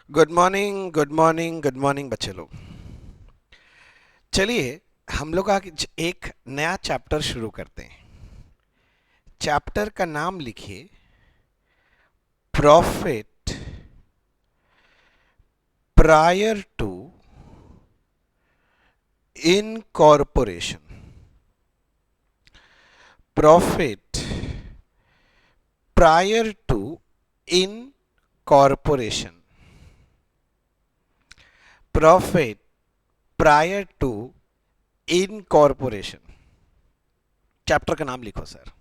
Good morning good morning good morning बच्चे लोग। चलिए हम लोग आज एक नया चैप्टर शुरू करते हैं। चैप्टर का नाम लिखिए profit prior to incorporation. Profit prior to incorporation. Profit prior to incorporation. Chapter का नाम लिखो सर।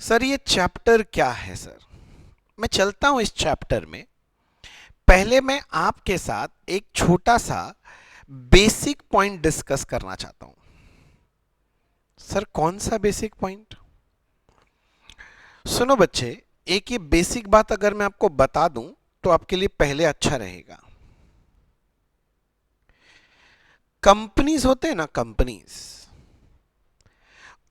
सर ये चैप्टर क्या है सर? मैं चलता हूं इस चैप्टर में। पहले मैं आपके साथ एक छोटा सा बेसिक पॉइंट डिस्कस करना चाहता हूं। सर कौन सा बेसिक पॉइंट? सुनो बच्चे, एक ये बेसिक बात अगर मैं आपको बता दूं तो आपके लिए पहले अच्छा रहेगा। कंपनीज होते हैं ना, कंपनीज,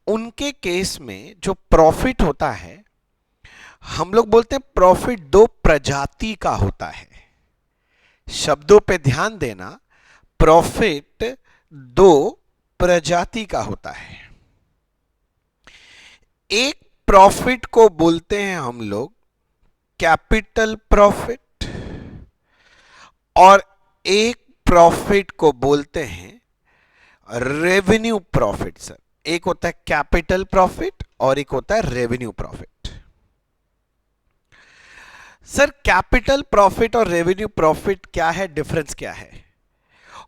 उनके केस में जो प्रॉफिट होता है हम लोग बोलते हैं प्रॉफिट दो प्रजाति का होता है। शब्दों पे ध्यान देना, प्रॉफिट दो प्रजाति का होता है। एक प्रॉफिट को बोलते हैं हम लोग कैपिटल प्रॉफिट और एक प्रॉफिट को बोलते हैं रेवेन्यू प्रॉफिट। सर एक होता है कैपिटल प्रॉफिट और एक होता है revenue profit. Sir capital profit और रेवेन्यू प्रॉफिट क्या है, डिफरेंस क्या है?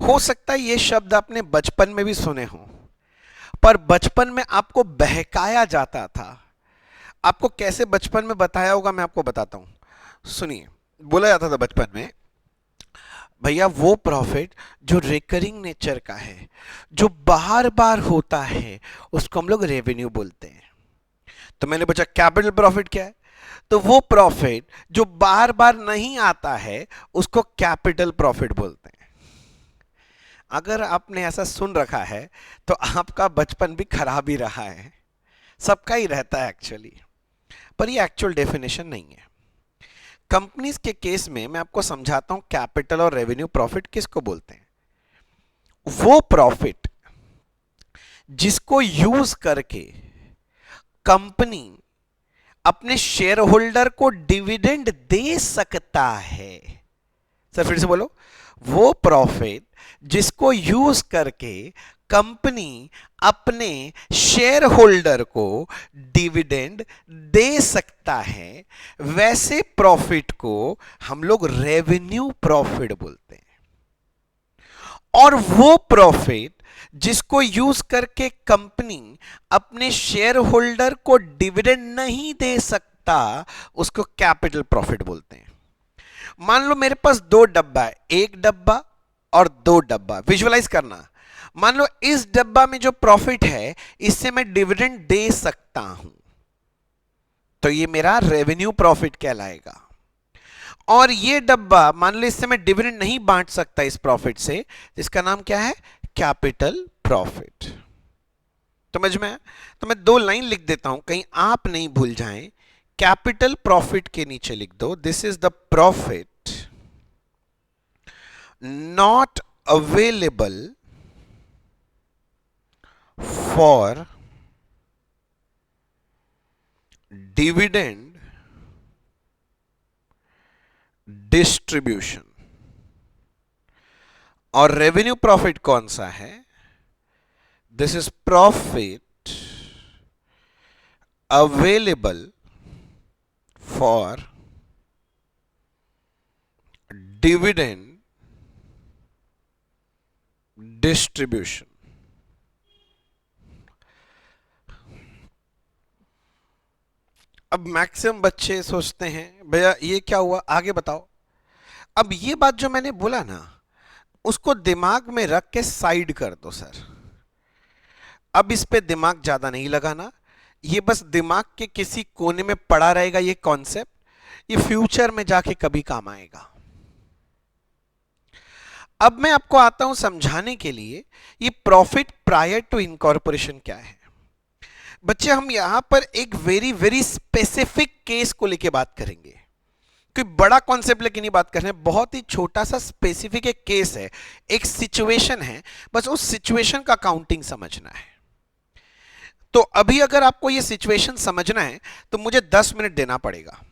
हो सकता है ये शब्द आपने बचपन में भी सुने हो, पर बचपन में आपको बहकाया जाता था। आपको कैसे बचपन में बताया होगा मैं आपको बताता हूं। सुनिए, बोला जाता था बचपन में, भैया वो प्रॉफिट जो रिकरिंग नेचर का है, जो बार बार होता है, उसको हम लोग रेवेन्यू बोलते हैं। तो मैंने पूछा कैपिटल प्रॉफिट क्या है? तो वो प्रॉफिट जो बार बार नहीं आता है उसको कैपिटल प्रॉफिट बोलते हैं। अगर आपने ऐसा सुन रखा है तो आपका बचपन भी खराब ही रहा है। सबका ही रहता है एक्चुअली, पर ये एक्चुअल डेफिनेशन नहीं है। कंपनीज के केस में मैं आपको समझाता हूं कैपिटल और रेवेन्यू प्रॉफिट किसको बोलते हैं। वो प्रॉफिट जिसको यूज करके कंपनी अपने शेयर होल्डर को डिविडेंड दे सकता है। सर फिर से बोलो, वो प्रॉफिट जिसको यूज करके कंपनी अपने शेयर होल्डर को डिविडेंड दे सकता है, वैसे प्रॉफिट को हम लोग रेवेन्यू प्रॉफिट बोलते हैं। और वो प्रॉफिट जिसको यूज करके कंपनी अपने शेयर होल्डर को डिविडेंड नहीं दे सकता, उसको कैपिटल प्रॉफिट बोलते हैं। मान लो मेरे पास दो डब्बा है, एक डब्बा और दो डब्बा। विजुअलाइज करना, मान लो इस डब्बा में जो प्रॉफिट है इससे मैं डिविडेंड दे सकता हूं, तो ये मेरा रेवेन्यू प्रॉफिट कहलाएगा। और ये डब्बा मान लो इससे मैं डिविडेंड नहीं बांट सकता इस प्रॉफिट से, जिसका नाम क्या है, कैपिटल प्रॉफिट। समझ में? तो मैं दो लाइन लिख देता हूं, कहीं आप नहीं भूल जाएं। कैपिटल प्रॉफिट के नीचे लिख दो, this is the profit not available for dividend distribution। और रेवेन्यू प्रॉफिट कौन सा है? This is profit available for dividend distribution. अब मैक्सिमम बच्चे सोचते हैं भैया ये क्या हुआ, आगे बताओ। अब ये बात जो मैंने बोला ना, उसको दिमाग में रख के साइड कर दो सर। अब इस पे दिमाग ज्यादा नहीं लगाना, ये बस दिमाग के किसी कोने में पड़ा रहेगा ये कॉन्सेप्ट। ये फ्यूचर में जाके कभी काम आएगा। अब मैं आपको आता हूं समझाने के लिए ये प्रॉफिट प्रायर टू इनकॉर्पोरेशन क्या है। बच्चे हम यहां पर एक वेरी वेरी स्पेसिफिक केस को लेके बात करेंगे। कोई बड़ा कॉन्सेप्ट लेके नहीं बात कर रहे हैं, बहुत ही छोटा सा स्पेसिफिक एक केस है, एक सिचुएशन है, बस उस सिचुएशन का काउंटिंग समझना है। तो अभी अगर आपको ये सिचुएशन समझना है तो मुझे 10 मिनट देना पड़ेगा,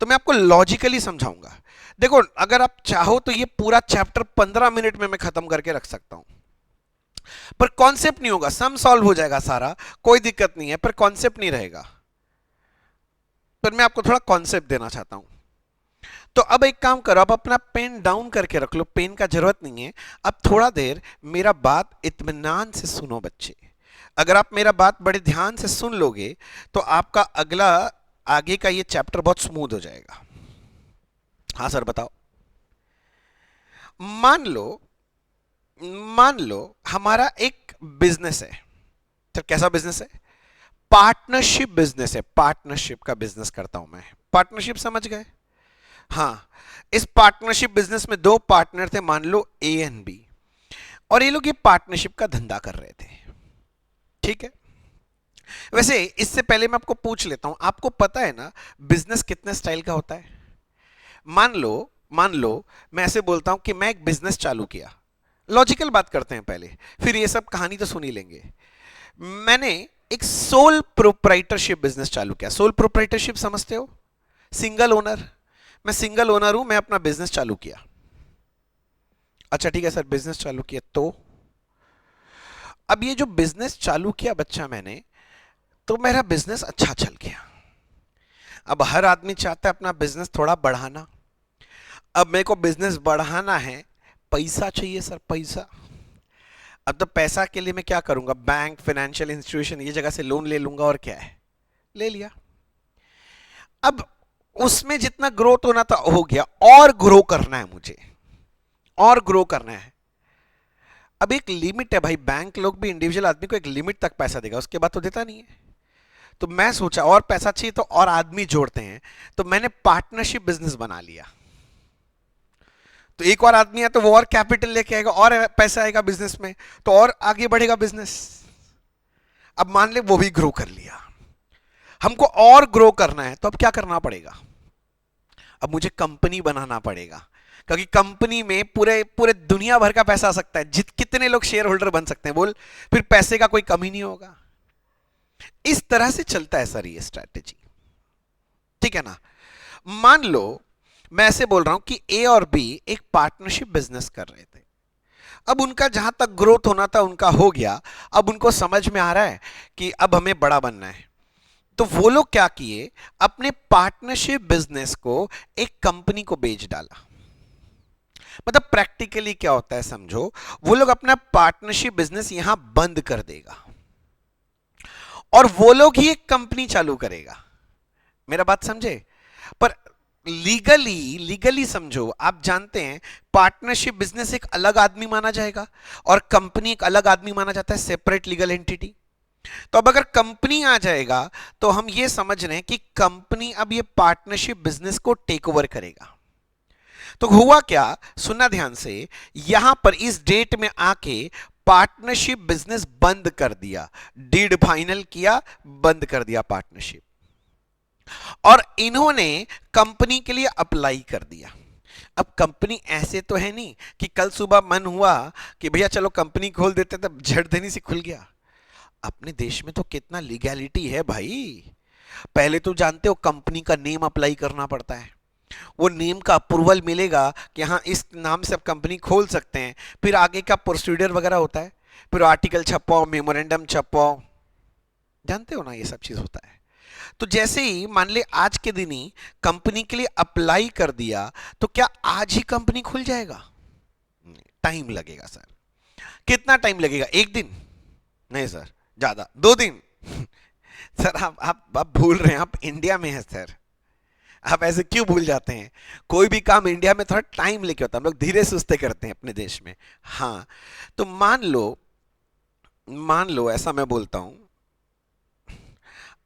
तो मैं आपको लॉजिकली समझाऊंगा। देखो, अगर आप चाहो तो ये पूरा चैप्टर 15 मिनट में मैं खत्म करके रख सकता हूं, पर कॉन्सेप्ट नहीं होगा। सम सॉल्व हो जाएगा सारा, कोई दिक्कत नहीं है, पर कॉन्सेप्ट नहीं रहेगा। पर मैं आपको थोड़ा कॉन्सेप्ट देना चाहता हूं। तो अब एक काम करो, अब अपना पेन डाउन करके रख लो, पेन का जरूरत नहीं है। अब थोड़ा देर मेरा बात इत्मीनान से सुनो बच्चे। अगर आप मेरा बात बड़े ध्यान से सुन लोगे तो आपका अगला आगे का ये चैप्टर बहुत स्मूथ हो जाएगा। हाँ सर बताओ। मान लो हमारा एक बिजनेस है। तो कैसा बिजनेस है? पार्टनरशिप बिजनेस है। पार्टनरशिप का बिजनेस करता हूं मैं। पार्टनरशिप समझ गए? हाँ, इस पार्टनरशिप बिजनेस में दो पार्टनर थे, मान लो ए एंड बी, और ये लोग ये पार्टनरशिप का धंधा कर रहे थे। ठीक है। वैसे इससे पहले मैं आपको पूछ लेता हूं, आपको पता है ना बिजनेस कितने स्टाइल का होता है? मान लो मैं ऐसे बोलता हूं कि मैं एक बिजनेस चालू किया। लॉजिकल बात करते हैं पहले, फिर ये सब कहानी तो सुन ही लेंगे। मैंने एक सोल प्रोप्राइटरशिप बिजनेस चालू किया। सोल प्रोप्राइटरशिप समझते हो? Single owner. मैं सिंगल ओनर हूं, मैं अपना बिजनेस चालू किया। अच्छा ठीक है सर, बिजनेस चालू किया तो अब ये जो बिजनेस चालू किया बच्चा मैंने, तो मेरा बिजनेस अच्छा चल गया। अब हर आदमी चाहता है अपना बिजनेस थोड़ा बढ़ाना। अब मेरे को बिजनेस बढ़ाना है, पैसा चाहिए सर, पैसा। अब तो पैसा के लिए मैं क्या करूंगा? बैंक, फाइनेंशियल इंस्टीट्यूशन, ये जगह से लोन ले लूंगा, और क्या है, ले लिया। अब उसमें जितना ग्रोथ होना था हो गया, और ग्रो करना है मुझे, और ग्रो करना है। अब एक लिमिट है भाई, बैंक लोग भी इंडिविजुअल आदमी को एक लिमिट तक पैसा देगा, उसके बाद तो देता नहीं है। तो मैं सोचा और पैसा चाहिए तो और आदमी जोड़ते हैं, तो मैंने पार्टनरशिप बिजनेस बना लिया। तो एक और आदमी है तो वो और कैपिटल लेके आएगा, और पैसा आएगा बिजनेस में, तो और आगे बढ़ेगा बिजनेस। अब मान ले वो भी ग्रो कर लिया, हमको और ग्रो करना है, तो अब क्या करना पड़ेगा? अब मुझे कंपनी बनाना पड़ेगा, क्योंकि कंपनी में पूरे पूरे दुनिया भर का पैसा आ सकता है। कितने लोग शेयर होल्डर बन सकते हैं बोल? फिर पैसे का कोई कमी नहीं होगा। इस तरह से चलता है सर ये स्ट्रैटेजी। ठीक है ना? मान लो मैं ऐसे बोल रहा हूं कि ए और बी एक पार्टनरशिप बिजनेस कर रहे थे। अब उनका जहां तक ग्रोथ होना था उनका हो गया। अब उनको समझ में आ रहा है कि अब हमें बड़ा बनना है। तो वो लोग क्या किए, अपने पार्टनरशिप बिजनेस को एक कंपनी को बेच डाला। मतलब प्रैक्टिकली क्या होता है समझो, वो लोग अपना पार्टनरशिप बिजनेस यहां बंद कर देगा और वो लोग ही एक कंपनी चालू करेगा। मेरा बात समझे? पर लीगली समझो, आप जानते हैं पार्टनरशिप बिजनेस एक अलग आदमी माना जाएगा और कंपनी एक अलग आदमी माना जाता है, सेपरेट लीगल एंटिटी। तो अब अगर कंपनी आ जाएगा तो हम ये समझ रहे हैं कि कंपनी अब ये पार्टनरशिप बिजनेस को टेक ओवर करेगा। तो हुआ क्या, सुनना ध्यान से, यहां पर इस डेट में आके पार्टनरशिप बिजनेस बंद कर दिया, डीड फाइनल किया, बंद कर दिया पार्टनरशिप, और इन्होंने कंपनी के लिए अप्लाई कर दिया। अब कंपनी ऐसे तो है नहीं कि कल सुबह मन हुआ कि भैया चलो कंपनी खोल देते, तब झट देनी से खुल गया। अपने देश में तो कितना लीगैलिटी है भाई। पहले तो जानते हो कंपनी का नेम अप्लाई करना पड़ता है, वो नेम का अप्रूवल मिलेगा कि हाँ इस नाम से आप कंपनी खोल सकते हैं। फिर आगे का प्रोसीजर वगैरह होता है, फिर आर्टिकल छपवाओ, मेमोरेंडम छपवाओ, जानते हो ना ये सब चीज होता है। तो जैसे ही मान ले आज के दिन ही कंपनी के लिए अप्लाई कर दिया, तो क्या आज ही कंपनी खुल जाएगा? टाइम लगेगा सर। कितना टाइम लगेगा? एक दिन? नहीं सर, ज्यादा 2 दिन। सर आप भूल रहे हैं, आप इंडिया में हैं सर। आप ऐसे क्यों भूल जाते हैं? कोई भी काम इंडिया में थोड़ा टाइम लेके होता है, हम लोग धीरे सुस्ते करते हैं अपने देश में। हाँ, तो मान लो ऐसा मैं बोलता हूं,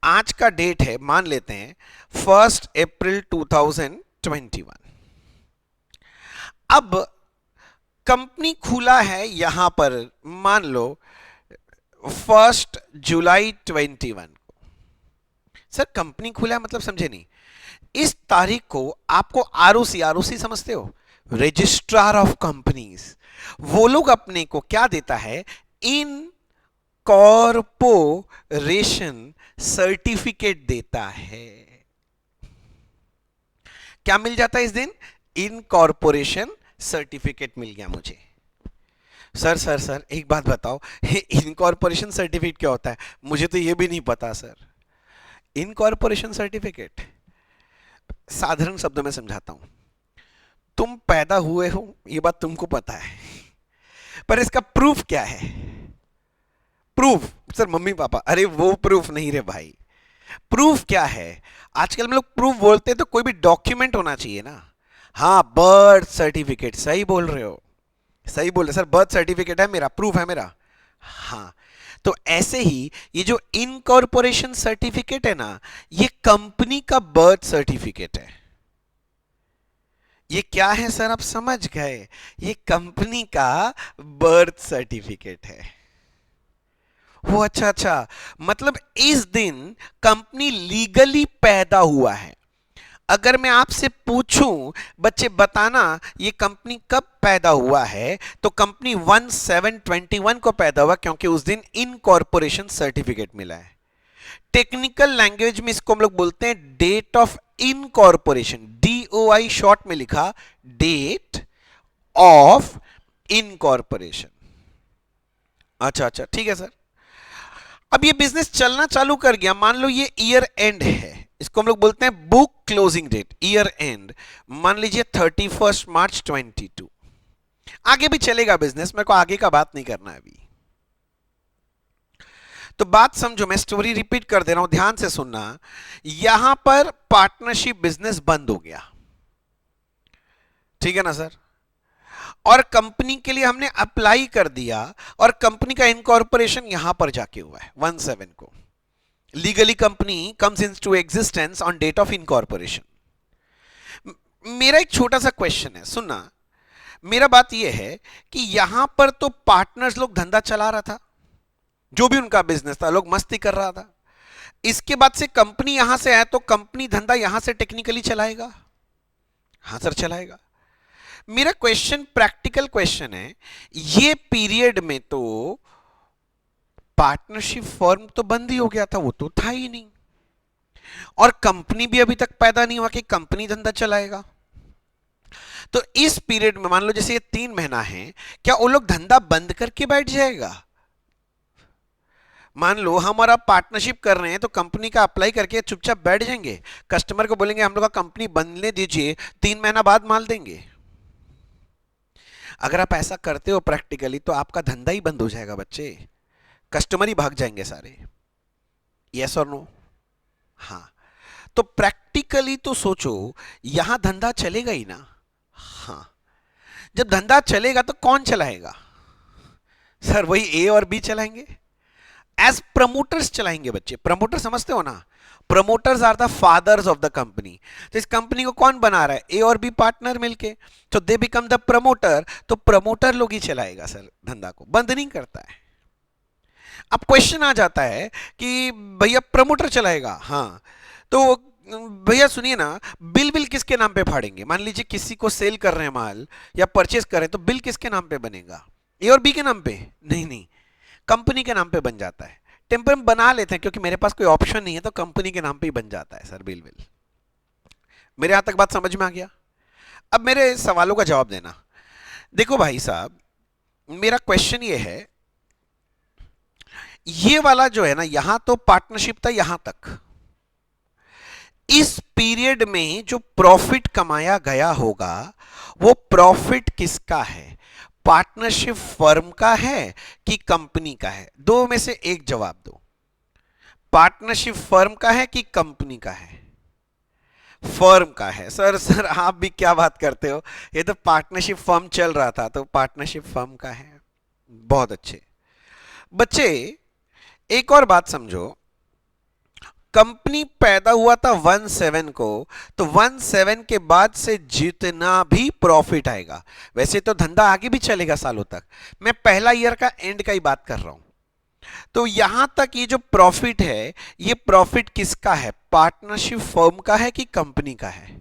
आज का डेट है, मान लेते हैं 1 अप्रैल 2021। अब कंपनी खुला है यहां पर, मान लो 1 जुलाई 21 को। सर कंपनी खुला है मतलब समझे नहीं? इस तारीख को आपको आरओसी, आरओसी समझते हो, रजिस्ट्रार ऑफ कंपनीज, वो लोग अपने को क्या देता है, इन कॉरपोरेशन सर्टिफिकेट देता है। क्या मिल जाता है इस दिन, इनकॉर्पोरेशन सर्टिफिकेट मिल गया मुझे। सर सर सर एक बात बताओ, इनकॉर्पोरेशन सर्टिफिकेट क्या होता है, मुझे तो ये भी नहीं पता सर। इनकॉर्पोरेशन सर्टिफिकेट साधारण शब्दों में समझाता हूं, तुम पैदा हुए हो ये बात तुमको पता है, पर इसका प्रूफ क्या है, प्रूफ सर मम्मी पापा, अरे वो प्रूफ नहीं रे भाई, प्रूफ क्या है, आजकल हम लोग प्रूफ बोलते हैं तो कोई भी डॉक्यूमेंट होना चाहिए ना। हाँ बर्थ सर्टिफिकेट, सही बोल रहे हो, सही बोल रहे सर, बर्थ सर्टिफिकेट है मेरा, प्रूफ है मेरा। हाँ, तो ऐसे ही ये जो इनकॉर्पोरेशन सर्टिफिकेट है ना, ये कंपनी का बर्थ सर्टिफिकेट है। ये क्या है सर, आप समझ गए, ये कंपनी का बर्थ सर्टिफिकेट है। वो अच्छा अच्छा, मतलब इस दिन कंपनी लीगली पैदा हुआ है। अगर मैं आपसे पूछूं बच्चे बताना ये कंपनी कब पैदा हुआ है, तो कंपनी 1721 को पैदा हुआ, क्योंकि उस दिन इनकॉर्पोरेशन सर्टिफिकेट मिला है। टेक्निकल लैंग्वेज में इसको हम लोग बोलते हैं date of incorporation, DOI short में लिखा, डेट ऑफ इनकॉर्पोरेशन। अच्छा अच्छा ठीक है सर। अब ये बिजनेस चलना चालू कर गया, मान लो ये ईयर एंड है, इसको हम लोग बोलते हैं book closing date, year end, मान लीजिए 31 मार्च 22। आगे भी चलेगा बिजनेस, मेरे को आगे का बात नहीं करना है अभी, तो बात समझो, मैं स्टोरी रिपीट कर दे रहा हूं, ध्यान से सुनना। यहां पर पार्टनरशिप बिजनेस बंद हो गया, ठीक है ना सर, और कंपनी के लिए हमने अप्लाई कर दिया, और कंपनी का इनकॉर्पोरेशन यहां पर जाके हुआ है 17 को, legally company comes into existence on date of incorporation. मेरा एक छोटा सा क्वेश्चन है, सुनना, मेरा बात यह है कि यहां पर तो पार्टनर्स लोग धंधा चला रहा था, जो भी उनका बिजनेस था, लोग मस्ती कर रहा था, इसके बाद से कंपनी यहां से आया तो कंपनी धंधा यहां से टेक्निकली चलाएगा, हां सर चलाएगा। मेरा क्वेश्चन प्रैक्टिकल क्वेश्चन है, ये पीरियड में तो पार्टनरशिप फर्म तो बंद ही हो गया था, वो तो था ही नहीं, और कंपनी भी अभी तक पैदा नहीं हुआ कि कंपनी धंधा चलाएगा। तो इस पीरियड में मान लो जैसे ये 3 महीना है, क्या वो लोग धंधा बंद करके बैठ जाएगा? मान लो हमारा पार्टनरशिप कर रहे हैं तो कंपनी का अप्लाई करके चुपचाप बैठ जाएंगे, कस्टमर को बोलेंगे हम लोग का कंपनी बनने दीजिए, 3 महीना बाद माल देंगे। अगर आप ऐसा करते हो प्रैक्टिकली तो आपका धंधा ही बंद हो जाएगा बच्चे, कस्टमर ही भाग जाएंगे सारे। यस और नो? हाँ, तो प्रैक्टिकली तो सोचो, यहां धंधा चलेगा ही ना। हाँ, जब धंधा चलेगा तो कौन चलाएगा सर? वही ए और बी चलाएंगे, एज प्रमोटर्स चलाएंगे बच्चे। प्रमोटर समझते हो ना, promoters are the fathers of the company. तो इस कंपनी को कौन बना रहा है? ए और बी पार्टनर मिलके, तो दे बिकम द प्रमोटर, तो प्रमोटर लोग ही चलाएगा सर, धंधा को बंद नहीं करता है। अब क्वेश्चन आ जाता है कि भैया प्रमोटर चलाएगा, हाँ, तो भैया सुनिए ना, बिल किसके नाम पे फाड़ेंगे? मान लीजिए किसी को सेल कर रहे हैं माल या परचेस कर रहे हैं, तो बिल किसके नाम पे बनेगा? ए और बी के नाम पे? नहीं नहीं, कंपनी के नाम पे बन जाता है। टेम्पर में बना लेते हैं क्योंकि मेरे पास कोई ऑप्शन नहीं है, तो कंपनी के नाम पे ही बन जाता है सर बिल। मेरे यहां तक बात समझ में आ गया? अब मेरे सवालों का जवाब देना। देखो भाई साहब, मेरा क्वेश्चन ये है, ये वाला जो है ना, यहां तो पार्टनरशिप था यहां तक, इस पीरियड में जो प्रॉफिट कमाया गया होगा वो प्रॉफिट किसका है? पार्टनरशिप फर्म का है कि कंपनी का है? दो में से एक जवाब दो। पार्टनरशिप फर्म का है कि कंपनी का है? फर्म का है। सर आप भी क्या बात करते हो, ये तो पार्टनरशिप फर्म चल रहा था, तो पार्टनरशिप फर्म का है। बहुत अच्छे बच्चे, एक और बात समझो, कंपनी पैदा हुआ था 17 को, तो 17 के बाद से जितना भी प्रॉफिट आएगा, वैसे तो धंधा आगे भी चलेगा सालों तक, मैं पहला ईयर का एंड का ही बात कर रहा हूं, तो यहां तक ये जो प्रॉफिट है, ये प्रॉफिट किसका है? पार्टनरशिप फर्म का है कि कंपनी का है?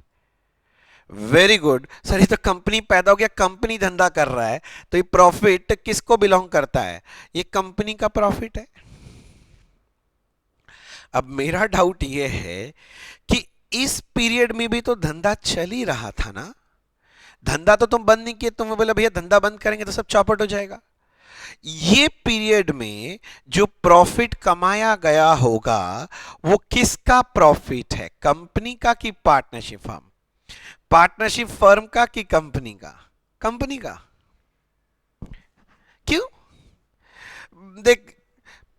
वेरी गुड सर, ये तो कंपनी पैदा हो गया, कंपनी धंधा कर रहा है, तो ये प्रॉफिट किसको बिलोंग करता है? ये कंपनी का प्रॉफिट है। अब मेरा डाउट ये है कि इस पीरियड में भी तो धंधा चल ही रहा था ना, धंधा तो तुम बंद नहीं किए, तुम बोले भैया धंधा बंद करेंगे तो सब चौपट हो जाएगा। ये पीरियड में जो प्रॉफिट कमाया गया होगा वो किसका प्रॉफिट है? कंपनी का कि पार्टनरशिप फर्म? पार्टनरशिप फर्म का कि कंपनी का? कंपनी का। क्यों? देख,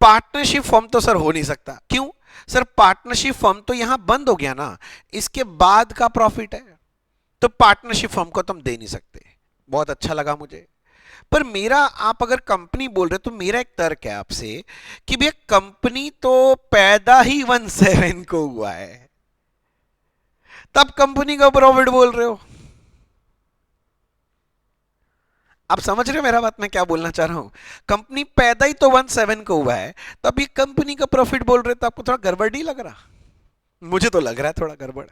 पार्टनरशिप फर्म तो सर हो नहीं सकता। क्यों सर? पार्टनरशिप फर्म तो यहां बंद हो गया ना, इसके बाद का प्रॉफिट है, तो पार्टनरशिप फर्म को तुम दे नहीं सकते। बहुत अच्छा लगा मुझे। पर मेरा, आप अगर कंपनी बोल रहे तो मेरा एक तर्क है आपसे कि भैया कंपनी तो पैदा ही 17 को हुआ है, तब कंपनी का प्रॉफिट बोल रहे हो? आप समझ रहे हो मेरा बात, मैं क्या बोलना चाह रहा हूं? कंपनी पैदा ही तो 17 को हुआ है, तब ये कंपनी का प्रॉफिट बोल रहे, तो आपको थोड़ा गड़बड़ नहीं लग रहा? मुझे तो लग रहा है थोड़ा गड़बड़।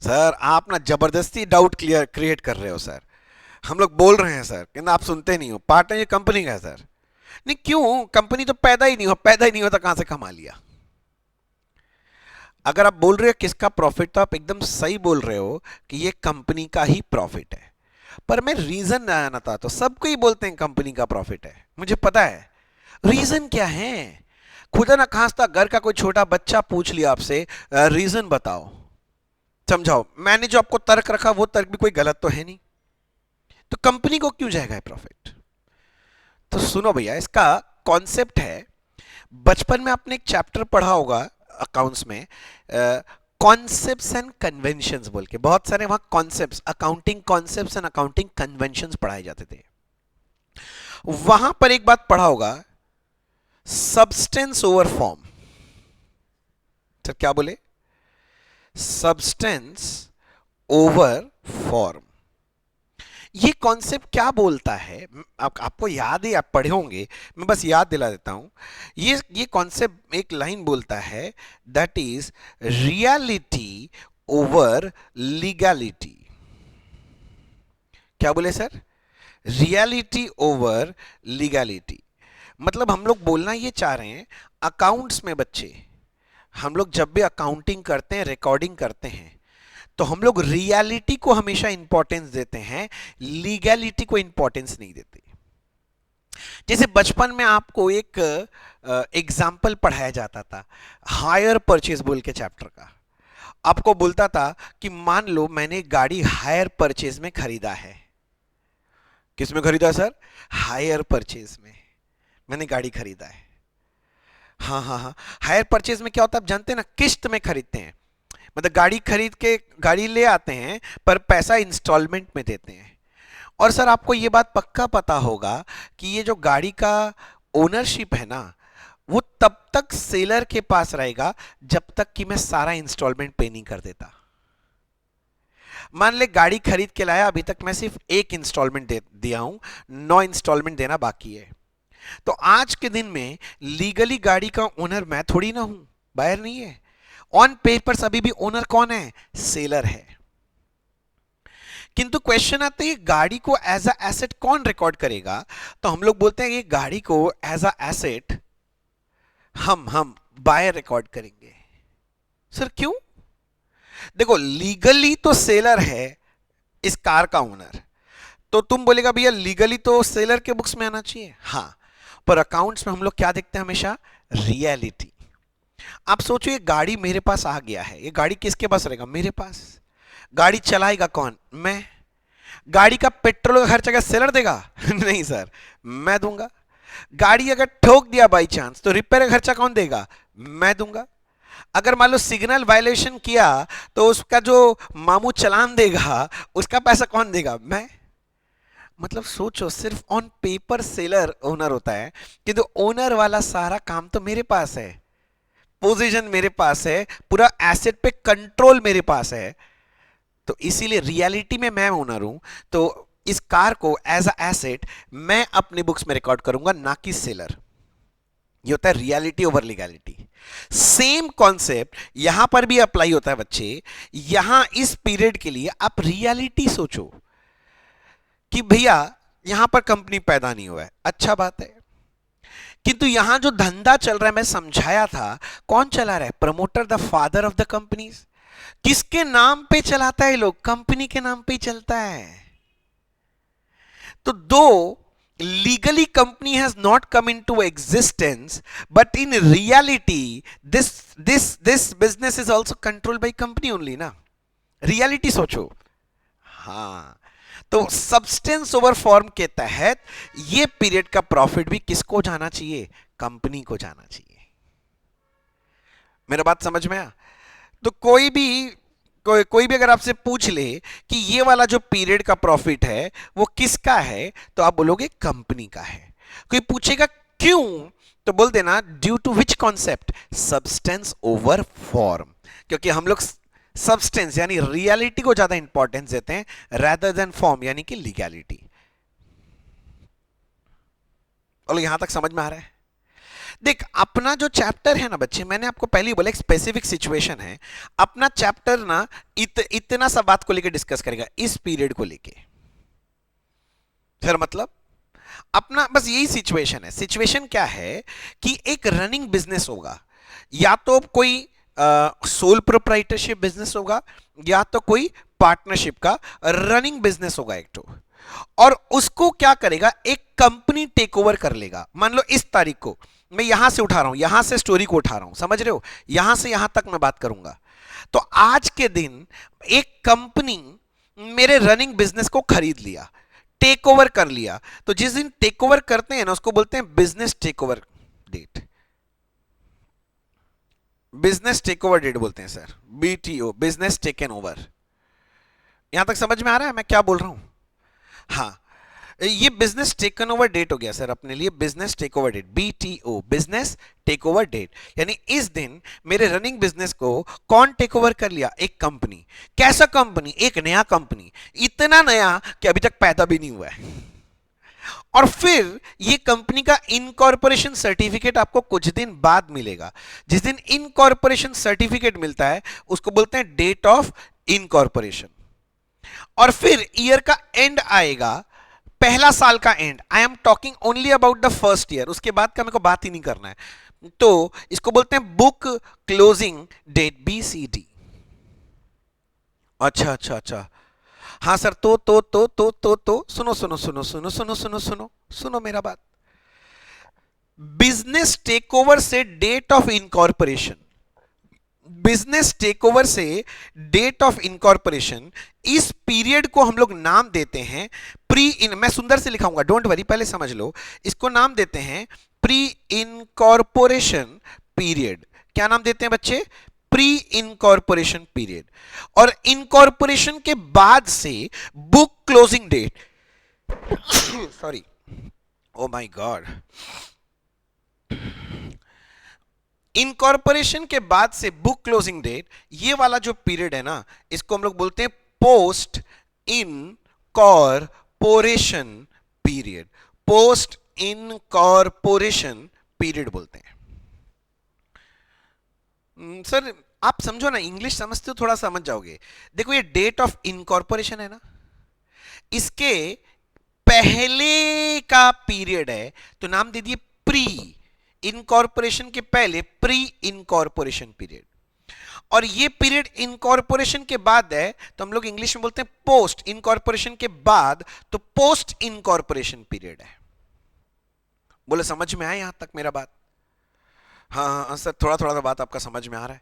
सर आप ना जबरदस्ती डाउट क्लियर क्रिएट कर रहे हो सर। हम लोग बोल रहे हैं सर, किंतु आप सुनते नहीं हो। पार्टनर ये कंपनी का है सर। नहीं, क्यों? कंपनी तो पैदा ही नहीं हो, पैदा ही नहीं होता कहां से कमा लिया? अगर आप बोल रहे हो किसका प्रॉफिट, तो आप एकदम सही बोल रहे हो कि ये कंपनी का ही प्रॉफिट है। पर मैं रीजन आना था, तो सबको ही बोलते हैं कंपनी का प्रॉफिट है, मुझे पता है। रीजन क्या है? खुदा ना खास्ता घर का कोई छोटा बच्चा पूछ लिया आपसे, रीजन बताओ, समझाओ, मैंने जो आपको तर्क रखा वो तर्क भी कोई गलत तो है नहीं, तो कंपनी को क्यों जाएगा प्रॉफिट? तो सुनो भैया, इसका कॉन्सेप्ट है, बचपन में आपने एक चैप्टर पढ़ा होगा अकाउंट्स में, कॉन्सेप्ट्स एंड कन्वेंशंस बोल के, बहुत सारे वहां concepts, accounting concepts and accounting conventions पढ़ाए जाते थे। वहां पर एक बात पढ़ा होगा, सब्सटेंस ओवर फॉर्म। सर क्या बोले? Substance over form. ये कॉन्सेप्ट क्या बोलता है? आपको याद है, आप पढ़े होंगे, मैं बस याद दिला देता हूं। ये कॉन्सेप्ट एक लाइन बोलता है, that is reality over legality. क्या बोले सर? Reality over legality. मतलब हम लोग बोलना ये चाह रहे हैं, अकाउंट्स में बच्चे, हम लोग जब भी अकाउंटिंग करते हैं, रिकॉर्डिंग करते हैं, तो हम लोग रियलिटी को हमेशा इंपॉर्टेंस देते हैं, लीगैलिटी को इंपॉर्टेंस नहीं देते। जैसे बचपन में आपको एक एग्जाम्पल पढ़ाया जाता था, हायर परचेज बोल के चैप्टर का। आपको बोलता था कि मान लो मैंने गाड़ी हायर परचेज में खरीदा है। किस में खरीदा सर? हायर परचेज में मैंने गाड़ी खरीदा है। हाँ हाँ हाँ, हायर परचेज में क्या होता है आप जानते हैं ना, किस्त में खरीदते हैं। मतलब गाड़ी खरीद के गाड़ी ले आते हैं, पर पैसा इंस्टॉलमेंट में देते हैं। और सर आपको ये बात पक्का पता होगा कि ये जो गाड़ी का ओनरशिप है ना, वो तब तक सेलर के पास रहेगा जब तक कि मैं सारा इंस्टॉलमेंट पे नहीं कर देता। मान ले गाड़ी खरीद के लाया, अभी तक मैं सिर्फ एक इंस्टॉलमेंट दिया हूं, 9 इंस्टॉलमेंट देना बाकी है। तो आज के दिन में लीगली गाड़ी का ओनर मैं थोड़ी ना हूं, बायर नहीं है। ऑन पेपर्स अभी भी ओनर कौन है? सेलर है। किंतु क्वेश्चन आता है, गाड़ी को एज अ एसेट कौन रिकॉर्ड करेगा? तो हम लोग बोलते हैं कि गाड़ी को एज अ एसेट हम बायर रिकॉर्ड करेंगे। सर क्यों? देखो, लीगली तो सेलर है इस कार का ओनर, तो तुम बोलेगा भैया लीगली तो सेलर के बुक्स में आना चाहिए। हाँ, पर अकाउंट्स में हम लोग क्या देखते हैं हमेशा? रियलिटी। आप सोचो, ये गाड़ी मेरे पास आ गया है, ये गाड़ी किसके पास रहेगा? मेरे पास। गाड़ी चलाएगा कौन? मैं। गाड़ी का पेट्रोल का खर्चा क्या सेलर देगा? नहीं सर, मैं दूंगा। गाड़ी अगर ठोक दिया बाई चांस, तो रिपेयर का खर्चा कौन देगा? मैं दूंगा। अगर मान लो सिग्नल वायलेशन किया, तो उसका जो मामू चालान देगा, उसका पैसा कौन देगा? मैं। मतलब सोचो, सिर्फ ऑन पेपर सेलर ओनर होता है, किंतु ओनर वाला सारा काम तो मेरे पास है, पोजीशन मेरे पास है, पूरा एसेट पे कंट्रोल मेरे पास है। तो इसीलिए रियलिटी में मैं ओनर हूं, तो इस कार को एज अ एसेट मैं अपनी बुक्स में रिकॉर्ड करूंगा, ना कि सेलर। ये होता है reality over legality. Same concept यहां पर भी अप्लाई होता है बच्चे। यहां इस पीरियड के लिए आप रियलिटी सोचो कि भैया यहां पर कंपनी पैदा नहीं हुआ है, अच्छा बात है, किंतु यहां जो धंधा चल रहा है, मैं समझाया था, कौन चला रहा है? Promoter, the father of the companies. किसके नाम पे चलाता है? लोग कंपनी के नाम पे ही चलता है। तो दो legally company has not come into existence, but in reality this business is also controlled by company only ना। रियलिटी सोचो। हाँ, तो सब्सटेंस ओवर फॉर्म के तहत ये पीरियड का प्रॉफिट भी किसको जाना चाहिए? कंपनी को जाना चाहिए। मेरा बात समझ में आया? तो कोई भी अगर आपसे पूछ ले कि ये वाला जो पीरियड का प्रॉफिट है वो किसका है, तो आप बोलोगे कंपनी का है। कोई पूछेगा क्यों, तो बोल देना due to which concept? Substance over form. क्योंकि हम लोग सब्सटेंस यानी रियलिटी को ज्यादा इंपॉर्टेंस देते हैं rather देन फॉर्म यानी कि लीगैलिटी। और यहां तक समझ में आ रहा है? देख, अपना जो चैप्टर है ना बच्चे, मैंने आपको पहले ही बोला एक स्पेसिफिक सिचुएशन है। अपना चैप्टर ना इतना सा बात को लेकर डिस्कस करेगा, इस पीरियड को लेके। फिर मतलब अपना बस यही सिचुएशन है। सिचुएशन क्या है कि एक रनिंग बिजनेस होगा, या तो कोई सोल प्रोप्राइटरशिप बिजनेस होगा, या तो कोई पार्टनरशिप का रनिंग बिजनेस होगा एक तो। और उसको क्या करेगा? एक कंपनी टेक ओवर कर लेगा। मान लो इस तारीख को मैं यहां से उठा रहा हूं, यहां से स्टोरी को उठा रहा हूं, समझ रहे हो? यहां से यहां तक मैं बात करूंगा। तो आज के दिन एक कंपनी मेरे रनिंग बिजनेस को खरीद लिया, टेक ओवर कर लिया। तो जिस दिन टेक ओवर करते हैं ना, उसको बोलते हैं business take over date. Business take over date बोलते हैं sir, BTO, business taken over. यहां तक समझ में आ रहा है मैं क्या बोल रहा हूं? हाँ, ये बिजनेस टेकन ओवर डेट हो गया सर अपने लिए। Business take over date, BTO, business take over date. यानी इस दिन मेरे रनिंग बिजनेस को कौन टेक ओवर कर लिया? एक कंपनी। कैसा कंपनी? एक नया कंपनी, इतना नया कि अभी तक पैदा भी नहीं हुआ है। और फिर ये कंपनी का इनकॉर्पोरेशन सर्टिफिकेट आपको कुछ दिन बाद मिलेगा। जिस दिन इनकॉर्पोरेशन सर्टिफिकेट मिलता है उसको बोलते हैं डेट ऑफ इनकॉर्पोरेशन। और फिर ईयर का एंड आएगा, पहला साल का and. I am talking only about the first year, उसके बाद का मेरे को बात ही नहीं करना है। तो इसको बोलते हैं बुक क्लोजिंग डेट, BCD। अच्छा अच्छा अच्छा, हाँ सर। तो सुनो सुनो सुनो सुनो सुनो सुनो सुनो सुनो मेरा बात। बिजनेस टेकओवर से date of incorporation, business takeover से डेट ऑफ इनकॉर्पोरेशन, इस पीरियड को हम लोग नाम देते हैं प्री इन। मैं सुंदर से लिखाऊंगा, डोंट वरी, पहले समझ लो। इसको नाम देते हैं प्री इनकॉर्पोरेशन पीरियड। क्या नाम देते हैं बच्चे? Pre incorporation period. और इनकॉर्पोरेशन के बाद से book closing date, sorry, oh my God, incorporation के बाद से बुक क्लोजिंग डेट, ये वाला जो पीरियड है ना, इसको हम लोग बोलते हैं post incorporation period. Post incorporation period बोलते हैं। सर आप समझो ना, इंग्लिश समझते हो, थोड़ा समझ जाओगे। देखो ये डेट ऑफ इनकॉर्पोरेशन है ना, इसके पहले का पीरियड है, तो नाम दे दिए प्री इनकॉर्पोरेशन के पहले, प्री इनकॉर्पोरेशन पीरियड। और ये पीरियड इनकॉर्पोरेशन के बाद है, तो हम लोग इंग्लिश में बोलते हैं पोस्ट इनकॉर्पोरेशन के बाद, तो पोस्ट इनकॉर्पोरेशन पीरियड है। बोले समझ में आया यहां तक मेरा बात? हाँ हाँ सर, थोड़ा थोड़ा बात आपका समझ में आ रहा है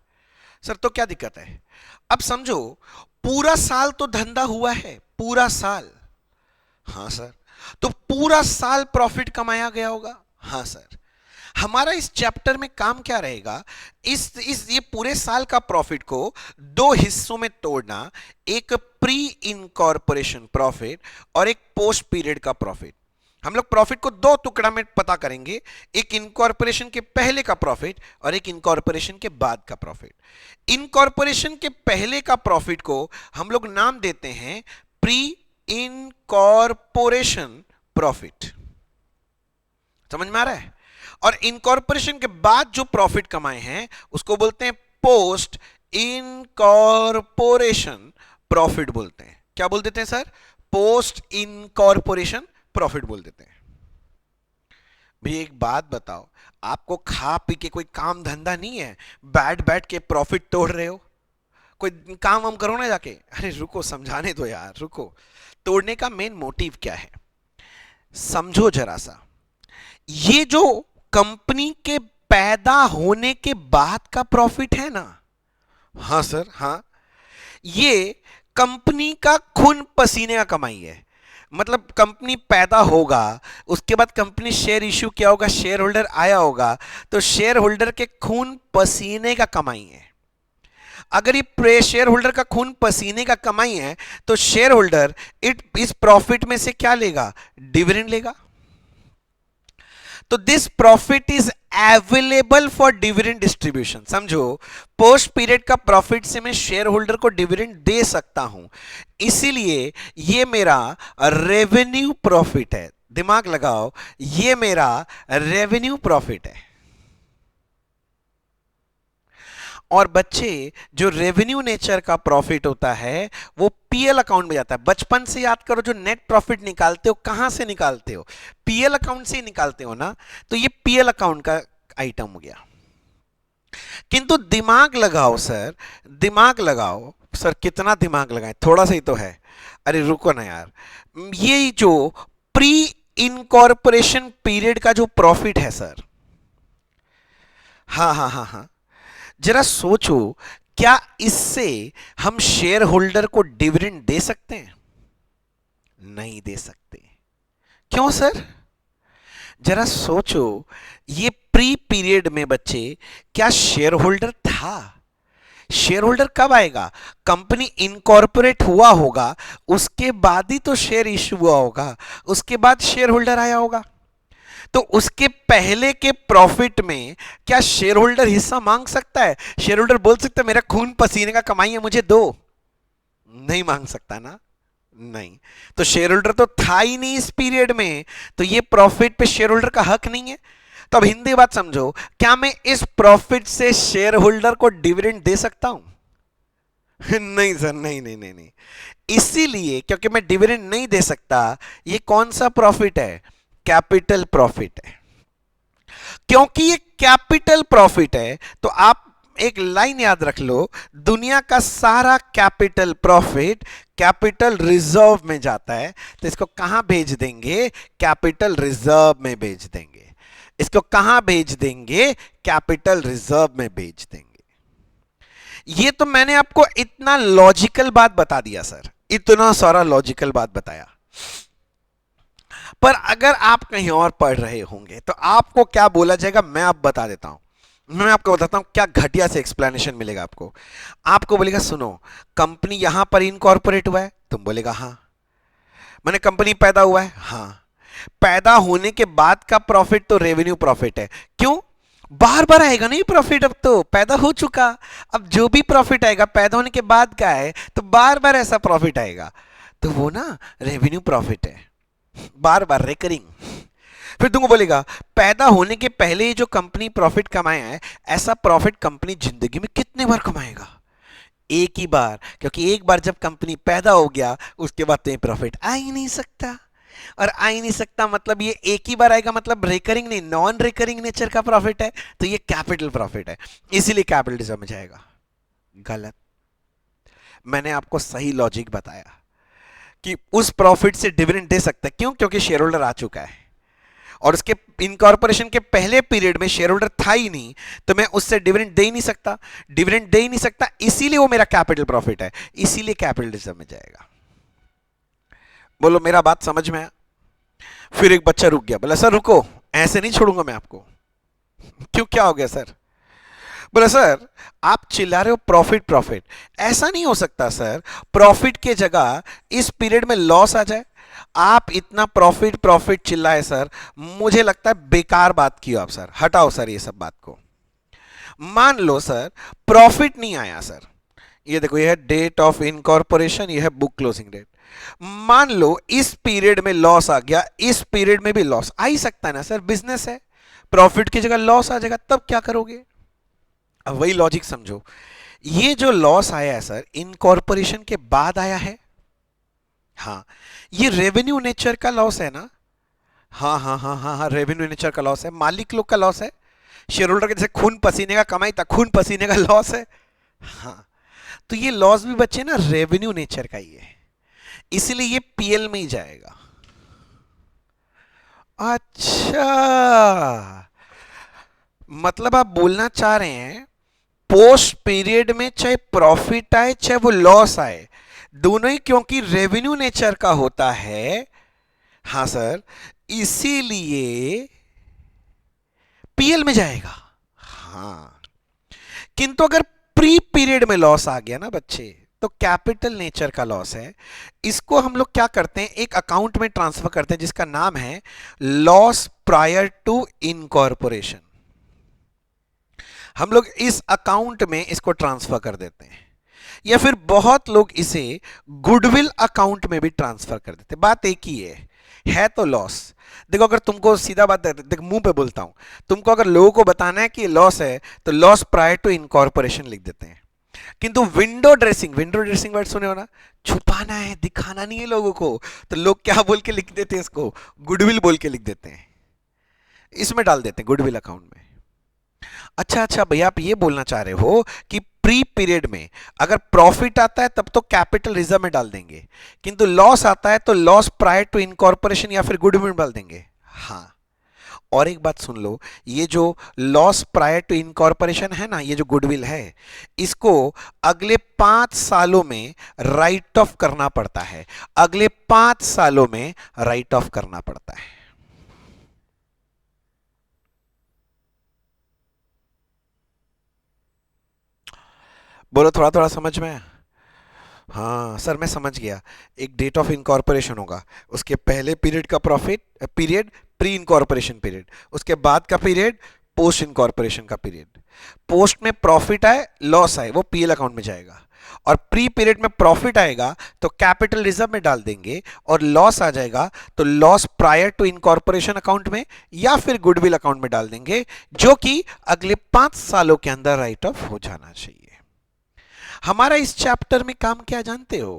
सर। तो क्या दिक्कत है? अब समझो, पूरा साल तो धंधा हुआ है, पूरा साल। हाँ सर, तो पूरा साल प्रॉफिट कमाया गया होगा। हाँ सर। हमारा इस चैप्टर में काम क्या रहेगा? ये पूरे साल का प्रॉफिट को दो हिस्सों में तोड़ना, एक प्री इनकॉर्पोरेशन प्रॉफिट और एक पोस्ट पीरियड का प्रॉफिट। हम लोग प्रॉफिट को दो टुकड़ा में पता करेंगे, एक इनकॉर्पोरेशन के पहले का प्रॉफिट और एक इनकॉर्पोरेशन के बाद का प्रॉफिट। इनकॉर्पोरेशन के पहले का प्रॉफिट को हम लोग नाम देते हैं प्री इनकॉर्पोरेशन प्रॉफिट। समझ में आ रहा है? और इनकॉर्पोरेशन के बाद जो प्रॉफिट कमाए हैं उसको बोलते हैं पोस्ट इनकॉर्पोरेशन प्रॉफिट बोलते हैं। क्या बोल देते हैं सर? पोस्ट इनकॉर्पोरेशन प्रॉफिट बोल देते हैं। भाई एक बात बताओ, आपको खा पी के कोई काम धंधा नहीं है, बैठ बैठ के प्रॉफिट तोड़ रहे हो? कोई काम हम करो ना जाके। अरे रुको, समझाने दो यार, रुको। तोड़ने का मेन मोटिव क्या है समझो जरा सा। ये जो कंपनी के पैदा होने के बाद का प्रॉफिट है ना, हाँ सर, हाँ, ये कंपनी का खून पसीने का कमाई है। मतलब कंपनी पैदा होगा, उसके बाद कंपनी शेयर इश्यू किया होगा, शेयर होल्डर आया होगा, तो शेयर होल्डर के खून पसीने का कमाई है। अगर ये शेयर होल्डर का खून पसीने का कमाई है तो शेयर होल्डर इस प्रॉफिट में से क्या लेगा? डिविडेंड लेगा। तो this profit is available for dividend distribution. समझो, पोस्ट पीरियड का प्रॉफिट से मैं शेयर होल्डर को डिविडेंड दे सकता हूं, इसीलिए ये मेरा रेवेन्यू प्रॉफिट है। दिमाग लगाओ, ये मेरा रेवेन्यू प्रॉफिट है। और बच्चे, जो रेवेन्यू नेचर का प्रॉफिट होता है वो पीएल अकाउंट में जाता है। बचपन से याद करो, जो नेट प्रॉफिट निकालते हो कहां से निकालते हो? पीएल अकाउंट से ही निकालते हो ना। तो ये पीएल अकाउंट का आइटम हो गया। किंतु दिमाग लगाओ सर, दिमाग लगाओ सर, कितना दिमाग लगाएं? थोड़ा सा ही तो है। अरे रुको ना यार, ये जो प्री इनकॉर्पोरेशन पीरियड का जो प्रॉफिट है सर, हाँ हाँ हाँ हाँ, जरा सोचो, क्या इससे हम शेयर होल्डर को डिविडेंड दे सकते हैं? नहीं दे सकते। क्यों सर? जरा सोचो, ये प्री पीरियड में बच्चे क्या शेयर होल्डर था? शेयर होल्डर कब आएगा? कंपनी इनकॉर्पोरेट हुआ होगा, उसके बाद ही तो शेयर इश्यू हुआ होगा, उसके बाद शेयर होल्डर आया होगा। तो उसके पहले के प्रॉफिट में क्या शेयर होल्डर हिस्सा मांग सकता है? शेयर होल्डर बोल सकता है मेरा खून पसीने का कमाई है, मुझे दो? नहीं मांग सकता ना। नहीं। तो शेयर होल्डर तो था ही नहीं इस पीरियड में, तो ये प्रॉफिट पे शेयर होल्डर का हक नहीं है। तो अब हिंदी बात समझो, क्या मैं इस प्रॉफिट से शेयर होल्डर को डिविडेंड दे सकता हूं? नहीं सर, नहीं नहीं नहीं नहीं। इसीलिए, क्योंकि मैं डिविडेंड नहीं दे सकता, ये कौन सा प्रॉफिट है? कैपिटल प्रॉफिट है। क्योंकि ये कैपिटल प्रॉफिट है तो आप एक लाइन याद रख लो, दुनिया का सारा कैपिटल प्रॉफिट कैपिटल रिजर्व में जाता है। तो इसको कहां भेज देंगे? कैपिटल रिजर्व में भेज देंगे। इसको कहां भेज देंगे? कैपिटल रिजर्व में भेज देंगे। ये तो मैंने आपको इतना लॉजिकल बात बता दिया सर, इतना सारा लॉजिकल बात बताया। पर अगर आप कहीं और पढ़ रहे होंगे तो आपको क्या बोला जाएगा, मैं आप बता देता हूं। मैं आपको बताता हूं क्या घटिया से एक्सप्लेनेशन मिलेगा आपको। आपको बोलेगा सुनो, कंपनी यहां पर इनकॉर्पोरेट हुआ है, तुम बोलेगा हां। मैंने कंपनी पैदा हुआ है, हां। पैदा होने के बाद का प्रॉफिट तो रेवेन्यू प्रॉफिट है। क्यों? बार बार आएगा नहीं प्रॉफिट, अब तो पैदा हो चुका। अब जो भी प्रॉफिट आएगा पैदा होने के बाद का है, तो बार बार ऐसा प्रॉफिट आएगा, तो वो ना रेवेन्यू प्रॉफिट है, बार बार रिकरिंग। फिर तुमको बोलेगा पैदा होने के पहले ही जो कंपनी प्रॉफिट कमाया है, ऐसा प्रॉफिट कंपनी जिंदगी में कितने बार कमाएगा? एक ही बार, क्योंकि एक बार जब कंपनी पैदा हो गया उसके बाद तो ये प्रॉफिट आ ही नहीं सकता। और आ ही नहीं सकता मतलब ये एक ही बार आएगा, मतलब रिकरिंग नहीं, नॉन रिकरिंग नेचर का प्रॉफिट है, तो ये कैपिटल प्रॉफिट है, इसीलिए कैपिटलिज्म में जाएगा। गलत। मैंने आपको सही लॉजिक बताया कि उस प्रॉफिट से डिविडेंड दे सकता है। क्यों? क्योंकि शेयर होल्डर आ चुका है और उसके इनकॉर्पोरेशन के पहले पीरियड में शेयर होल्डर था ही नहीं, तो मैं उससे डिविडेंड दे ही नहीं सकता, डिविडेंड दे ही नहीं सकता, इसीलिए वो मेरा कैपिटल प्रॉफिट है, इसीलिए कैपिटलिज्म में जाएगा। बोलो मेरा बात समझ में आया? फिर एक बच्चा रुक गया, बोला सर रुको, ऐसे नहीं छोड़ूंगा मैं आपको। क्यों, क्या हो गया सर? बोला सर आप चिल्ला रहे हो प्रॉफिट प्रॉफिट, ऐसा नहीं हो सकता सर, प्रॉफिट के जगह इस पीरियड में लॉस आ जाए। आप इतना प्रॉफिट प्रॉफिट चिल्लाए सर, मुझे लगता है बेकार बात की आप सर, हटाओ सर ये सब बात को। मान लो सर प्रॉफिट नहीं आया सर, ये देखो, ये है डेट ऑफ इनकॉर्पोरेशन, ये है बुक क्लोजिंग डेट। मान लो इस पीरियड में लॉस आ गया, इस पीरियड में भी लॉस आ ही सकता है ना सर, बिजनेस है, प्रॉफिट की जगह लॉस आ जाएगा, तब क्या करोगे? अब वही लॉजिक समझो, ये जो लॉस आया है सर इनकॉर्पोरेशन के बाद आया है। हाँ, ये रेवेन्यू नेचर का लॉस है ना। हाँ हाँ हाँ हाँ हाँ, रेवेन्यू नेचर का लॉस है, मालिक लोग का लॉस है, शेयर होल्डर के जैसे खून पसीने का कमाई था, खून पसीने का लॉस है। हाँ, तो ये लॉस भी बच्चे ना रेवेन्यू नेचर का ही है, इसीलिए ये पीएल में ही जाएगा। अच्छा, मतलब आप बोलना चाह रहे हैं पोस्ट पीरियड में चाहे प्रॉफिट आए चाहे वो लॉस आए, दोनों ही क्योंकि रेवेन्यू नेचर का होता है, हाँ सर, इसीलिए पीएल में जाएगा। हाँ, किंतु अगर प्री पीरियड में लॉस आ गया ना बच्चे, तो कैपिटल नेचर का लॉस है, इसको हम लोग क्या करते हैं, एक अकाउंट में ट्रांसफर करते हैं जिसका नाम है लॉस प्रायर टू इनकॉर्पोरेशन। हम लोग इस अकाउंट में इसको ट्रांसफर कर देते हैं, या फिर बहुत लोग इसे गुडविल अकाउंट में भी ट्रांसफर कर देते हैं। बात एक ही है तो लॉस। देखो, अगर तुमको सीधा बात देखो, मुंह पे बोलता हूं, तुमको अगर लोगों को बताना है कि लॉस है तो लॉस प्रायर टू इनकॉर्पोरेशन लिख देते हैं। किंतु विंडो ड्रेसिंग वर्ड सुने हो ना, छुपाना है, दिखाना नहीं है लोगों को, तो लोग क्या बोल के लिख देते हैं इसको, गुडविल बोल के लिख देते हैं, इसमें डाल देते हैं गुडविल अकाउंट में। अच्छा अच्छा भैया, आप ये बोलना चाह रहे हो कि प्री पीरियड में अगर प्रॉफिट आता है तब तो कैपिटल रिजर्व में डाल देंगे, किंतु लॉस आता है तो लॉस प्रायर टू इनकॉर्पोरेशन या फिर गुडविल में डाल देंगे। हाँ, और एक बात सुन लो, ये जो लॉस प्रायर टू इनकॉर्पोरेशन है ना, ये जो गुडविल है, इसको अगले 5 सालों में राइट ऑफ करना पड़ता है, अगले 5 सालों में राइट ऑफ करना पड़ता है। बोलो, थोड़ा थोड़ा समझ में आया? हाँ सर, मैं समझ गया। एक डेट ऑफ इनकॉर्पोरेशन होगा, उसके पहले पीरियड का profit period pre incorporation period, उसके बाद का पीरियड पोस्ट इनकॉर्पोरेशन का पीरियड। पोस्ट में प्रॉफिट आए लॉस आए वो पीएल अकाउंट में जाएगा, और प्री पीरियड में प्रॉफिट आएगा तो कैपिटल रिजर्व में डाल देंगे, और लॉस आ जाएगा तो loss prior to incorporation account में या फिर गुडविल अकाउंट में डाल देंगे, जो कि अगले 5 सालों के अंदर राइट ऑफ हो जाना चाहिए। हमारा इस चैप्टर में काम क्या जानते हो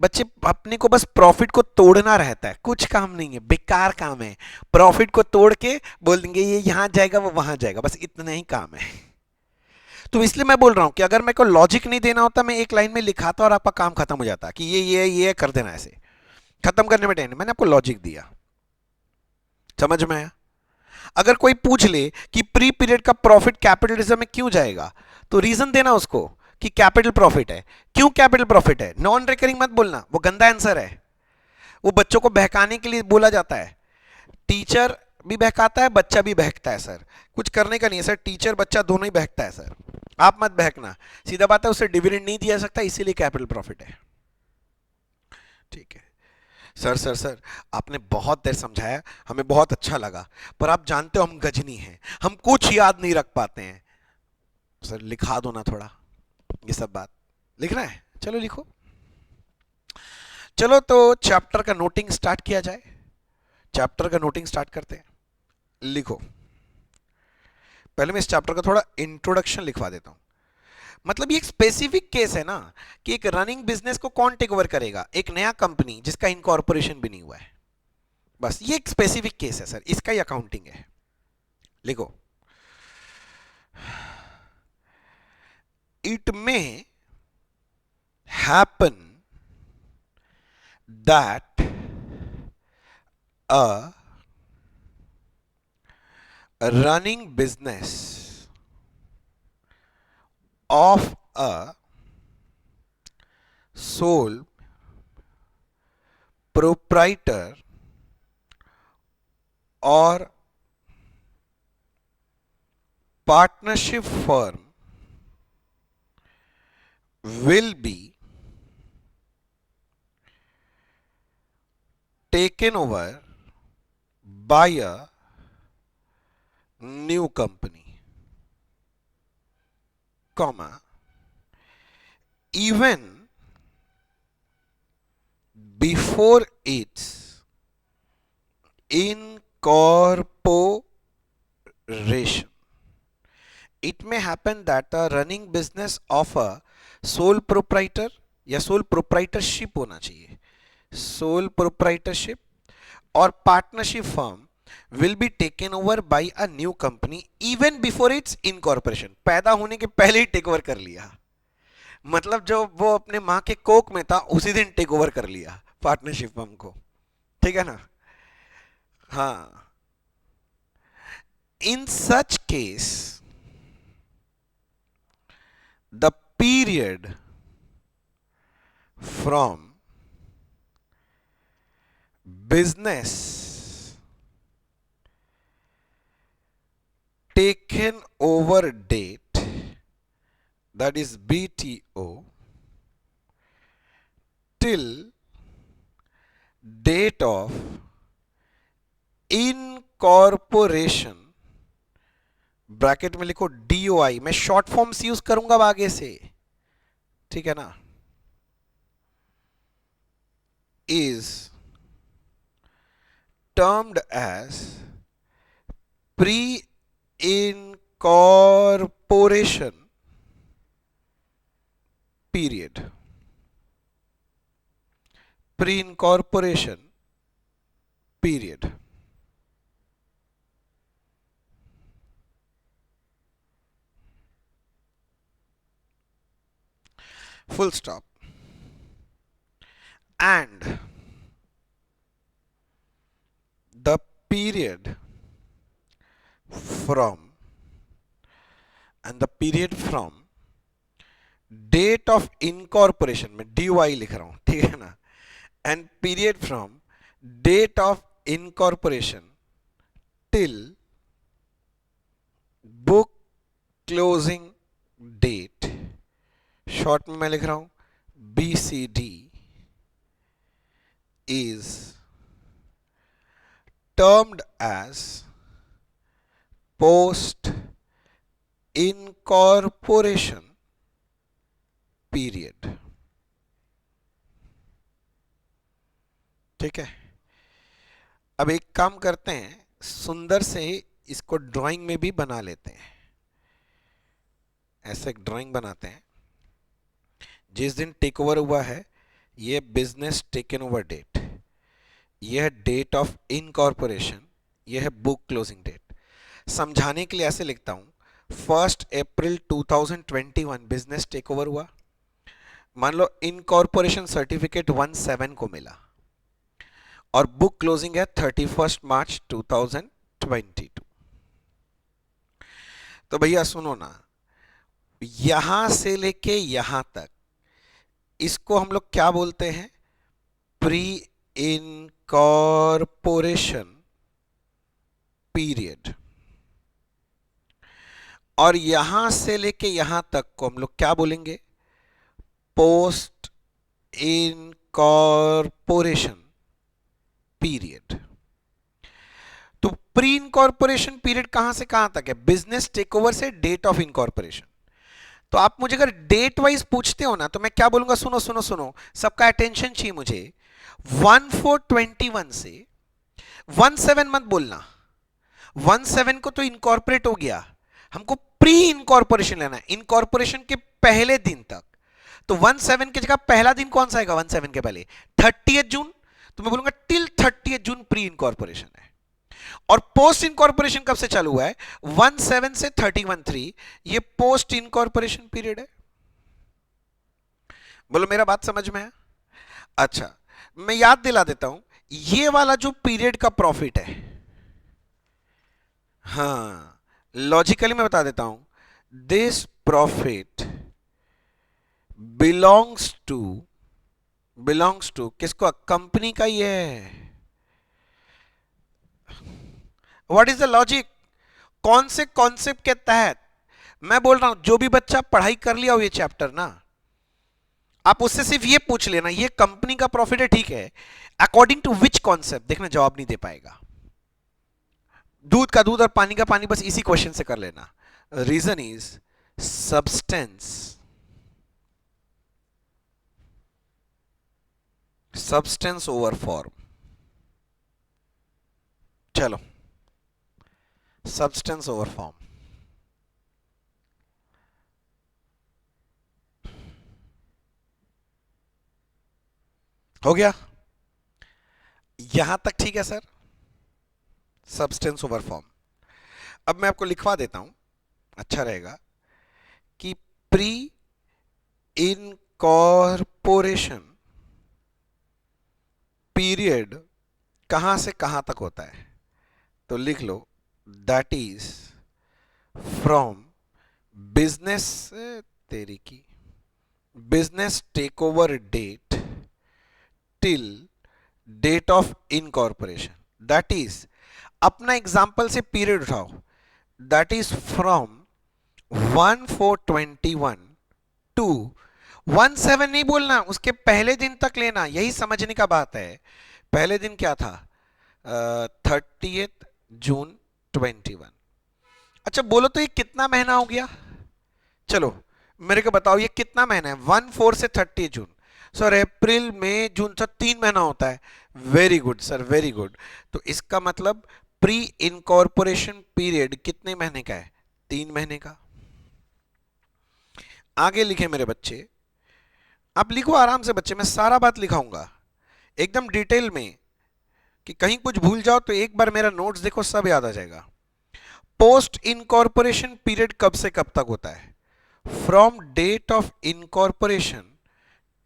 बच्चे? अपने को बस प्रॉफिट को तोड़ना रहता है, कुछ काम नहीं है, बेकार काम है। प्रॉफिट को तोड़ के बोल देंगे ये यहां जाएगा वो वहां जाएगा, बस इतना ही काम है। तो इसलिए मैं बोल रहा हूं कि अगर मेरे को लॉजिक नहीं देना होता, मैं एक लाइन में लिखाता और आपका काम खत्म हो जाता कि ये कर देना, ऐसे खत्म करने में टाइम। मैंने आपको लॉजिक दिया, समझ में आया? अगर कोई पूछ ले कि प्री पीरियड का प्रॉफिट कैपिटल रिजर्व में क्यों जाएगा, तो रीजन देना उसको कि कैपिटल प्रॉफिट है। क्यों कैपिटल प्रॉफिट है? नॉन रिकरिंग मत बोलना, वो गंदा आंसर है, वो बच्चों को बहकाने के लिए बोला जाता है। टीचर भी बहकाता है, बच्चा भी बहकता है सर, कुछ करने का नहीं है सर, टीचर बच्चा दोनों ही बहकता है सर, आप मत बहकना। सीधा बात है, उसे डिविडेंड नहीं दिया जा सकता, इसीलिए कैपिटल प्रॉफिट है। ठीक है सर, सर आपने बहुत देर समझाया, हमें बहुत अच्छा लगा, पर आप जानते हो हम गजनी हैं, हम कुछ याद नहीं रख पाते हैं। सर लिखा दो ना थोड़ा, ये सब बात लिखना है, चलो लिखो। चलो तो चैप्टर का नोटिंग स्टार्ट किया जाए, चैप्टर का नोटिंग स्टार्ट करते हैं। लिखो, पहले मैं इस चैप्टर का थोड़ा इंट्रोडक्शन लिखवा देता हूं। मतलब ये एक स्पेसिफिक केस है ना, कि एक रनिंग बिजनेस को कौन टेक ओवर करेगा, एक नया कंपनी जिसका इनकॉर्पोरेशन भी नहीं हुआ है, बस ये एक स्पेसिफिक केस है सर, इसका ही अकाउंटिंग है। लिखो, it may happen that a running business of a sole proprietor or partnership firm will be taken over by a new company, comma, even before its incorporation. It may happen that a running business of a sole proprietor या sole proprietorship होना चाहिए, sole proprietorship or partnership firm will be taken over by a new company even before its incorporation. पैदा होने के पहले ही take over कर लिया, मतलब जो वो अपने माँ के कोक में था उसी दिन टेक ओवर कर लिया पार्टनरशिप फर्म को, ठीक है ना? हाँ, in such case the period from business taken over date, that is BTO, till date of incorporation, bracket में लिखो DOI, मैं शॉर्ट फॉर्म्स यूज करूंगा अब आगे से, ठीक है ना, is termed as pre-incorporation period. Pre-incorporation period. Full stop. And the period from date of incorporation में DOI लिख रहा हूं, ठीक है ना, and period from date of incorporation till book closing date, short में मैं लिख रहा हूं BCD, is termed as post incorporation period. ठीक है, अब एक काम करते हैं, सुंदर से इसको ड्राइंग में भी बना लेते हैं। ऐसे एक ड्राइंग बनाते हैं, जिस दिन टेक ओवर हुआ है ये बिजनेस टेकन ओवर डेट, यह है डेट ऑफ इनकॉर्पोरेशन, यह है बुक क्लोजिंग डेट। समझाने के लिए ऐसे लिखता हूं, 1 अप्रैल 2021 बिजनेस टेक ओवर हुआ, मान लो इनकॉर्पोरेशन सर्टिफिकेट 17 को मिला और बुक क्लोजिंग है 31 मार्च 2022। तो भैया सुनो ना, यहां से लेके यहां तक इसको हम लोग क्या बोलते हैं, प्री इनकॉर्पोरेशन पीरियड, और यहां से लेके यहां तक को हम लोग क्या बोलेंगे, पोस्ट इनकॉर्पोरेशन पीरियड। तो प्री इनकॉर्पोरेशन पीरियड कहां से कहां तक है, बिजनेस टेक ओवर से डेट ऑफ इनकॉर्पोरेशन। तो आप मुझे अगर डेट वाइज पूछते हो ना, तो मैं क्या बोलूंगा, सुनो सुनो सुनो, सबका अटेंशन चाहिए मुझे, 1421 से 17 मत बोलना, 17 को तो इनकॉर्पोरेट हो गया, हमको प्री इनकॉर्पोरेशन लेना है, इनकॉर्पोरेशन के पहले दिन तक। तो 17 की जगह पहला दिन कौन सा आएगा 17 के पहले, 30 जून, तो मैं बोलूंगा टिल 30 जून प्री इनकॉर्पोरेशन है। और पोस्ट इनकॉर्पोरेशन कब से चालू हुआ है, 17 से 31/3, ये पोस्ट इनकॉर्पोरेशन पीरियड है। बोलो मेरा बात समझ में है? अच्छा, मैं याद दिला देता हूं, ये वाला जो पीरियड का प्रॉफिट है, हाँ लॉजिकली मैं बता देता हूं, दिस प्रॉफिट बिलोंग्स टू किसको, कंपनी का ही है। व्हाट इज द लॉजिक, कौन से कॉन्सेप्ट के तहत मैं बोल रहा हूं, जो भी बच्चा पढ़ाई कर लिया हो ये चैप्टर ना, आप उससे सिर्फ ये पूछ लेना, ये कंपनी का प्रॉफिट है, ठीक है, अकॉर्डिंग टू विच कॉन्सेप्ट, देखना जवाब नहीं दे पाएगा। दूध का दूध और पानी का पानी, बस इसी क्वेश्चन से कर लेना। Reason is substance substance over form. चलो, सब्सटेंस ओवर फॉर्म। हो गया, यहां तक ठीक है सर। Substance over form. अब मैं आपको लिखवा देता हूं, अच्छा रहेगा, कि प्री इनकॉर्पोरेशन पीरियड कहां से कहां तक होता है। तो लिख लो, दैट इज फ्रॉम बिजनेस, तेरी की, business take over date till date of incorporation. That is, अपना एग्जाम्पल से पीरियड उठाओ, दैट इज फ्रॉम 1421 टू 17, नहीं बोलना, उसके पहले दिन तक लेना, यही समझने का बात है। पहले दिन क्या था? 30 जून 21। अच्छा बोलो तो ये कितना महीना हो गया? चलो मेरे को बताओ, ये कितना महीना है? 14 से 30 जून। सर अप्रैल मई जून, सर 3 महीना होता है। Very good sir, very good. तो इसका मतलब प्री इनकॉर्पोरेशन पीरियड कितने महीने का है? 3 महीने का। आगे लिखे मेरे बच्चे, आप लिखो आराम से बच्चे, मैं सारा बात लिखाऊंगा एकदम डिटेल में, कि कहीं कुछ भूल जाओ तो एक बार मेरा नोट्स देखो, सब याद आ जाएगा। पोस्ट इनकॉर्पोरेशन पीरियड कब से कब तक होता है? From date of incorporation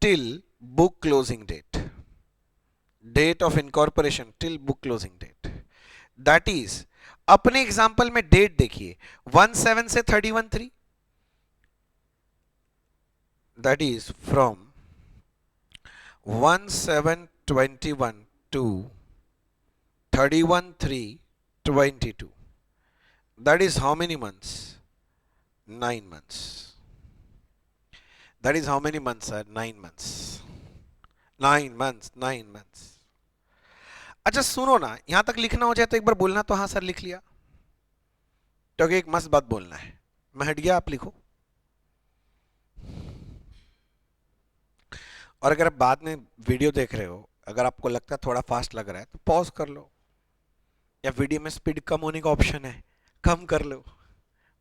till book closing date. Date of incorporation till book closing date, that is, अपने एग्जांपल में डेट देखिए, 17 से 31/3, that is from 17/21 to 31/3/22. That is how many months? 9 months. That is how many months, sir? 9 months. 9 months, 9 months. अच्छा सुनो ना, यहां तक लिखना हो जाए तो एक बार बोलना तो हाँ सर लिख लिया, क्योंकि एक मस्त बात बोलना है। मैं हट गया, आप लिखो। और अगर आप बाद में वीडियो देख रहे हो, अगर आपको लगता है थोड़ा फास्ट लग रहा है तो पॉज कर लो, या वीडियो में स्पीड कम होने का ऑप्शन है, कम कर लो।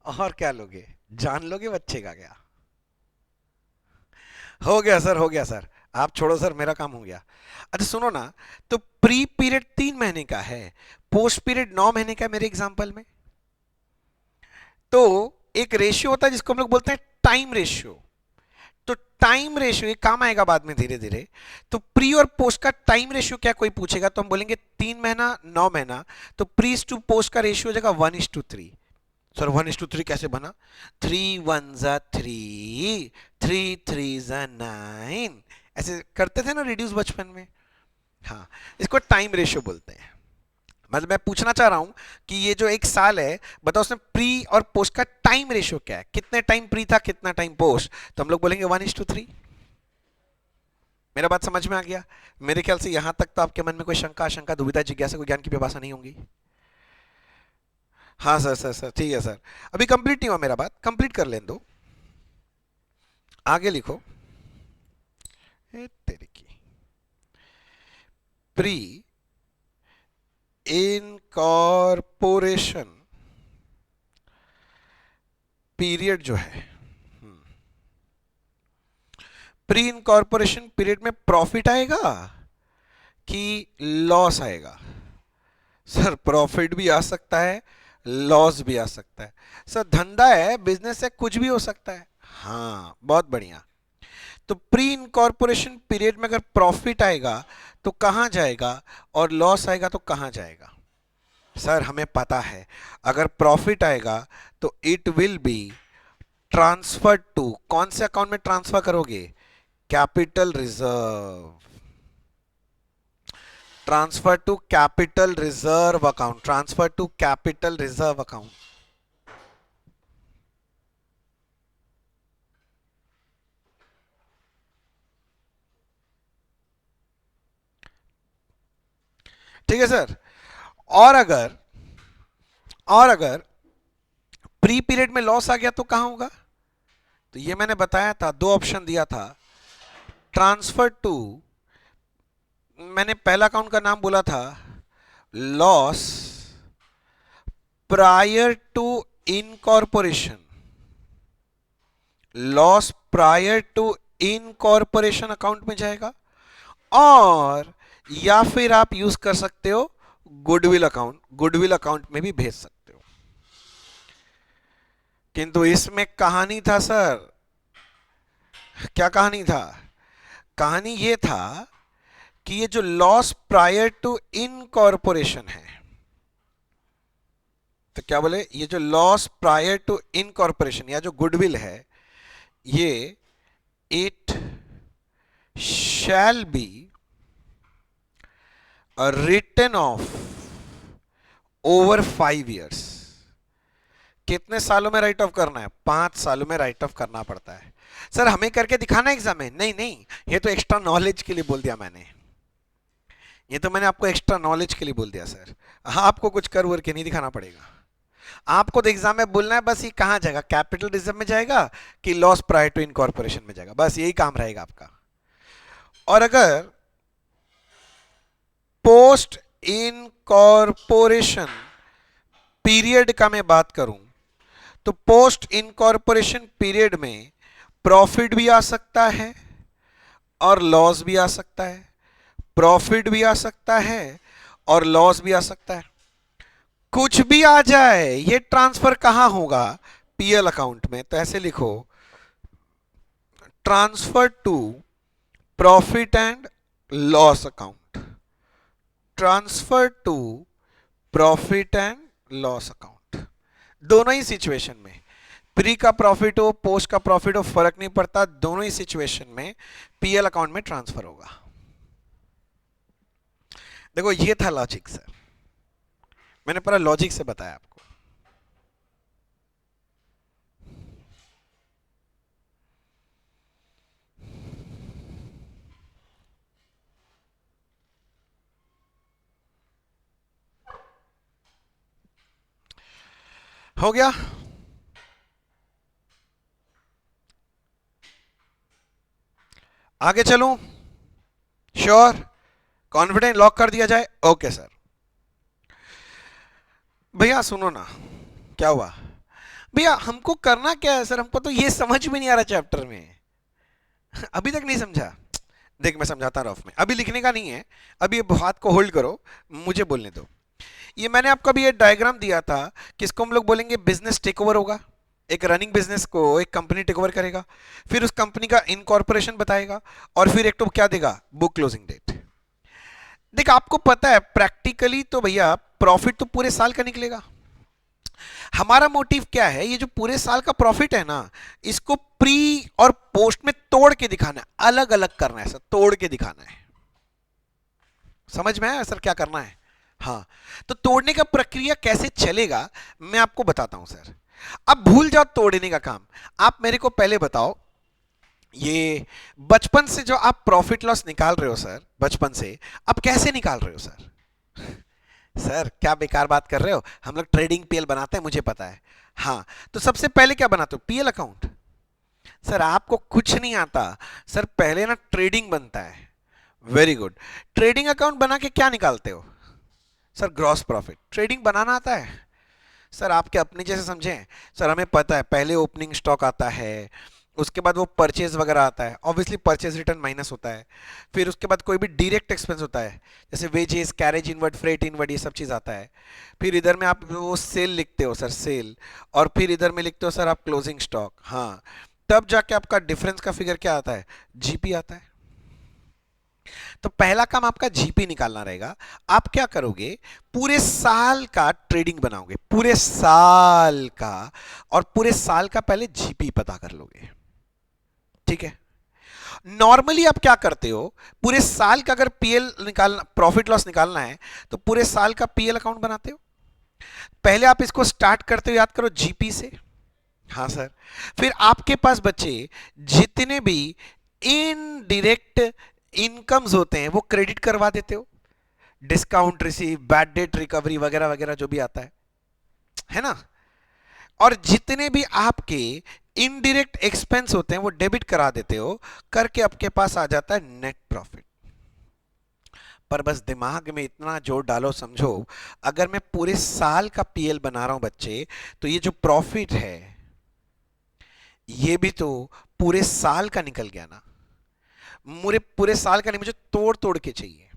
और क्या लोगे, जान लोगे बच्चे का क्या। हो गया सर, हो गया सर, आप छोड़ो सर, मेरा काम हो गया। अच्छा सुनो ना, तो प्री पीरियड 3 महीने का है, पोस्ट पीरियड 9 महीने का है मेरे एग्जांपल में। तो एक रेशियो होता है जिसको हम लोग बोलते हैं टाइम रेशियो। तो टाइम रेशियो, ये काम आएगा बाद में धीरे धीरे। तो प्री और पोस्ट का टाइम रेशियो क्या कोई पूछेगा तो हम बोलेंगे 3 महीना 9 महीना, तो प्री टू पोस्ट का रेशियो हो जाएगा 1:3। सर 1:3 कैसे बना? 3 1 3, 3 3 9, ऐसे करते थे ना रिड्यूस बचपन में। हाँ, इसको टाइम रेशियो बोलते हैं। मतलब मैं पूछना चाह रहा हूं कि ये जो एक साल है, बताओ उसमें प्री और पोस्ट का टाइम रेशियो क्या है, कितने टाइम प्री था, कितना टाइम पोस्ट, तो हम लोग बोलेंगे 1:3। मेरा बात समझ में आ गया? मेरे ख्याल से यहां तक तो आपके मन में कोई शंका आशंका दुविधा जिज्ञासा कोई ज्ञान की पिपासा नहीं होंगी। हाँ सर सर सर ठीक है सर, अभी कंप्लीट नहीं हुआ मेरा, बात कंप्लीट कर लें दो। आगे लिखो, तेरी की, प्री इनकॉर्पोरेशन पीरियड जो है, प्री इनकॉर्पोरेशन पीरियड में प्रॉफिट आएगा कि लॉस आएगा? सर प्रॉफिट भी आ सकता है, लॉस भी आ सकता है। सर धंधा है, बिजनेस है, कुछ भी हो सकता है। हाँ बहुत बढ़िया। तो प्री इनकॉर्पोरेशन पीरियड में अगर प्रॉफिट आएगा तो कहां जाएगा, और लॉस आएगा तो कहां जाएगा? सर हमें पता है, अगर प्रॉफिट आएगा तो it will be transfer to, कौन से अकाउंट में ट्रांसफर करोगे? Capital reserve. Transfer to capital reserve account, transfer to capital reserve account. ठीक है सर। और अगर प्री पीरियड में लॉस आ गया तो कहां होगा? तो ये मैंने बताया था, दो ऑप्शन दिया था, ट्रांसफर टू मैंने पहला अकाउंट का नाम बोला था loss prior to incorporation, loss prior to incorporation account में जाएगा, और या फिर आप यूज कर सकते हो गुडविल अकाउंट, गुडविल अकाउंट में भी भेज सकते हो। किंतु इसमें कहानी था सर, क्या कहानी था? कहानी ये था कि ये जो लॉस प्रायर टू इनकॉर्पोरेशन है, तो क्या बोले, ये जो लॉस प्रायर टू इनकॉर्पोरेशन या जो गुडविल है, ये it shall be written off over 5 years। कितने सालों में राइट ऑफ करना है? 5 सालों में राइट ऑफ करना पड़ता है। सर हमें करके दिखाना एग्जाम में? नहीं नहीं, ये तो एक्स्ट्रा नॉलेज के लिए बोल दिया मैंने, ये तो मैंने आपको एक्स्ट्रा नॉलेज के लिए बोल दिया सर। हाँ, आपको कुछ कर वर्क के नहीं दिखाना पड़ेगा, आपको तो एग्जाम में बोलना है बस ये कहां जाएगा, कैपिटल रिजर्व में जाएगा कि लॉस प्रायर टू इनकॉर्पोरेशन में जाएगा, बस यही काम रहेगा आपका। और अगर पोस्ट इनकॉर्पोरेशन पीरियड का मैं बात करूं, तो पोस्ट इनकॉर्पोरेशन पीरियड में प्रॉफिट भी आ सकता है और लॉस भी आ सकता है, प्रॉफिट भी आ सकता है और लॉस भी आ सकता है। कुछ भी आ जाए, ये ट्रांसफर कहां होगा? पीएल अकाउंट में। तो ऐसे लिखो, transfer to profit and loss account, transfer to profit and loss account. दोनों ही सिचुएशन में, प्री का प्रॉफिट हो पोस्ट का प्रॉफिट हो, फर्क नहीं पड़ता, दोनों ही सिचुएशन में पीएल अकाउंट में ट्रांसफर होगा। देखो ये था लॉजिक सर, मैंने पूरा लॉजिक से बताया आपको। हो गया? आगे चलूं? श्योर? कॉन्फिडेंट? लॉक कर दिया जाए? Okay sir. भैया सुनो ना, क्या हुआ भैया? हमको करना क्या है सर? हमको तो ये समझ में नहीं आ रहा चैप्टर में, अभी तक नहीं समझा। देख मैं समझाता रहा, में अभी लिखने का नहीं है, अभी हाथ को होल्ड करो, मुझे बोलने दो। ये मैंने आपको अभी ये डायग्राम दिया था, किसको हम लोग बोलेंगे बिजनेस टेक ओवर होगा। एक रनिंग बिजनेस को एक कंपनी टेक ओवर करेगा, फिर उस कंपनी का इनकॉर्पोरेशन बताएगा, और फिर एक तो क्या देगा? Book closing date. देख आपको पता है प्रैक्टिकली तो भैया प्रॉफिट तो पूरे साल का निकलेगा। हमारा मोटिव क्या है? ये जो पूरे साल का प्रॉफिट है ना, इसको प्री और पोस्ट में तोड़ के दिखाना है, अलग अलग करना है सर, तोड़ के दिखाना है। समझ में आया सर क्या करना है? हाँ, तो तोड़ने का प्रक्रिया कैसे चलेगा मैं आपको बताता हूं सर। अब भूल जाओ तोड़ने का काम, आप मेरे को पहले बताओ, ये बचपन से जो आप प्रॉफिट लॉस निकाल रहे हो सर, बचपन से आप कैसे निकाल रहे हो सर? सर क्या बेकार बात कर रहे हो, हम लोग ट्रेडिंग पीएल बनाते हैं, मुझे पता है। हाँ, तो सबसे पहले क्या बनाते हो? PL account. सर आपको कुछ नहीं आता सर, पहले ना ट्रेडिंग बनता है। वेरी गुड, ट्रेडिंग अकाउंट बना के क्या निकालते हो? Sir gross profit. ट्रेडिंग बनाना आता है? सर आपके अपने जैसे समझें सर, हमें पता है पहले ओपनिंग स्टॉक आता है, उसके बाद वो परचेज वगैरह आता है, ऑब्वियसली परचेज रिटर्न माइनस होता है, फिर उसके बाद कोई भी डायरेक्ट एक्सपेंस होता है जैसे wages, carriage inward, freight inward, ये सब चीज़ आता है। फिर इधर में आप वो सेल लिखते हो सर, सेल, और फिर इधर में लिखते हो सर आप क्लोजिंग स्टॉक। हाँ, तब जाके आपका डिफरेंस का फिगर क्या आता है? जीपी आता है। तो पहला काम आपका जीपी निकालना रहेगा। आप क्या करोगे? पूरे साल का ट्रेडिंग बनाओगे, पूरे साल का, और पूरे साल का पहले जीपी पता कर लोगे। ठीक है? नॉर्मली आप क्या करते हो? पूरे साल का अगर पीएल निकालना, प्रॉफिट लॉस निकालना है, तो पूरे साल का पीएल अकाउंट बनाते हो। पहले आप इसको स्टार्ट करते हो, याद करो, जीपी से। हाँ सर, फिर आपके पास बचे जितने भी इनडायरेक्ट इनकम्स होते हैं वो क्रेडिट करवा देते हो, discount receive, bad debt recovery वगैरह वगैरह जो भी आता है ना। और जितने भी आपके इनडायरेक्ट एक्सपेंस होते हैं वो डेबिट करा देते हो, करके आपके पास आ जाता है नेट प्रॉफिट। पर बस दिमाग में इतना जोर डालो, समझो अगर मैं पूरे साल का पीएल बना रहा हूं बच्चे, तो ये जो प्रॉफिट है ये भी तो पूरे साल का निकल गया ना। मुझे पूरे साल का नहीं, मुझे तोड़ तोड़ के चाहिए।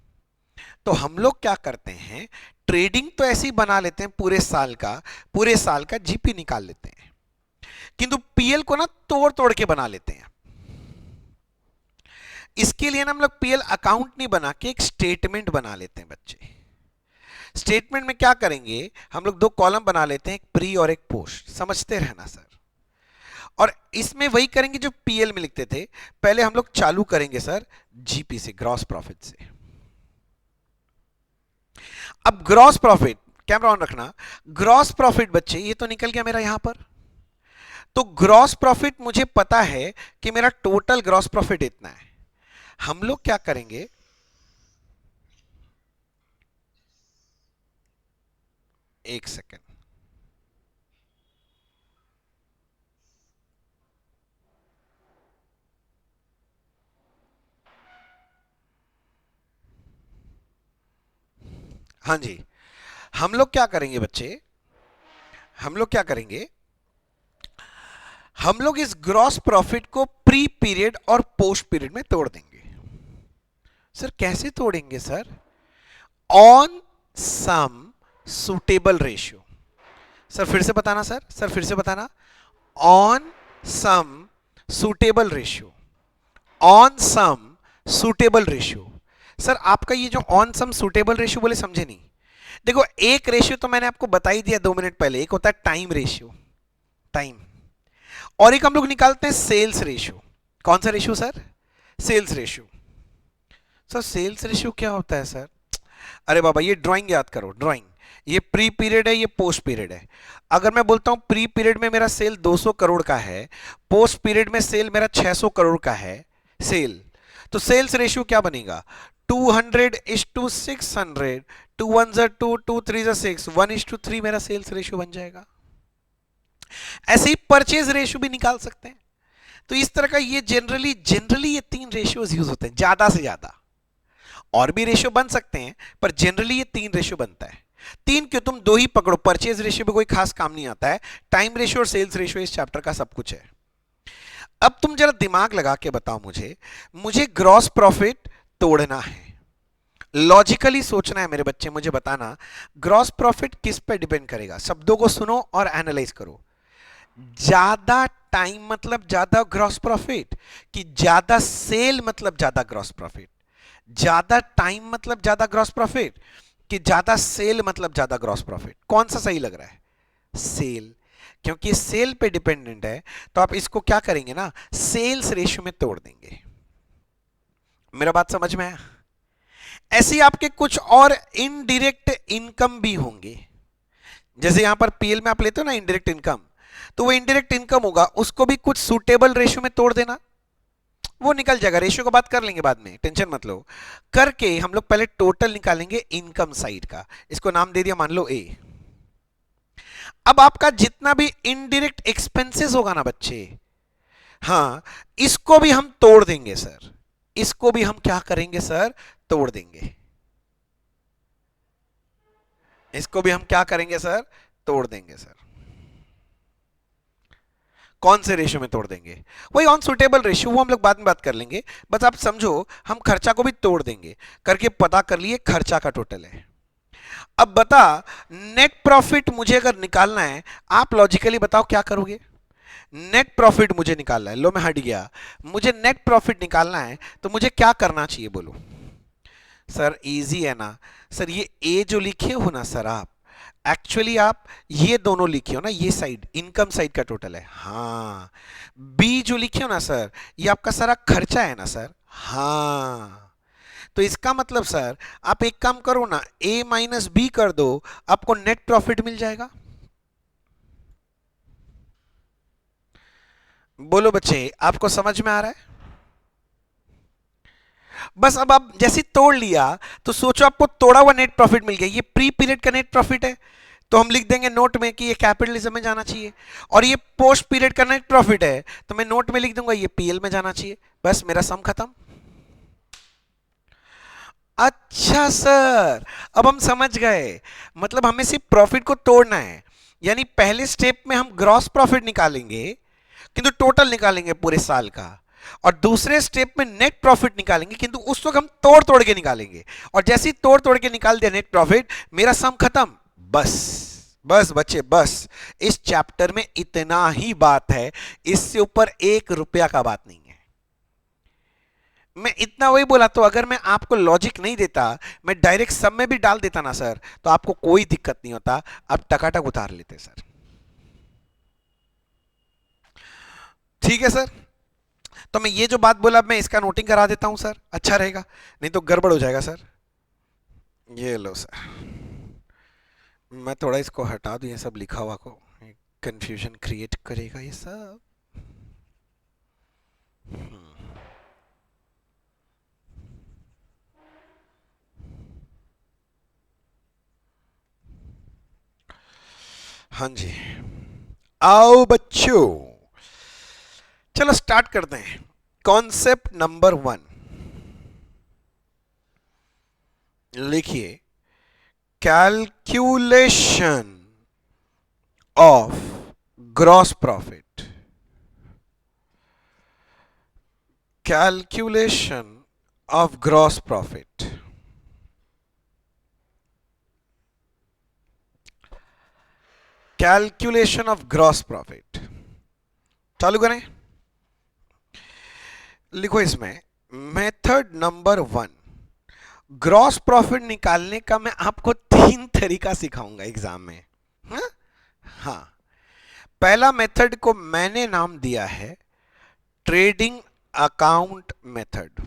तो हम लोग क्या करते हैं, ट्रेडिंग तो ऐसे ही बना लेते हैं पूरे साल का जीपी निकाल लेते हैं, किंतु पीएल को ना तोड़ तोड़ के बना लेते हैं। इसके लिए ना हम लोग पीएल अकाउंट नहीं बना के एक स्टेटमेंट बना लेते हैं बच्चे। स्टेटमेंट में क्या करेंगे, हम लोग दो कॉलम बना लेते हैं, एक प्री और एक पोस्ट, समझते रहना सर। और इसमें वही करेंगे जो पीएल में लिखते थे। पहले हम लोग चालू करेंगे सर जीपी से, ग्रॉस प्रॉफिट से। अब ग्रॉस प्रॉफिट, कैमरा ऑन रखना, ग्रॉस प्रॉफिट बच्चे ये तो निकल गया मेरा यहां पर। तो ग्रॉस प्रॉफिट मुझे पता है कि मेरा टोटल ग्रॉस प्रॉफिट इतना है। हम लोग क्या करेंगे, एक सेकेंड, हाँ जी, हम लोग क्या करेंगे बच्चे, हम लोग क्या करेंगे, हम लोग इस ग्रॉस प्रॉफिट को प्री पीरियड और पोस्ट पीरियड में तोड़ देंगे। सर कैसे तोड़ेंगे sir, on some suitable ratio. Sir फिर से बताना सर, सर फिर से बताना, on some suitable ratio, on some suitable ratio. Sir आपका ये जो ऑन सम सुटेबल रेशियो बोले समझे नहीं। देखो एक रेशियो तो मैंने आपको बता ही दिया 2 मिनट पहले, एक होता है टाइम रेशियो, टाइम, और एक हम लोग निकालते हैं सेल्स रेशियो। कौन सा ratio sir, sales ratio. Sir sales ratio क्या होता है सर, अरे बाबा ये ड्राइंग याद करो, ड्राइंग, ये प्री पीरियड है, ये पोस्ट पीरियड है। अगर मैं बोलता हूं प्री पीरियड में मेरा सेल 200 करोड़ का है, पोस्ट पीरियड में सेल मेरा 600 करोड़ का है सेल, तो सेल्स रेशियो क्या बनेगा, 200:600, 2 1 2, 2 3 6, 1:3 मेरा सेल्स रेशियो बन जाएगा। ऐसे ही परचेज रेशियो भी निकाल सकते हैं। तो इस तरह का ये जनरली ये 3 रेशियोज यूज होते हैं ज्यादा से ज्यादा। और भी रेशियो बन सकते हैं पर जनरली ये 3 रेशियो बनता है। 3 क्यों, तुम 2 ही पकड़ो, परचेज रेशियो भी कोई खास काम नहीं आता है, टाइम रेशियो और सेल्स रेशियो इस चैप्टर का सब कुछ है। अब तुम जरा दिमाग लगा के बताओ मुझे ग्रॉस प्रॉफिट तोड़ना है, लॉजिकली सोचना है मेरे बच्चे, मुझे बताना ग्रॉस प्रॉफिट किस पे डिपेंड करेगा। शब्दों को सुनो और एनालाइज करो। ज्यादा टाइम मतलब ज्यादा ग्रॉस प्रॉफिट, कि ज्यादा सेल मतलब ज्यादा ग्रॉस प्रॉफिट, ज्यादा टाइम मतलब ज्यादा ग्रॉस प्रॉफिट, कि ज्यादा सेल मतलब ज्यादा ग्रॉस प्रॉफिट। कौन सा सही लग रहा है, सेल, क्योंकि सेल पे डिपेंडेंट है। तो आप इसको क्या करेंगे ना, सेल्स रेशियो में तोड़ देंगे। मेरा बात समझ में आया। ऐसे ही आपके कुछ और इनडायरेक्ट इनकम भी होंगे, जैसे यहां पर पीएल में आप लेते हो ना इनडायरेक्ट इनकम, तो वो इनडायरेक्ट इनकम होगा, उसको भी कुछ सूटेबल रेशियो में तोड़ देना, वो निकल जाएगा। रेशियो को बात कर लेंगे बाद में, टेंशन मत लो। करके हम लोग पहले टोटल निकालेंगे इनकम साइड का, इसको नाम दे दिया मान लो ए। अब आपका जितना भी इनडायरेक्ट एक्सपेंसेस होगा ना बच्चे, हाँ, इसको भी हम तोड़ देंगे सर, इसको भी हम क्या करेंगे सर, तोड़ देंगे। इसको भी हम क्या करेंगे सर, तोड़ देंगे सर। कौन से रेशियो में तोड़ देंगे, वही ऑन सुटेबल रेशियो, वो हम लोग बाद में बात कर लेंगे। बस आप समझो हम खर्चा को भी तोड़ देंगे, करके पता कर लिए खर्चा का टोटल है। अब बता, नेट प्रॉफिट मुझे अगर निकालना है, आप लॉजिकली बताओ क्या करोगे। नेट प्रॉफिट मुझे निकालना है, लो मैं हट गया, मुझे नेट प्रॉफिट निकालना है, तो मुझे क्या करना चाहिए बोलो। सर इजी है ना सर, ये ए जो लिखे हो ना सर आप, एक्चुअली आप ये दोनों लिखे हो ना, ये साइड इनकम साइड का टोटल है, हाँ। बी जो लिखे हो ना सर, ये आपका सारा खर्चा है ना सर, हाँ। तो इसका मतलब सर आप एक काम करो ना, ए माइनस बी कर दो, आपको नेट प्रॉफिट मिल जाएगा। बोलो बच्चे, आपको समझ में आ रहा है। बस अब आप जैसे तोड़ लिया, तो सोचो आपको तोड़ा हुआ नेट प्रॉफिट मिल गया, ये प्री पीरियड का नेट प्रॉफिट है, तो हम लिख देंगे नोट में कि ये कैपिटलिज्म में जाना चाहिए। और ये पोस्ट पीरियड का नेट प्रॉफिट है, तो मैं नोट में लिख दूंगा ये पीएल में जाना चाहिए। बस मेरा सम खत्म। अच्छा सर, अब हम समझ गए। मतलब हमें सिर्फ प्रॉफिट को तोड़ना है, यानी पहले स्टेप में हम ग्रॉस प्रॉफिट निकालेंगे किंतु टोटल निकालेंगे पूरे साल का, और दूसरे स्टेप में नेट प्रॉफिट निकालेंगे किंतु उस वक्त हम तोड़ तोड़ के निकालेंगे, और जैसे ही तोड़ तोड़ के निकाल दिया नेट प्रॉफिट, मेरा सम खत्म। बस बस बच्चे बस, इस चैप्टर में इतना ही बात है, इससे ऊपर 1 रुपया का बात नहीं है। मैं इतना वही बोला, तो अगर मैं आपको लॉजिक नहीं देता, मैं डायरेक्ट सम में भी डाल देता ना सर, तो आपको कोई दिक्कत नहीं होता, आप टकाटक उतार लेते सर। ठीक है सर, तो मैं ये जो बात बोला मैं इसका नोटिंग करा देता हूं सर, अच्छा रहेगा, नहीं तो गड़बड़ हो जाएगा सर। ये लो सर, मैं थोड़ा इसको हटा दूं, ये सब लिखा हुआ को कंफ्यूजन क्रिएट करेगा ये सब। हाँ जी, आओ बच्चों, चलो स्टार्ट करते हैं। कॉन्सेप्ट नंबर 1 लिखिए, calculation of gross profit. Calculation of gross profit. Calculation of gross profit, चालू करें। लिखो इसमें मेथड नंबर 1, ग्रॉस प्रॉफिट निकालने का मैं आपको 3 तरीका सिखाऊंगा एग्जाम में। हाँ, हाँ। पहला मेथड को मैंने नाम दिया है ट्रेडिंग अकाउंट मेथड।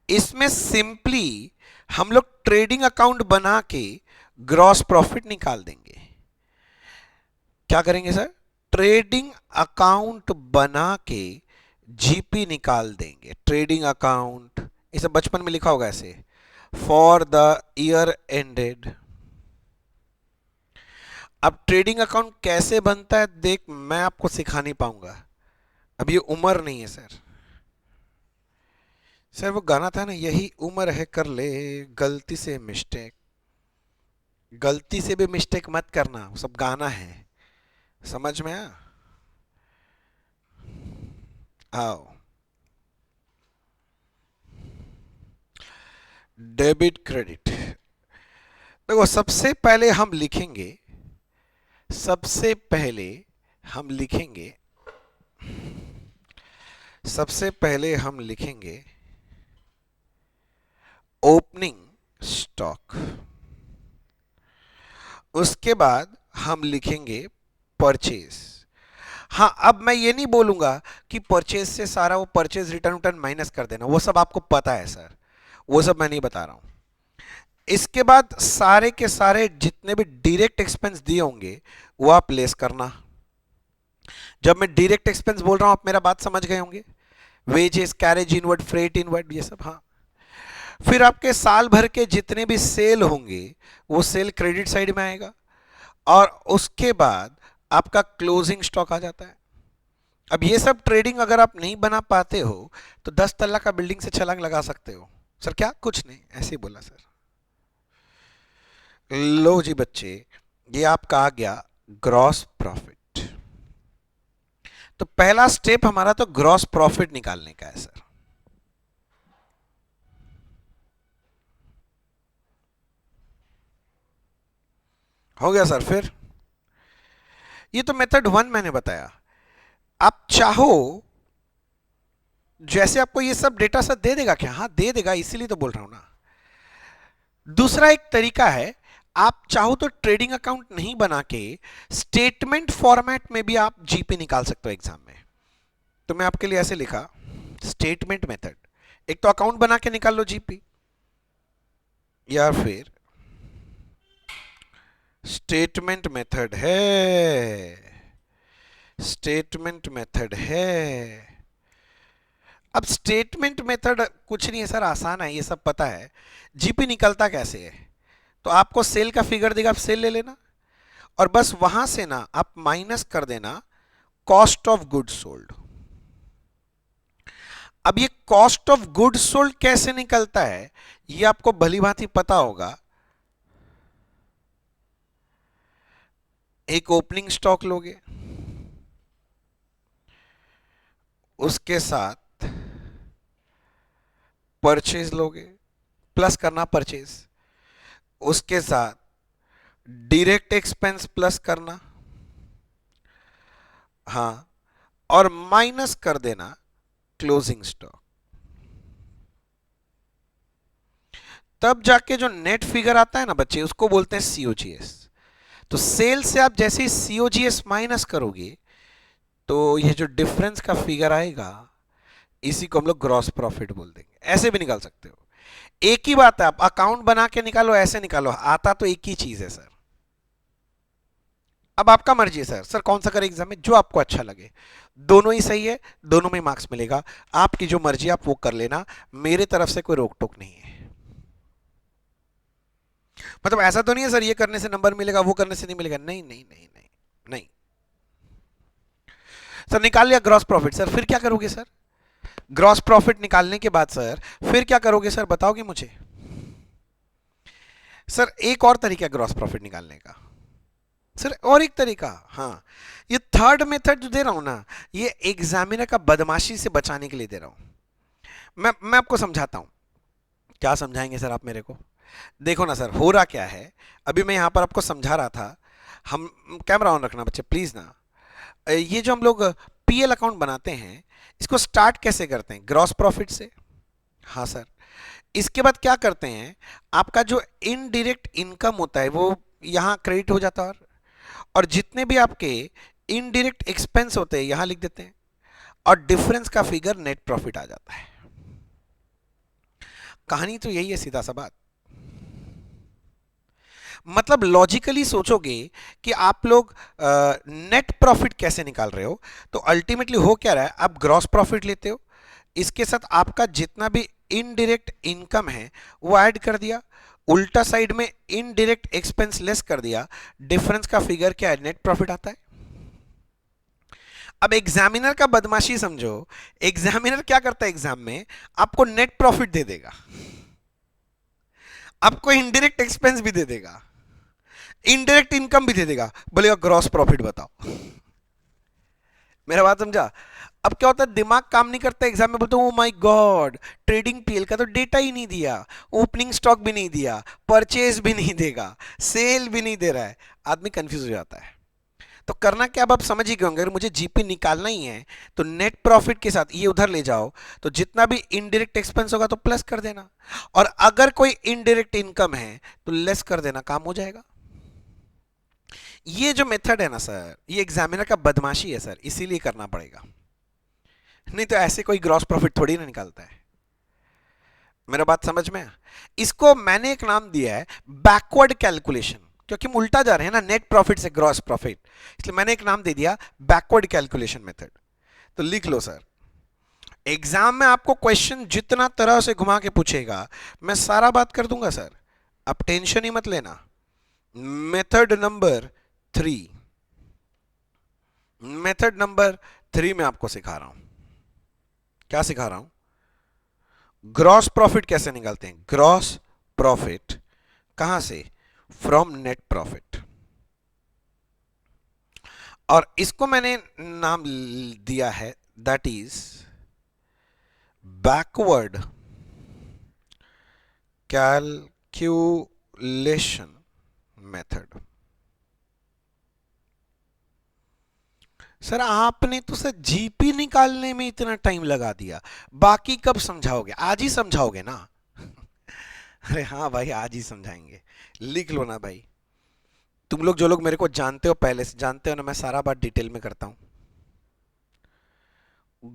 इसमें सिंपली हम लोग ट्रेडिंग अकाउंट बना के ग्रॉस प्रॉफिट निकाल देंगे। क्या करेंगे सर? ट्रेडिंग अकाउंट बना के जीपी निकाल देंगे। ट्रेडिंग अकाउंट, इसे बचपन में लिखा होगा ऐसे, फॉर द ईयर एंडेड। अब ट्रेडिंग अकाउंट कैसे बनता है देख, मैं आपको सिखा नहीं पाऊंगा, अब ये उम्र नहीं है सर। सर वो गाना था ना, यही उम्र है कर ले गलती से मिस्टेक। गलती से भी मिस्टेक मत करना, वो सब गाना है, समझ में आओ। डेबिट क्रेडिट, देखो सबसे पहले हम लिखेंगे, सबसे पहले हम लिखेंगे, सबसे पहले हम लिखेंगे ओपनिंग स्टॉक। उसके बाद हम लिखेंगे परचेज। हाँ, अब मैं ये नहीं बोलूंगा कि परचेज से सारा वो परचेज रिटर्न रिटर्न माइनस कर देना, वो सब आपको पता है सर, वो सब मैं नहीं बता रहा हूं। इसके बाद सारे के सारे जितने भी डायरेक्ट एक्सपेंस दिए होंगे वो आप लेस करना। जब मैं डायरेक्ट एक्सपेंस बोल रहा हूं आप मेरा बात समझ गए होंगे, wages, carriage inward, freight inward, ये सब। हाँ, फिर आपके साल भर के जितने भी सेल होंगे वो सेल क्रेडिट साइड में आएगा, और उसके बाद आपका क्लोजिंग स्टॉक आ जाता है। अब ये सब ट्रेडिंग अगर आप नहीं बना पाते हो तो 10 तल्ला का बिल्डिंग से छलांग लगा सकते हो। सर क्या? कुछ नहीं, ऐसे ही बोला सर। लो जी बच्चे, ये आपका आ गया ग्रॉस प्रॉफिट। तो पहला स्टेप हमारा तो ग्रॉस प्रॉफिट निकालने का है सर। हो गया सर। फिर ये तो मेथड 1 मैंने बताया। आप चाहो, जैसे आपको ये सब डेटा सर दे देगा क्या? हाँ दे देगा, इसीलिए तो बोल रहा हूं ना। दूसरा एक तरीका है, आप चाहो तो ट्रेडिंग अकाउंट नहीं बना के स्टेटमेंट फॉर्मेट में भी आप जीपी निकाल सकते हो एग्जाम में। तो मैं आपके लिए ऐसे लिखा, स्टेटमेंट मेथड। एक तो अकाउंट बना के निकाल लो जीपी, या फिर स्टेटमेंट मेथड है, स्टेटमेंट मेथड है। अब स्टेटमेंट मेथड कुछ नहीं है सर, आसान है, ये सब पता है। जीपी निकलता कैसे है? तो आपको सेल का फिगर देगा, आप सेल ले लेना, और बस वहां से ना आप माइनस कर देना कॉस्ट ऑफ गुड्स सोल्ड। अब ये कॉस्ट ऑफ गुड्स सोल्ड कैसे निकलता है ये आपको भली भांति पता होगा। एक ओपनिंग स्टॉक लोगे, उसके साथ परचेज लोगे, प्लस करना परचेज, उसके साथ डायरेक्ट एक्सपेंस प्लस करना, हां, और माइनस कर देना क्लोजिंग स्टॉक। तब जाके जो नेट फिगर आता है ना बच्चे, उसको बोलते हैं सीओजीएस। तो सेल से आप जैसे ही सीओजीएस माइनस करोगे तो ये जो डिफरेंस का फिगर आएगा इसी को हम लोग ग्रॉस प्रॉफिट बोल देंगे। ऐसे भी निकाल सकते हो, एक ही बात है, आप अकाउंट बना के निकालो, ऐसे निकालो, आता तो एक ही चीज है सर। अब आपका मर्जी है सर, सर कौन सा करें एग्जाम में, जो आपको अच्छा लगे, दोनों ही सही है, दोनों में मार्क्स मिलेगा, आपकी जो मर्जी आप वो कर लेना, मेरे तरफ से कोई रोक टोक नहीं है। मतलब ऐसा तो नहीं है सर ये करने से नंबर मिलेगा वो करने से नहीं मिलेगा, नहीं नहीं नहीं नहीं नहीं। सर निकाल लिया ग्रॉस प्रॉफिट, सर फिर क्या करोगे सर, ग्रॉस प्रॉफिट निकालने के बाद सर फिर क्या करोगे सर, बताओगे मुझे। सर एक और तरीका है ग्रॉस प्रॉफिट निकालने का, सर और एक तरीका, हाँ, ये थर्ड मेथड जो दे रहा हूं ना, ये एग्जामिनर का बदमाशी से बचाने के लिए दे रहा हूं। मैं आपको समझाता हूं। क्या समझाएंगे सर आप मेरे को, देखो ना सर हो रहा क्या है, अभी मैं यहां पर आपको समझा रहा था। हम कैमरा ऑन रखना बच्चे प्लीज ना। ये जो हम लोग पीएल अकाउंट बनाते हैं, इसको स्टार्ट कैसे करते हैं, ग्रॉस प्रॉफिट से, हाँ सर। इसके बाद क्या करते हैं, आपका जो इनडायरेक्ट इनकम होता है वो यहां क्रेडिट हो जाता है, और जितने भी आपके इनडायरेक्ट एक्सपेंस होते हैं यहां लिख देते हैं, और डिफरेंस का फिगर नेट प्रॉफिट आ जाता है। कहानी तो यही है, सीधा सा बात। मतलब लॉजिकली सोचोगे कि आप लोग नेट प्रॉफिट कैसे निकाल रहे हो, तो अल्टीमेटली हो क्या रहा है, आप ग्रॉस प्रॉफिट लेते हो, इसके साथ आपका जितना भी इनडायरेक्ट इनकम है वो ऐड कर दिया, उल्टा साइड में इनडायरेक्ट एक्सपेंस लेस कर दिया, डिफरेंस का फिगर क्या है, नेट प्रॉफिट आता है। अब एग्जामिनर का बदमाशी समझो, एग्जामिनर क्या करता है एग्जाम में, आपको नेट प्रॉफिट दे देगा, आपको इनडायरेक्ट एक्सपेंस भी दे देगा, इनडायरेक्ट इनकम भी दे देगा, बोलेगा ग्रॉस प्रॉफिट बताओ। मेरा बात समझा। अब क्या होता है, दिमाग काम नहीं करता एग्जाम में, बोलते ओ माय गॉड, ट्रेडिंग पीएल का तो डेटा ही नहीं दिया, ओपनिंग स्टॉक भी नहीं दिया, परचेज भी नहीं देगा, सेल भी नहीं दे रहा है, आदमी कंफ्यूज हो जाता है। तो करना क्या, अब आप समझ ही गए होंगे, अगर मुझे जीपी निकालना ही है तो नेट प्रॉफिट के साथ ये उधर ले जाओ, तो जितना भी इनडायरेक्ट एक्सपेंस होगा तो प्लस कर देना, और अगर कोई इनडायरेक्ट इनकम है तो लेस कर देना, काम हो जाएगा। ये जो मेथड है ना सर, ये एग्जामिनर का बदमाशी है सर, इसीलिए करना पड़ेगा, नहीं तो ऐसे कोई ग्रॉस प्रॉफिट थोड़ी ना निकालता है। मेरा बात समझ में, इसको मैंने एक नाम दिया है बैकवर्ड कैलकुलेशन, क्योंकि हम उल्टा जा रहे हैं ना, नेट प्रॉफिट से ग्रॉस प्रॉफिट, इसलिए मैंने एक नाम दे दिया बैकवर्ड कैलकुलेशन मेथड। तो लिख लो सर, एग्जाम में आपको क्वेश्चन जितना तरह से घुमा के पूछेगा मैं सारा बात कर दूंगा सर, आप टेंशन ही मत लेना। मेथड नंबर 3, मेथड नंबर 3 में आपको सिखा रहा हूं, क्या सिखा रहा हूं, ग्रॉस प्रॉफिट कैसे निकालते हैं, ग्रॉस प्रॉफिट कहां से, फ्रॉम नेट प्रॉफिट, और इसको मैंने नाम दिया है that is backward calculation method. Sir आपने तो सर जीपी निकालने में इतना टाइम लगा दिया, बाकी कब समझाओगे, आज ही समझाओगे ना। अरे हाँ भाई आज ही समझाएंगे, लिख लो ना भाई। तुम लोग जो लोग मेरे को जानते हो, पहले से जानते हो ना, मैं सारा बात डिटेल में करता हूं।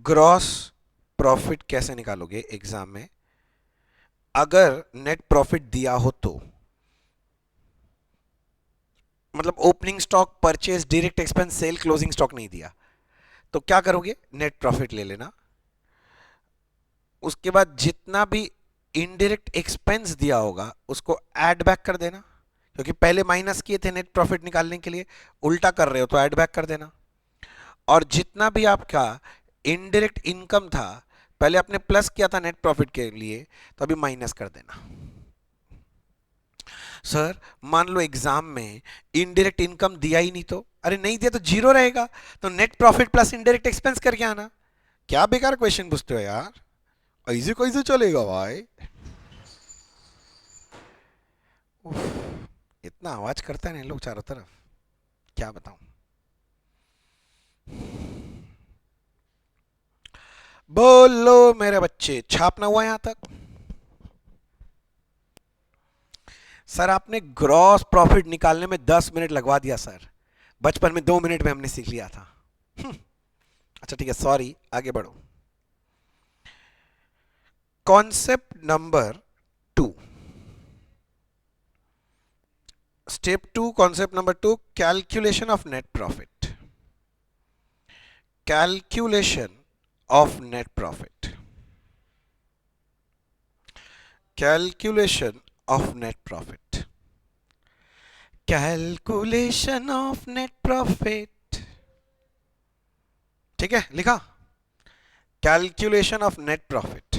ग्रॉस प्रॉफिट कैसे निकालोगे एग्जाम में, अगर नेट प्रॉफिट दिया हो तो, मतलब opening stock, purchase, direct expense, sale, closing stock नहीं दिया, तो क्या करोगे, नेट प्रॉफिट ले लेना, उसके बाद जितना भी इनडायरेक्ट एक्सपेंस दिया होगा उसको ऐड बैक कर देना, क्योंकि पहले माइनस किए थे नेट प्रॉफिट निकालने के लिए, उल्टा कर रहे हो तो ऐड बैक कर देना, और जितना भी आपका इनडायरेक्ट इनकम था पहले आपने प्लस किया था नेट प्रॉफिट के लिए, तो अभी माइनस कर देना। सर मान लो एग्जाम में इनडायरेक्ट इनकम दिया ही नहीं, तो अरे नहीं दिया तो जीरो रहेगा, तो net profit plus indirect expense करके आना। क्या बेकार क्वेश्चन पूछते हो यार, ऐसे कैसे चलेगा भाई। उफ, इतना आवाज करता है ना लोग चारों तरफ, क्या बताऊं। बोलो मेरे बच्चे, छापना हुआ यहां तक। सर आपने ग्रॉस प्रॉफिट निकालने में 10 मिनट लगवा दिया सर, बचपन में 2 मिनट में हमने सीख लिया था। अच्छा ठीक है, सॉरी, आगे बढ़ो। Concept number 2, step 2, concept number 2, calculation of net profit. Calculation of net profit. Calculation of net profit. Calculation of net profit, ठीक है लिखा, calculation of net profit.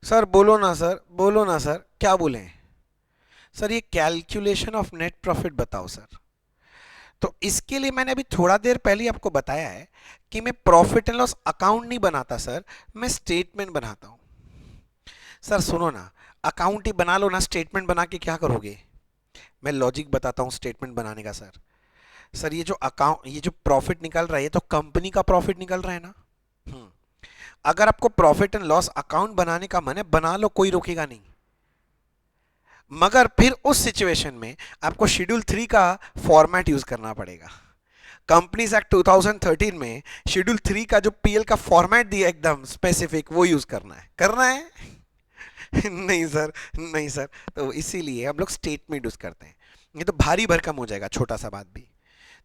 Sir बोलो ना सर, बोलो ना सर, क्या बोले सर, ये कैलकुलेशन ऑफ नेट प्रॉफिट बताओ सर। तो इसके लिए मैंने अभी थोड़ा देर पहले आपको बताया है कि मैं प्रॉफिट एंड लॉस अकाउंट नहीं बनाता सर, मैं स्टेटमेंट बनाता हूं। सर सुनो ना, अकाउंट ही बना लो ना, स्टेटमेंट बना के क्या करोगे। मैं लॉजिक बताता हूं स्टेटमेंट बनाने का सर। सर ये जो अकाउंट, ये जो प्रॉफिट निकल रहा है, ये तो कंपनी का प्रॉफिट निकल रहा है ना। अगर आपको प्रॉफिट एंड लॉस अकाउंट बनाने का मन है, बना लो, कोई रोकेगा नहीं। मगर फिर उस सिचुएशन में आपको शेड्यूल 3 का फॉर्मेट यूज करना पड़ेगा। कंपनीज एक्ट 2013 में शेड्यूल 3 का जो पीएल का फॉर्मेट दिया एकदम स्पेसिफिक, वो यूज करना है, करना है। नहीं सर, नहीं सर, तो इसीलिए हम लोग स्टेटमेंट यूज करते हैं। ये तो भारी भरकम हो जाएगा छोटा सा बात भी,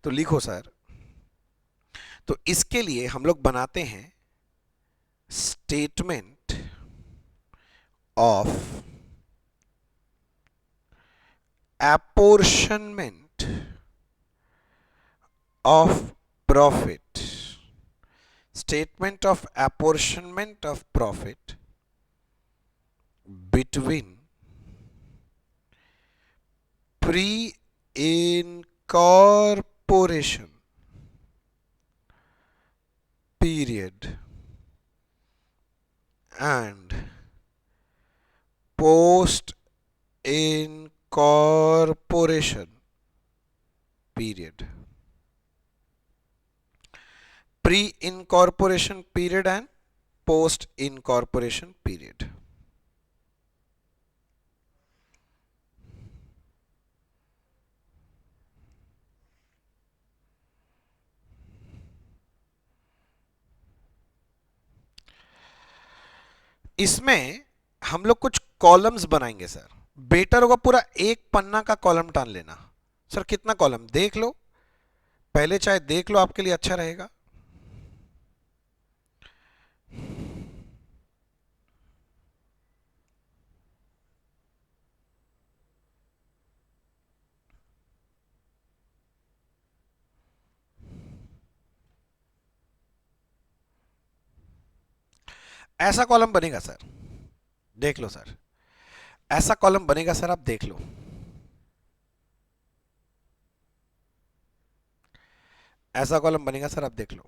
तो लिखो सर। तो इसके लिए हम लोग बनाते हैं statement of apportionment of profit, statement of apportionment of profit between pre-incorporation period and post-incorporation period. Pre-incorporation period and post-incorporation period. इसमें हम लोग कुछ कॉलम्स बनाएंगे सर। बेटर होगा पूरा एक पन्ना का कॉलम टान लेना। सर कितना कॉलम, देख लो पहले, चाहे देख लो, आपके लिए अच्छा रहेगा। ऐसा कॉलम बनेगा सर, देख लो सर, ऐसा कॉलम बनेगा सर, आप देख लो। ऐसा कॉलम बनेगा सर, आप देख लो।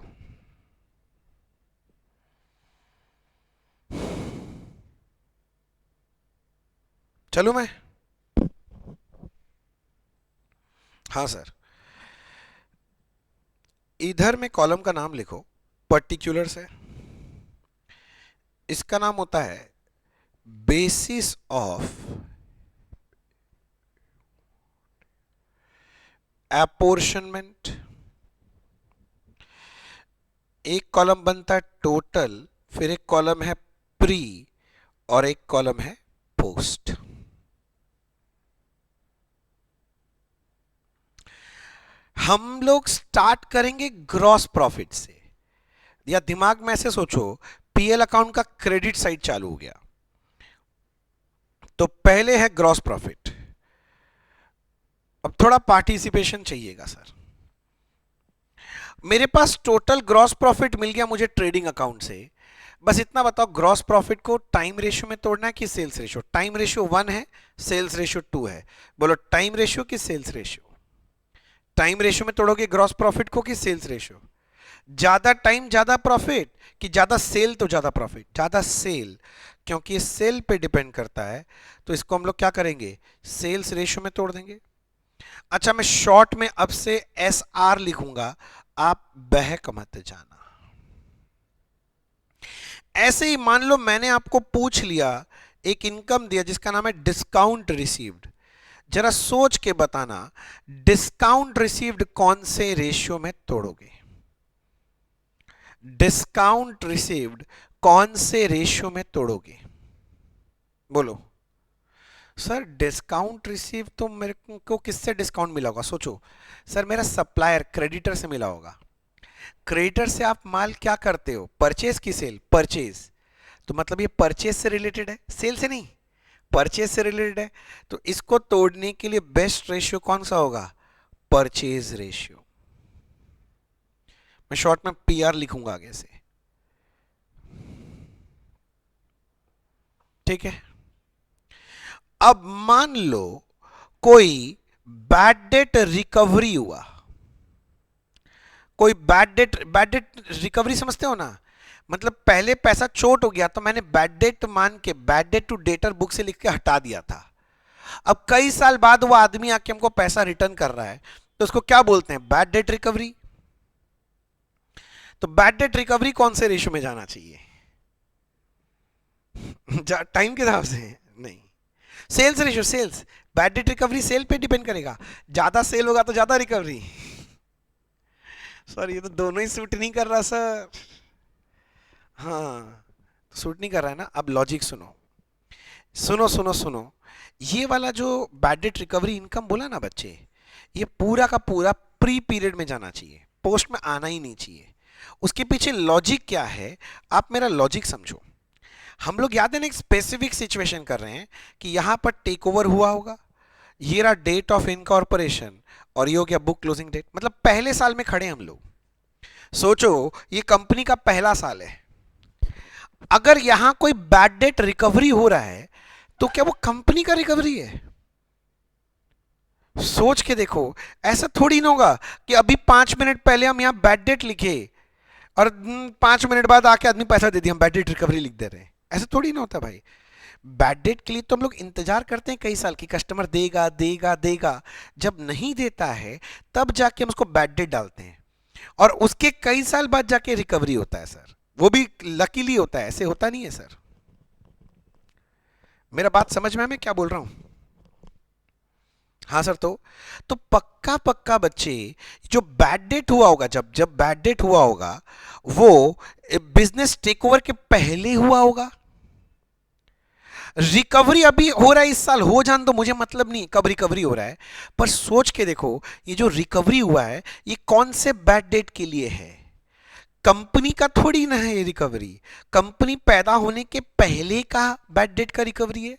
चलू मैं, हाँ सर। इधर में कॉलम का नाम लिखो, पर्टिकुलर्स है, इसका नाम होता है बेसिस ऑफ एपोर्शनमेंट। एक कॉलम बनता है टोटल, फिर एक कॉलम है प्री और एक कॉलम है पोस्ट। हम लोग स्टार्ट करेंगे ग्रॉस प्रॉफिट से, या दिमाग में ऐसे सोचो पीएल अकाउंट का क्रेडिट साइड चालू हो गया, तो पहले है ग्रॉस प्रॉफिट। अब थोड़ा पार्टिसिपेशन चाहिएगा सर, मेरे पास टोटल ग्रॉस प्रॉफिट मिल गया मुझे ट्रेडिंग अकाउंट से। बस इतना बताओ, ग्रॉस प्रॉफिट को टाइम रेशियो में तोड़ना है कि सेल्स रेशियो? टाइम रेशियो 1 है, सेल्स रेशियो 2 है। बोलो टाइम रेशियो कि सेल्स रेशियो? टाइम रेशियो में तोड़ोगे ग्रॉस प्रॉफिट को कि सेल्स रेशियो? ज्यादा टाइम ज्यादा प्रॉफिट कि ज्यादा सेल तो ज्यादा प्रॉफिट? ज्यादा सेल, क्योंकि ये सेल पे डिपेंड करता है। तो इसको हम लोग क्या करेंगे, सेल्स रेशियो में तोड़ देंगे। अच्छा, मैं शॉर्ट में अब से एस आर लिखूंगा, आप बहक मत जाना। ऐसे ही मान लो मैंने आपको पूछ लिया, एक इनकम दिया जिसका नाम है डिस्काउंट रिसीव्ड। जरा सोच के बताना, डिस्काउंट रिसीव्ड कौन से रेशियो में तोड़ोगे? डिस्काउंट रिसीव्ड कौन से रेशियो में तोड़ोगे? बोलो सर। डिस्काउंट रिसीव तो मेरे को किससे डिस्काउंट मिला होगा? सोचो सर, मेरा सप्लायर क्रेडिटर से मिला होगा। क्रेडिटर से आप माल क्या करते हो? परचेज की सेल? परचेज, तो मतलब ये परचेज से रिलेटेड है, सेल से नहीं, परचेज से रिलेटेड है। तो इसको तोड़ने के लिए बेस्ट रेशियो कौन सा होगा? Purchase ratio. मैं शॉर्ट में पीआर लिखूंगा आगे से, ठीक है। अब मान लो कोई बैड डेट रिकवरी हुआ, कोई बैड डेट रिकवरी समझते हो ना? मतलब पहले पैसा चोट हो गया तो मैंने बैड डेट मान के bad debt to debtor book से लिख के हटा दिया था। अब कई साल बाद वो आदमी आके हमको पैसा रिटर्न कर रहा है, तो उसको क्या बोलते हैं? Bad debt recovery. तो बैड डेट रिकवरी कौन से रेशियो में जाना चाहिए? टाइम के हिसाब से नहीं, sales ratio. Sales, bad debt recovery sale पे डिपेंड करेगा, ज्यादा सेल होगा तो ज्यादा रिकवरी। सर ये तो दोनों ही सूट नहीं कर रहा सर। हाँ, सूट नहीं कर रहा है ना। अब लॉजिक सुनो सुनो सुनो सुनो, ये वाला जो बैड डेट रिकवरी इनकम बोला ना बच्चे, ये पूरा का पूरा प्री पीरियड में जाना चाहिए, पोस्ट में आना ही नहीं चाहिए। उसके पीछे लॉजिक क्या है, आप मेरा लॉजिक समझो। हम लोग याद है ना, एक स्पेसिफिक सिचुएशन कर रहे हैं कि यहां पर टेक ओवर हुआ होगा, ये रहा डेट ऑफ इनकॉर्पोरेशन, और ये हो गया बुक क्लोजिंग डेट। मतलब पहले साल में खड़े हम लोग। सोचो ये कंपनी का पहला साल है, अगर यहां कोई बैड डेट रिकवरी हो रहा है तो क्या वो कंपनी का रिकवरी है? सोच के देखो, ऐसा थोड़ी ना होगा कि अभी 5 मिनट पहले हम यहां बैड डेट लिखे और 5 मिनट बाद आके आदमी पैसा दे दिया, हम बैड डेट रिकवरी लिख दे रहे हैं। ऐसा थोड़ी ना होता भाई। बैड डेट के लिए तो हम लोग इंतजार करते हैं कई साल की, कस्टमर देगा देगा देगा, जब नहीं देता है तब जाके हम उसको बैड डेट डालते हैं, और उसके कई साल बाद जाके रिकवरी होता है सर। वो भी लकीली होता है, ऐसे होता नहीं है सर। मेरा बात समझ में है मैं क्या बोल रहा हूं? हाँ सर। तो पक्का पक्का बच्चे, जो बैड डेट हुआ होगा, जब जब बैड डेट हुआ होगा वो बिजनेस टेक ओवर के पहले हुआ होगा। रिकवरी अभी हो रहा है, इस साल हो जान तो मुझे मतलब नहीं कब रिकवरी हो रहा है, पर सोच के देखो ये जो रिकवरी हुआ है ये कौन से बैड डेट के लिए है? कंपनी का थोड़ी ना है ये रिकवरी, कंपनी पैदा होने के पहले का बैड डेट का रिकवरी है।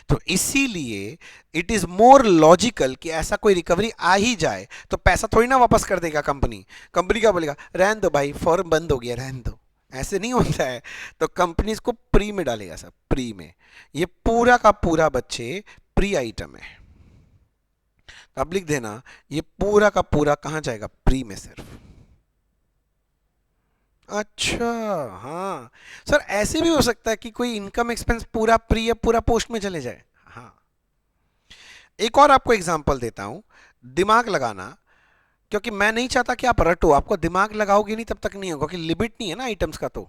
तो इसीलिए इट इज मोर लॉजिकल कि ऐसा कोई रिकवरी आ ही जाए तो पैसा थोड़ी ना वापस कर देगा कंपनी। कंपनी क्या बोलेगा, रहन दो भाई, फॉर्म बंद हो गया, रहन दो। ऐसे नहीं होता है। तो कंपनी इसको प्री में डालेगा सर, प्री में। ये पूरा का पूरा बच्चे प्री आइटम है। तो अब लिख देना, ये पूरा का पूरा कहां जाएगा? प्री में सिर्फ। अच्छा, हाँ सर, ऐसे भी हो सकता है कि कोई इनकम एक्सपेंस पूरा प्री या पूरा पोस्ट में चले जाए। हाँ, एक और आपको एग्जांपल देता हूं, दिमाग लगाना, क्योंकि मैं नहीं चाहता कि आप रटो, आपको दिमाग लगाओगे नहीं तब तक नहीं होगा, कि लिमिट नहीं है ना आइटम्स का। तो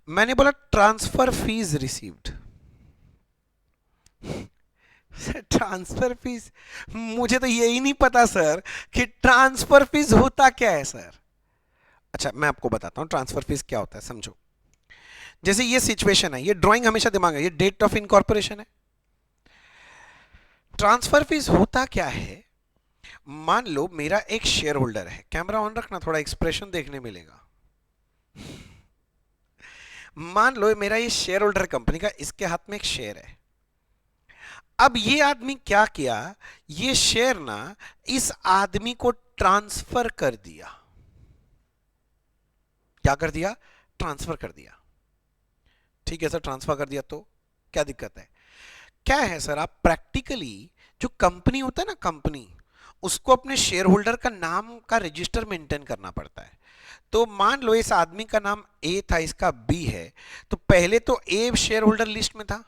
मैंने बोला transfer fees received. Transfer fees, मुझे तो यही नहीं पता सर कि ट्रांसफर फीस होता क्या है सर। अच्छा मैं आपको बताता हूं ट्रांसफर फीस क्या होता है, समझो। जैसे ये सिचुएशन है, ये ड्राइंग हमेशा दिमाग है, ये डेट ऑफ इनकॉर्पोरेशन है। ट्रांसफर फीस होता क्या है, मान लो मेरा एक शेयर होल्डर है, कैमरा ऑन रखना, थोड़ा एक्सप्रेशन देखने मिलेगा। मान लो मेरा ये शेयर होल्डर कंपनी का, इसके हाथ में एक शेयर है। अब ये आदमी क्या किया, ये शेयर ना इस आदमी को ट्रांसफर कर दिया। क्या कर दिया? ट्रांसफर कर दिया। ठीक है सर, ट्रांसफर कर दिया तो क्या दिक्कत है? क्या है सर, आप प्रैक्टिकली जो कंपनी होता है ना, कंपनी, उसको अपने शेयर होल्डर का नाम का रजिस्टर मेंटेन करना पड़ता है। तो मान लो इस आदमी का नाम ए था, इसका बी है, तो पहले तो ए शेयर होल्डर लिस्ट में था।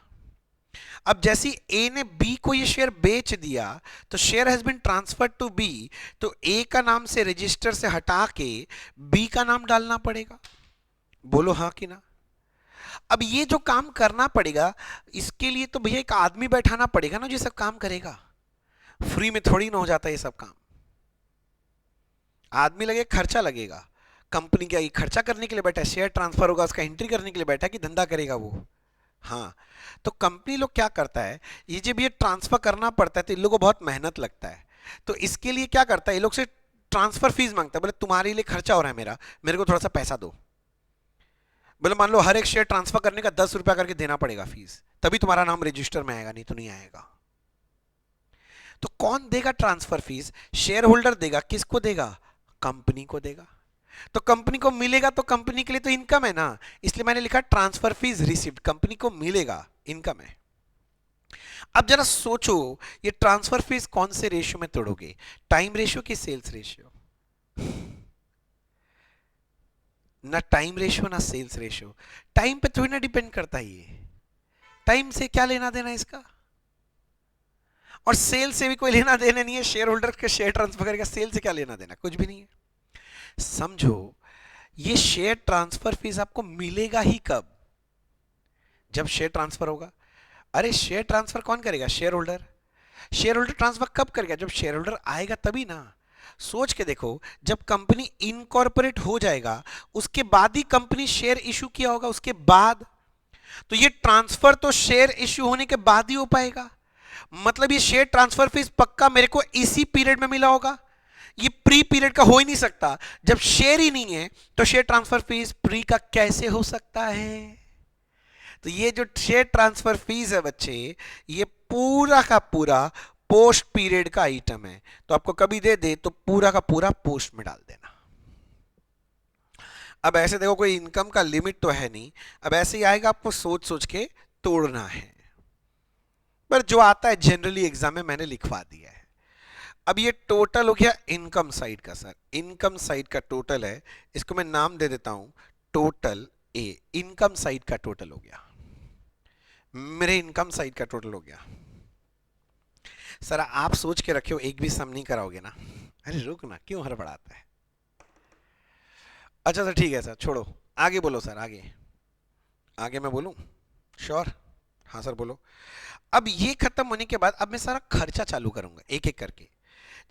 अब जैसी ए ने बी को ये शेयर बेच दिया तो share has been transferred to B, तो ए का नाम से रजिस्टर से हटा के बी का नाम डालना पड़ेगा। बोलो हाँ कि ना? अब ये जो काम करना पड़ेगा, इसके लिए तो भैया एक आदमी बैठाना पड़ेगा ना जो सब काम करेगा। फ्री में थोड़ी ना हो जाता ये सब काम, आदमी लगे, खर्चा लगेगा। कंपनी क्या ये खर्चा करने के लिए बैठा है? शेयर ट्रांसफर होगा उसका एंट्री करने के लिए बैठा है कि धंधा करेगा वो? हाँ। तो कंपनी लोग क्या करता है, ये जब ये ट्रांसफर करना पड़ता है तो इन लोगों को बहुत मेहनत लगता है। तो इसके लिए क्या करता है, ये लोग से ट्रांसफर फीस मांगता है। बोले तुम्हारे लिए खर्चा हो रहा है मेरा, मेरे को थोड़ा सा पैसा दो। बोले मान लो हर एक शेयर ट्रांसफर करने का 10 रुपया करके देना पड़ेगा फीस, तभी तुम्हारा नाम रजिस्टर में आएगा, नहीं तो नहीं आएगा। तो कौन देगा ट्रांसफर फीस? शेयर होल्डर देगा। किसको देगा? कंपनी को देगा। तो कंपनी को मिलेगा तो कंपनी के लिए तो इनकम है ना, इसलिए मैंने लिखा ट्रांसफर फीस रिसीव्ड, कंपनी को मिलेगा, इनकम है। अब जरा सोचो, ये ट्रांसफर फीस कौन से रेशियो में तोड़ोगे? टाइम रेशियो की सेल्स रेशियो? ना टाइम रेशियो ना सेल्स रेशियो। टाइम पे थोड़ी ना डिपेंड करता है ये, टाइम से क्या लेना देना इसका, और सेल से भी कोई लेना देना नहीं है। शेयर होल्डर के शेयर ट्रांसफर करेगा, सेल से क्या लेना देना, कुछ भी नहीं है। समझो, ये शेयर ट्रांसफर फीस आपको मिलेगा ही कब? जब शेयर ट्रांसफर होगा। अरे शेयर ट्रांसफर कौन करेगा? Share holder. Share holder transfer कब करेगा? जब शेयर होल्डर आएगा तभी ना। सोच के देखो, जब कंपनी इनकॉर्पोरेट हो जाएगा उसके बाद ही कंपनी शेयर इशू किया होगा, उसके बाद। तो ये ट्रांसफर तो शेयर इशू होने के बाद ही हो पाएगा। मतलब ये शेयर ट्रांसफर फीस पक्का मेरे को इसी पीरियड में मिला होगा, ये प्री पीरियड का हो ही नहीं सकता। जब शेयर ही नहीं है तो शेयर ट्रांसफर फीस प्री का कैसे हो सकता है? तो ये जो शेयर ट्रांसफर फीस है बच्चे, ये पूरा का पूरा पोस्ट पीरियड का आइटम है। तो आपको कभी दे दे तो पूरा का पूरा पोस्ट में डाल देना। अब ऐसे देखो, कोई इनकम का लिमिट तो है नहीं, अब ऐसे ही आएगा, आपको सोच सोच के तोड़ना है। पर जो आता है जनरली एग्जाम में मैंने लिखवा दिया है। अब ये टोटल हो गया इनकम साइड का। सर इनकम साइड का टोटल है, इसको मैं नाम दे देता हूं टोटल ए। इनकम साइड का टोटल हो गया, मेरे इनकम साइड का टोटल हो गया। सर आप सोच के रखियो, एक भी सम नहीं कराओगे ना? अरे रुक ना, क्यों हड़बड़ाता है? अच्छा सर ठीक है सर, छोड़ो, आगे बोलो सर, आगे आगे मैं बोलूं? श्योर? हाँ सर बोलो। अब ये खत्म होने के बाद अब मैं सारा खर्चा चालू करूंगा एक एक करके।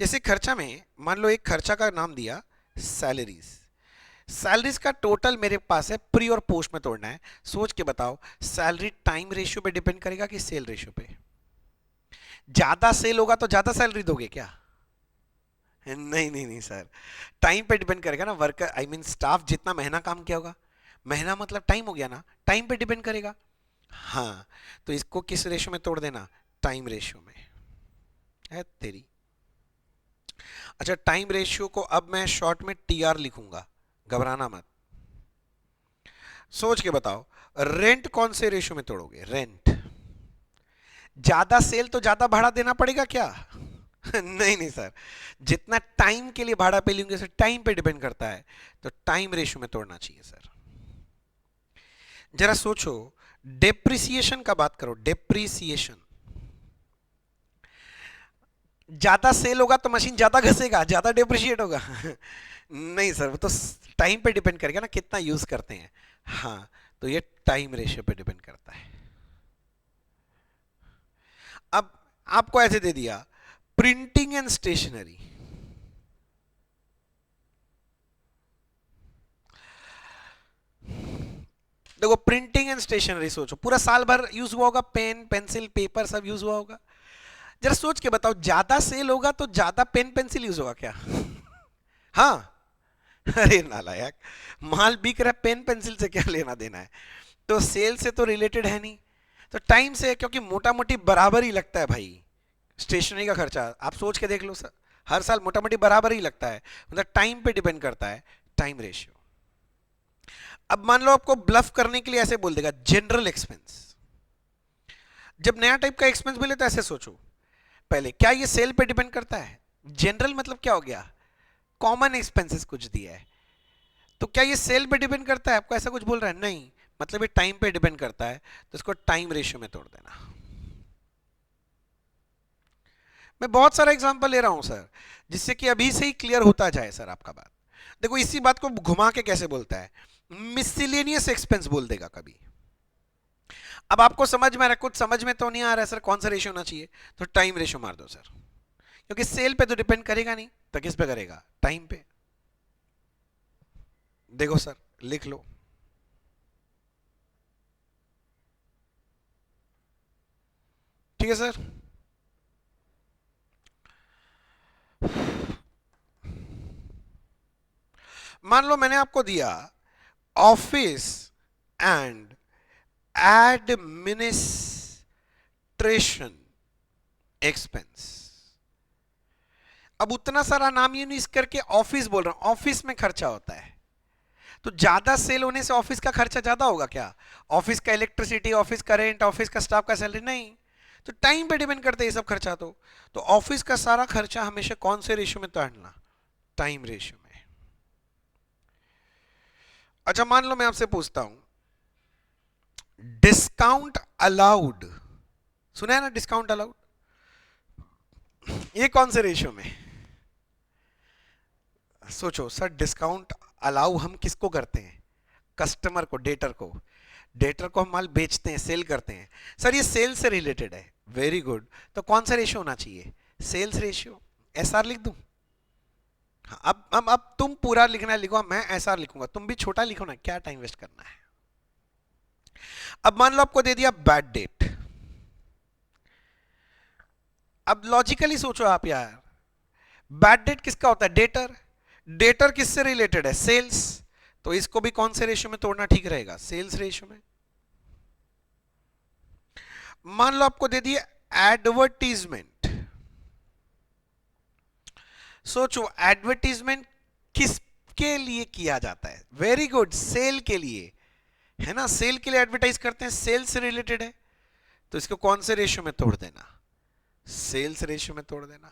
जैसे खर्चा में मान लो एक खर्चा का नाम दिया सैलरीज। सैलरीज का टोटल मेरे पास है, प्री और पोस्ट में तोड़ना है। सोच के बताओ, सैलरी टाइम रेशियो पे डिपेंड करेगा कि सेल रेशियो पे? ज्यादा सेल होगा तो ज्यादा सैलरी दोगे क्या? नहीं नहीं नहीं सर, टाइम पे डिपेंड करेगा ना। वर्कर आई मीन स्टाफ जितना महीना काम किया होगा, महीना मतलब टाइम हो गया ना, टाइम पे डिपेंड करेगा। हाँ, तो इसको किस रेशियो में तोड़ देना? टाइम रेशियो में। है तेरी। अच्छा, टाइम रेशियो को अब मैं शॉर्ट में टीआर लिखूंगा, घबराना मत। सोच के बताओ, रेंट कौन से रेशियो में तोड़ोगे? रेंट ज्यादा सेल तो ज्यादा भाड़ा देना पड़ेगा क्या? नहीं नहीं सर, जितना टाइम के लिए भाड़ा पे लेंगे सर, टाइम पे डिपेंड करता है, तो टाइम रेशियो में तोड़ना चाहिए सर। जरा सोचो, डेप्रिसिएशन का बात करो। डेप्रिसिएशन, ज्यादा सेल होगा तो मशीन ज्यादा घसेगा, ज्यादा डेप्रिशिएट होगा। नहीं सर, वो तो टाइम पे डिपेंड करेगा ना, कितना यूज करते हैं। हाँ, तो ये टाइम रेशियो पे डिपेंड करता है। अब आपको ऐसे दे दिया, प्रिंटिंग एंड स्टेशनरी। देखो, प्रिंटिंग एंड स्टेशनरी सोचो, पूरा साल भर यूज हुआ होगा, पेन पेंसिल पेपर सब यूज हुआ होगा। जरा सोच के बताओ, ज्यादा सेल होगा तो ज्यादा पेन पेंसिल यूज होगा क्या? हाँ। अरे नालायक, माल बिक रहा है, पेन पेंसिल से क्या लेना देना है? तो सेल से तो रिलेटेड है नहीं, तो टाइम से, क्योंकि मोटा मोटी बराबर ही लगता है भाई स्टेशनरी का खर्चा। आप सोच के देख लो सर। हर साल मोटा मोटी बराबर ही लगता है, मतलब टाइम पे डिपेंड करता है, टाइम रेशियो। अब मान लो आपको ब्लफ करने के लिए ऐसे बोल देगा जनरल एक्सपेंस। जब नया टाइप का एक्सपेंस बोले तो ऐसे सोचो पहले, क्या ये सेल पे डिपेंड करता है? जनरल मतलब क्या हो गया, कॉमन एक्सपेंसेस कुछ दिया है, तो क्या ये सेल पे डिपेंड करता है? आपको ऐसा कुछ बोल रहा है? नहीं, मतलब ये टाइम पे डिपेंड करता है, तो इसको टाइम रेशियो में तोड़ देना। मैं बहुत सारा एग्जांपल ले रहा हूं सर, जिससे कि अभी से ही क्लियर होता जाए सर आपका बात। देखो इसी बात को घुमा के कैसे बोलता है, मिसलेनियस एक्सपेंस बोल देगा कभी। अब आपको समझ में आ रहा है, कुछ समझ में तो नहीं आ रहा है सर, कौन सा रेशियो होना चाहिए, तो टाइम रेशियो मार दो सर, क्योंकि सेल पे तो डिपेंड करेगा नहीं, तो किस पे करेगा, टाइम पे। देखो सर लिख लो, ठीक है सर। मान लो मैंने आपको दिया ऑफिस एंड एडमिनिस्ट्रेशन एक्सपेंस। अब उतना सारा नाम यूज करके ऑफिस बोल रहा हूं, ऑफिस में खर्चा होता है, तो ज्यादा सेल होने से ऑफिस का खर्चा ज्यादा होगा क्या? ऑफिस का इलेक्ट्रिसिटी, ऑफिस का रेंट, ऑफिस का स्टाफ का सैलरी नहीं, तो टाइम पे डिपेंड करते हैं ये सब खर्चा। तो ऑफिस का सारा खर्चा हमेशा कौन से रेशियो में तोड़ना, टाइम रेशियो में। अच्छा मान लो मैं आपसे पूछता हूं, डिस्काउंट अलाउड, सुना है ना डिस्काउंट अलाउड, ये कौन से रेशियो में? सोचो सर, डिस्काउंट अलाउ हम किसको करते हैं, कस्टमर को, डेटर को। डेटर को हम माल बेचते हैं, सेल करते हैं, सर ये सेल से रिलेटेड है, वेरी गुड। तो कौन सा रेशियो होना चाहिए, सेल्स रेशियो। एसआर लिख दूं? हाँ, अब तुम पूरा लिखना है लिखो, मैं एसआर लिखूंगा, तुम भी छोटा लिखो ना, क्या टाइम वेस्ट करना है। अब मान लो आपको दे दिया बैड डेट। अब लॉजिकली सोचो आप यार, बैड डेट किसका होता है, डेटर। डेटर किससे रिलेटेड है, सेल्स, तो इसको भी कौन से रेशियो में तोड़ना ठीक रहेगा, सेल्स रेशियो में। मान लो आपको दे दिया एडवर्टीजमेंट। सोचो एडवर्टीजमेंट किसके लिए किया जाता है, वेरी गुड, सेल के लिए, है ना, सेल के लिए एडवर्टाइज करते हैं, सेल से रिलेटेड है, तो इसको कौन से रेशियो में तोड़ देना, सेल्स रेशियो में तोड़ देना।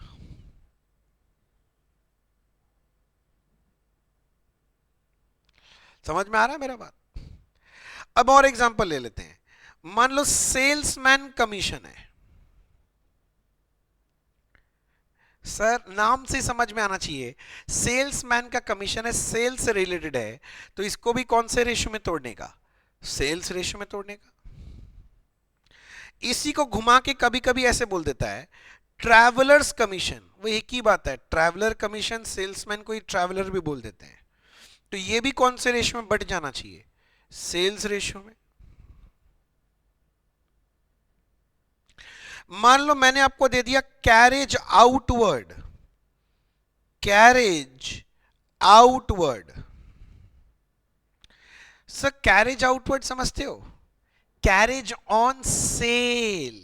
समझ में आ रहा है मेरा बात? अब और एग्जांपल ले लेते हैं, मान लो सेल्समैन कमीशन है। सर नाम से समझ में आना चाहिए, सेल्समैन का कमीशन है, सेल्स से रिलेटेड है, तो इसको भी कौन से रेशियो में तोड़ने का, सेल्स रेशियो में तोड़ने का। इसी को घुमा के कभी कभी ऐसे बोल देता है ट्रैवलर्स कमीशन, वो एक ही बात है, ट्रैवलर कमीशन, सेल्समैन को ही ट्रैवलर भी बोल देते हैं, तो ये भी कौन से रेशियो में बढ़ जाना चाहिए, सेल्स रेशियो में। मान लो मैंने आपको दे दिया carriage outward, carriage outward. Sir carriage outward समझते हो, carriage on sale,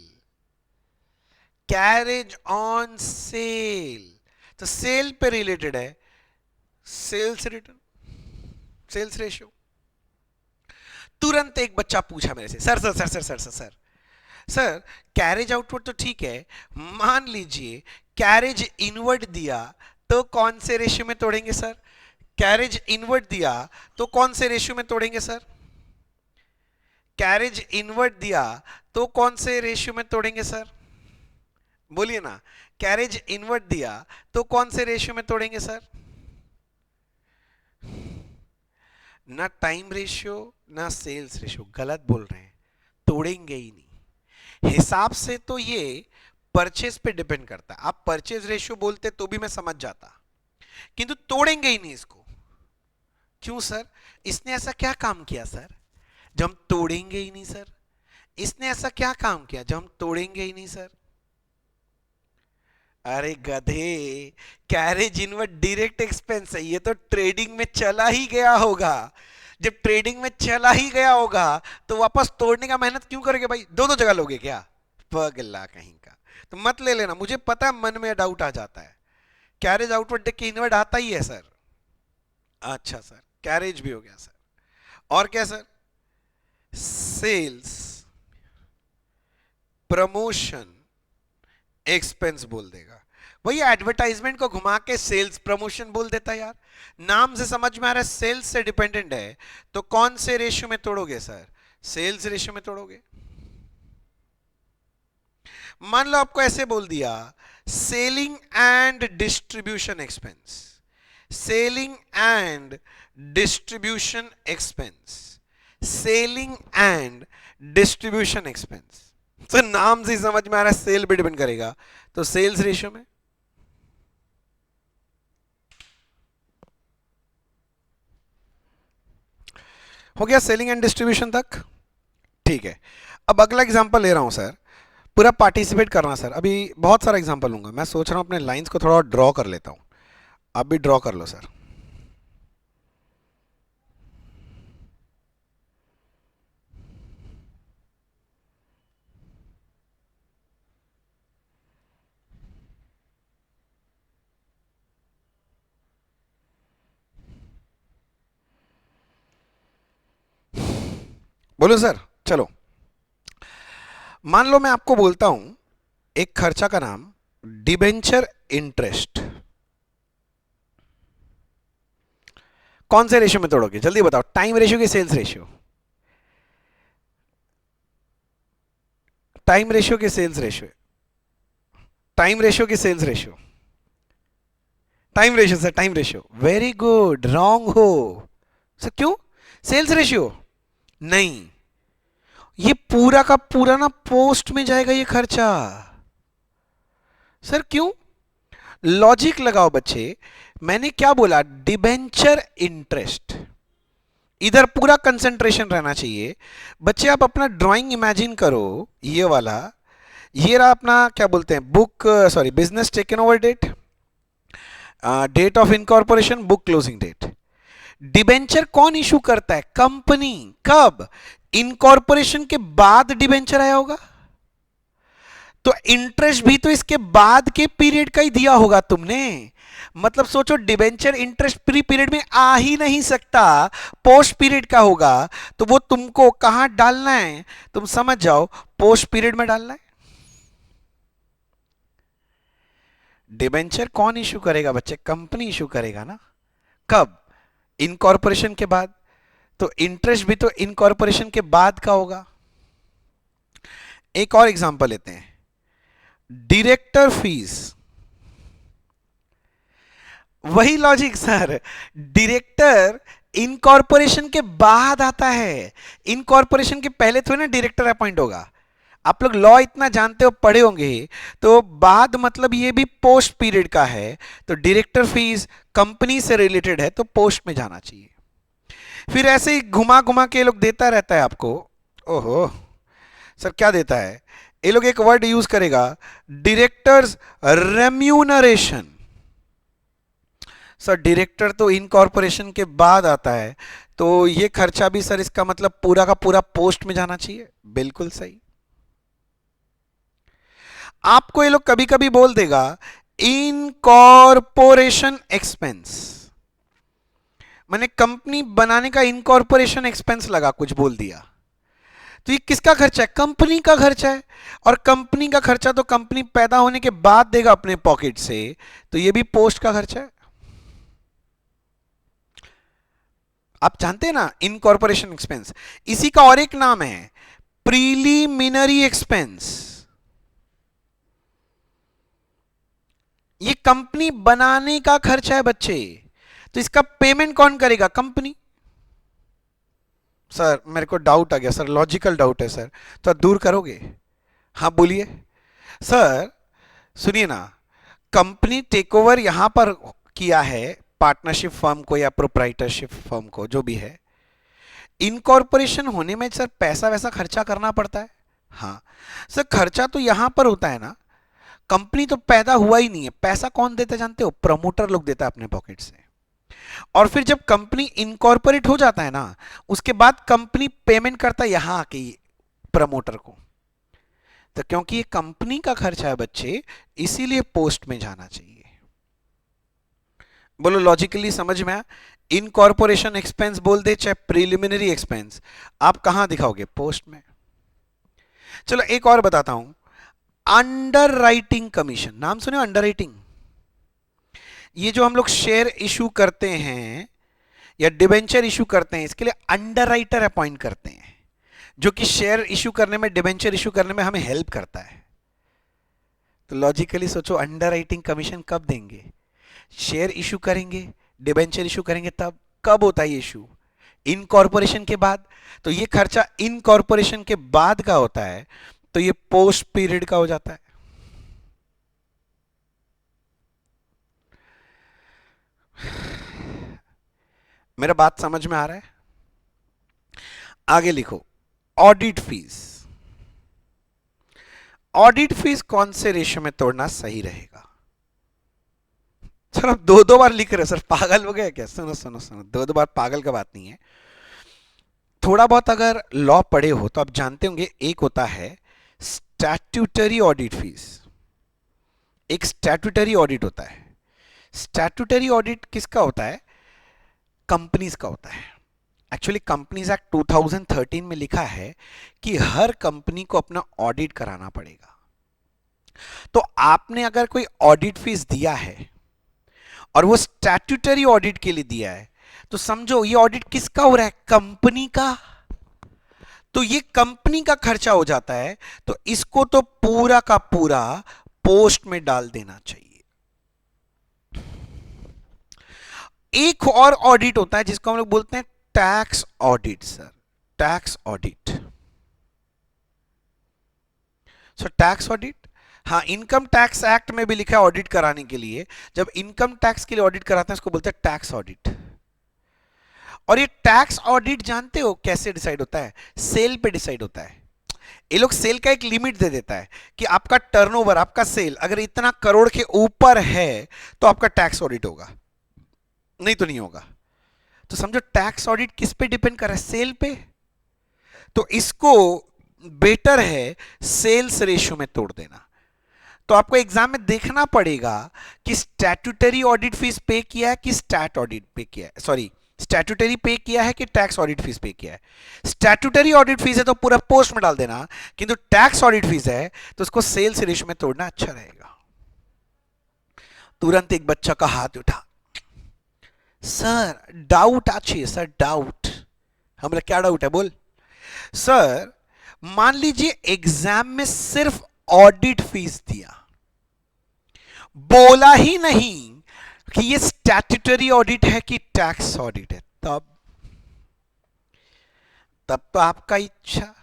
carriage on sale, तो सेल पे रिलेटेड है, सेल्स रिटर्न, सेल्स रेशियो। तुरंत एक बच्चा पूछा मेरे से, sir sir sir sir sir sir sir sir carriage outward तो ठीक है, मान लीजिए कैरेज इनवर्ड दिया तो कौन से रेशियो में तोड़ेंगे सर, कैरेज इनवर्ड दिया तो कौन से रेशियो में तोड़ेंगे सर, कैरेज इनवर्ड दिया तो कौन से रेशियो में तोड़ेंगे सर, बोलिए ना, कैरेज इनवर्ड दिया तो कौन से रेशियो में तोड़ेंगे सर, ना टाइम रेशियो ना सेल्स रेशियो, गलत बोल रहे हैं, तोड़ेंगे ही नहीं। हिसाब से तो ये परचेज पे डिपेंड करता है, आप परचेज रेशियो बोलते तो भी मैं समझ जाता, किंतु तोड़ेंगे ही नहीं इसको। क्यों सर, इसने ऐसा क्या काम किया सर जो हम तोड़ेंगे ही नहीं सर, इसने ऐसा क्या काम किया जो हम तोड़ेंगे ही नहीं सर। अरे गधे, कैरेज इनवर्ड डायरेक्ट एक्सपेंस है, ये तो ट्रेडिंग में चला ही गया होगा, जब ट्रेडिंग में चला ही गया होगा तो वापस तोड़ने का मेहनत क्यों करेंगे भाई, दो दो जगह लोगे क्या, पगला कहीं का। तो मत ले लेना, मुझे पता है मन में डाउट आ जाता है, कैरेज आउटवर्ड देख के इनवर्ड आता ही है सर। अच्छा सर, कैरेज भी हो गया सर। और क्या सर? सेल्स प्रमोशन एक्सपेंस बोल देगा। वही एडवर्टाइजमेंट को घुमा के सेल्स प्रमोशन बोल देता यार। नाम से समझ में आ रहा है सेल्स से डिपेंडेंट है, तो कौन से रेशियो में तोड़ोगे सर? सेल्स रेशियो में तोड़ोगे। मान लो आपको ऐसे बोल दिया, selling and distribution expense, selling and distribution expense, selling and distribution expense. तो नाम से समझ में आ रहा है सेल भी डिपेंड करेगा, तो सेल्स रेशियो में। हो गया सेलिंग एंड डिस्ट्रीब्यूशन तक, ठीक है। अब अगला एग्जांपल ले रहा हूं सर, पूरा पार्टिसिपेट करना सर। अभी बहुत सारा एग्जांपल लूंगा, मैं सोच रहा हूं अपने लाइंस को थोड़ा ड्रॉ कर लेता हूं। आप भी ड्रॉ कर लो सर। बोलो सर। चलो, मान लो मैं आपको बोलता हूं एक खर्चा का नाम डिबेंचर इंटरेस्ट। कौन से रेशियो में तोड़ोगे जल्दी बताओ? टाइम रेशियो की सेल्स रेशियो? टाइम रेशियो की सेल्स रेशियो? टाइम रेशियो की sales ratio? Time ratio sir, time ratio. Very good, wrong हो सर। क्यों? सेल्स रेशियो नहीं, ये पूरा का पूरा ना पोस्ट में जाएगा ये खर्चा। सर क्यों? लॉजिक लगाओ बच्चे। मैंने क्या बोला? Debenture interest. इधर पूरा कंसंट्रेशन रहना चाहिए। बच्चे आप अपना ड्राइंग इमेजिन करो, ये वाला, ये रहा अपना क्या बोलते हैं, book, sorry, business taken over date, date of incorporation, book closing date. Debenture कौन इशू करता है? कंपनी। कब? इनकॉर्पोरेशन के बाद डिबेंचर आया होगा, तो इंटरेस्ट भी तो इसके बाद के पीरियड का ही दिया होगा तुमने। मतलब सोचो, डिबेंचर इंटरेस्ट प्री पीरियड में आ ही नहीं सकता, पोस्ट पीरियड का होगा। तो वो तुमको कहां डालना है? तुम समझ जाओ, पोस्ट पीरियड में डालना है। डिबेंचर कौन इशू करेगा बच्चे? कंपनी इशू करेगा ना। कब? इनकॉर्पोरेशन के बाद। तो इंटरेस्ट भी तो इनकॉर्पोरेशन के बाद का होगा। एक और एग्जांपल लेते हैं, डायरेक्टर फीस। वही लॉजिक सर, डायरेक्टर इनकॉर्पोरेशन के बाद आता है, इनकॉर्पोरेशन के पहले थोड़ी ना डायरेक्टर अपॉइंट होगा। आप लोग लॉ इतना जानते हो, पढ़े होंगे। तो बाद मतलब ये भी पोस्ट पीरियड का है, तो डायरेक्टर फीस कंपनी से रिलेटेड है, तो पोस्ट में जाना चाहिए। फिर ऐसे ही घुमा घुमा के ये लोग देता रहता है आपको। ओहो सर, क्या देता है? ये लोग एक वर्ड यूज करेगा, डायरेक्टर्स रेम्यूनरेशन। सर डायरेक्टर तो इनकॉर्पोरेशन के बाद आता है, तो ये खर्चा भी सर इसका मतलब पूरा का पूरा पोस्ट में जाना चाहिए। बिल्कुल सही। आपको ये लोग कभी कभी बोल देगा इनकॉर्पोरेशन एक्सपेंस, मैंने कंपनी बनाने का इनकॉर्पोरेशन एक्सपेंस लगा, कुछ बोल दिया, तो ये किसका खर्चा है? कंपनी का खर्चा है। और कंपनी का खर्चा तो कंपनी पैदा होने के बाद देगा अपने पॉकेट से, तो ये भी पोस्ट का खर्चा है। आप जानते हैं ना इनकॉर्पोरेशन एक्सपेंस, इसी का और एक नाम है प्रीलिमिनरी एक्सपेंस। ये कंपनी बनाने का खर्चा है बच्चे, तो इसका पेमेंट कौन करेगा? कंपनी। सर मेरे को डाउट आ गया सर, लॉजिकल डाउट है सर, तो दूर करोगे? हाँ बोलिए सर। सुनिए ना, कंपनी टेक ओवर यहां पर किया है पार्टनरशिप फर्म को या प्रोप्राइटरशिप फर्म को, जो भी है। इनकॉर्पोरेशन होने में सर पैसा वैसा खर्चा करना पड़ता है। हाँ सर, खर्चा तो यहां पर होता है ना, कंपनी तो पैदा हुआ ही नहीं है। पैसा कौन देता है जानते हो? प्रमोटर लोग देता है अपने पॉकेट से। और फिर जब कंपनी इनकॉर्पोरेट हो जाता है ना, उसके बाद कंपनी पेमेंट करता है यहां आके प्रमोटर को। तो क्योंकि ये कंपनी का खर्चा है बच्चे, इसीलिए पोस्ट में जाना चाहिए। बोलो लॉजिकली समझ में आया? इनकॉर्पोरेशन एक्सपेंस बोल दे चाहे प्रिलिमिनरी एक्सपेंस, आप कहां दिखाओगे? पोस्ट में। चलो एक और बताता हूं, अंडर राइटिंग कमीशन, नाम सुने अंडर राइटिंग? ये जो हम लोग शेयर इशू करते हैं या डिबेंचर इशू करते हैं, इसके लिए अंडर राइटर अपॉइंट करते हैं, जो कि शेयर इशू करने में, डिबेंचर इशू करने में हमें हेल्प करता है। तो लॉजिकली सोचो, अंडर राइटिंग कमीशन कब देंगे? शेयर इशू करेंगे, डिबेंचर इशू करेंगे, तब कब होता है ये इशू? इनकॉर्पोरेशन के बाद। तो ये खर्चा इनकॉर्पोरेशन के बाद का होता है, तो ये पोस्ट पीरियड का हो जाता है। मेरा बात समझ में आ रहा है? आगे लिखो, ऑडिट फीस। ऑडिट फीस कौन से रेशियो में तोड़ना सही रहेगा? सर आप दो दो बार लिख रहे हो सर, पागल हो गए क्या? सुनो सुनो सुनो, दो दो बार पागल का बात नहीं है। थोड़ा बहुत अगर लॉ पढ़े हो तो आप जानते होंगे, एक होता है स्टैट्यूटरी ऑडिट फीस, एक स्टैट्यूटरी ऑडिट होता है। स्टैट्यूटरी ऑडिट किसका होता है? कंपनीज का होता है। एक्चुअली कंपनीज एक्ट 2013 में लिखा है कि हर कंपनी को अपना ऑडिट कराना पड़ेगा। तो आपने अगर कोई ऑडिट फीस दिया है और वो स्टैट्यूटरी ऑडिट के लिए दिया है, तो समझो ये ऑडिट किसका हो रहा है? कंपनी का। तो ये कंपनी का खर्चा हो जाता है, तो इसको तो पूरा का पूरा पोस्ट में डाल देना चाहिए। एक और ऑडिट होता है जिसको हम लोग बोलते हैं tax audit sir, tax audit. Sir tax audit, हाँ, इनकम टैक्स एक्ट में भी लिखा है ऑडिट कराने के लिए। जब इनकम टैक्स के लिए ऑडिट कराते हैं इसको बोलते हैं टैक्स ऑडिट। और ये टैक्स ऑडिट जानते हो कैसे डिसाइड होता है? सेल पे डिसाइड होता है। ये लोग सेल का एक लिमिट दे देता है कि आपका टर्नओवर, आपका सेल अगर इतना करोड़ के ऊपर है तो आपका टैक्स ऑडिट होगा, नहीं तो नहीं होगा। तो समझो टैक्स ऑडिट किस पे डिपेंड कर रहा है? सेल पे। तो इसको बेटर है सेल्स रेशियो में तोड़ देना। तो आपको एग्जाम में देखना पड़ेगा कि स्टैट्यूटरी ऑडिट फीस पे किया है कि स्टैट ऑडिट पे किया है, सॉरी स्टैट्यूटरी पे किया है कि टैक्स ऑडिट फीस पे किया है। स्टैट्यूटरी ऑडिट फीस है तो पूरा पोस्ट में डाल देना, किंतु टैक्स ऑडिट फीस है तो उसको सेल्स रेशियो में तोड़ना अच्छा रहेगा। तुरंत एक बच्चा का हाथ उठा, सर डाउट आछे सर, डाउट। हमारा क्या डाउट है? बोल। सर मान लीजिए एग्जाम में सिर्फ ऑडिट फीस दिया, बोला ही नहीं कि ये स्टैट्यूटरी ऑडिट है कि टैक्स ऑडिट है, तब तो आपका इच्छा।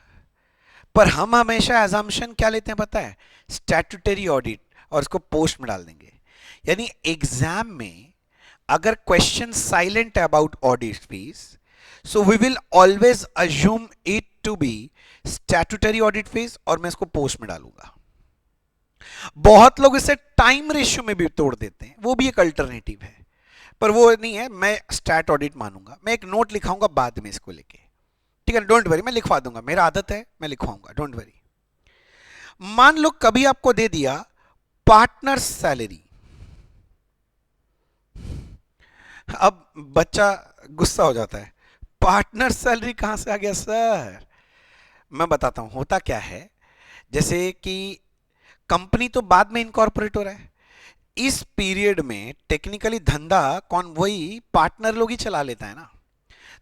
पर हम हमेशा एजम्पशन क्या लेते हैं पता है? स्टैट्यूटरी ऑडिट, और उसको पोस्ट में डाल देंगे। यानी एग्जाम में अगर क्वेश्चन साइलेंट है about audit fees, so we will always assume it to be statutory audit fees और मैं इसको पोस्ट में डालूंगा। बहुत लोग इसे टाइम रेशियो में भी तोड़ देते हैं, वो भी एक अल्टरनेटिव है, पर वो नहीं है। मैं स्टैट ऑडिट मानूंगा। मैं एक नोट लिखाऊंगा बाद में इसको लेके, ठीक है? डोंट वरी, मैं लिखवा दूंगा, मेरा आदत है, मैं लिखवाऊंगा, डोंट वरी। मान लो कभी आपको दे दिया पार्टनर सैलरी। अब बच्चा गुस्सा हो जाता है, पार्टनर सैलरी कहां से आ गया सर? मैं बताता हूं होता क्या है। जैसे कि कंपनी तो बाद में इनकॉर्पोरेट हो रहा है, इस पीरियड में टेक्निकली धंधा कौन? वही पार्टनर लोग ही चला लेता है ना।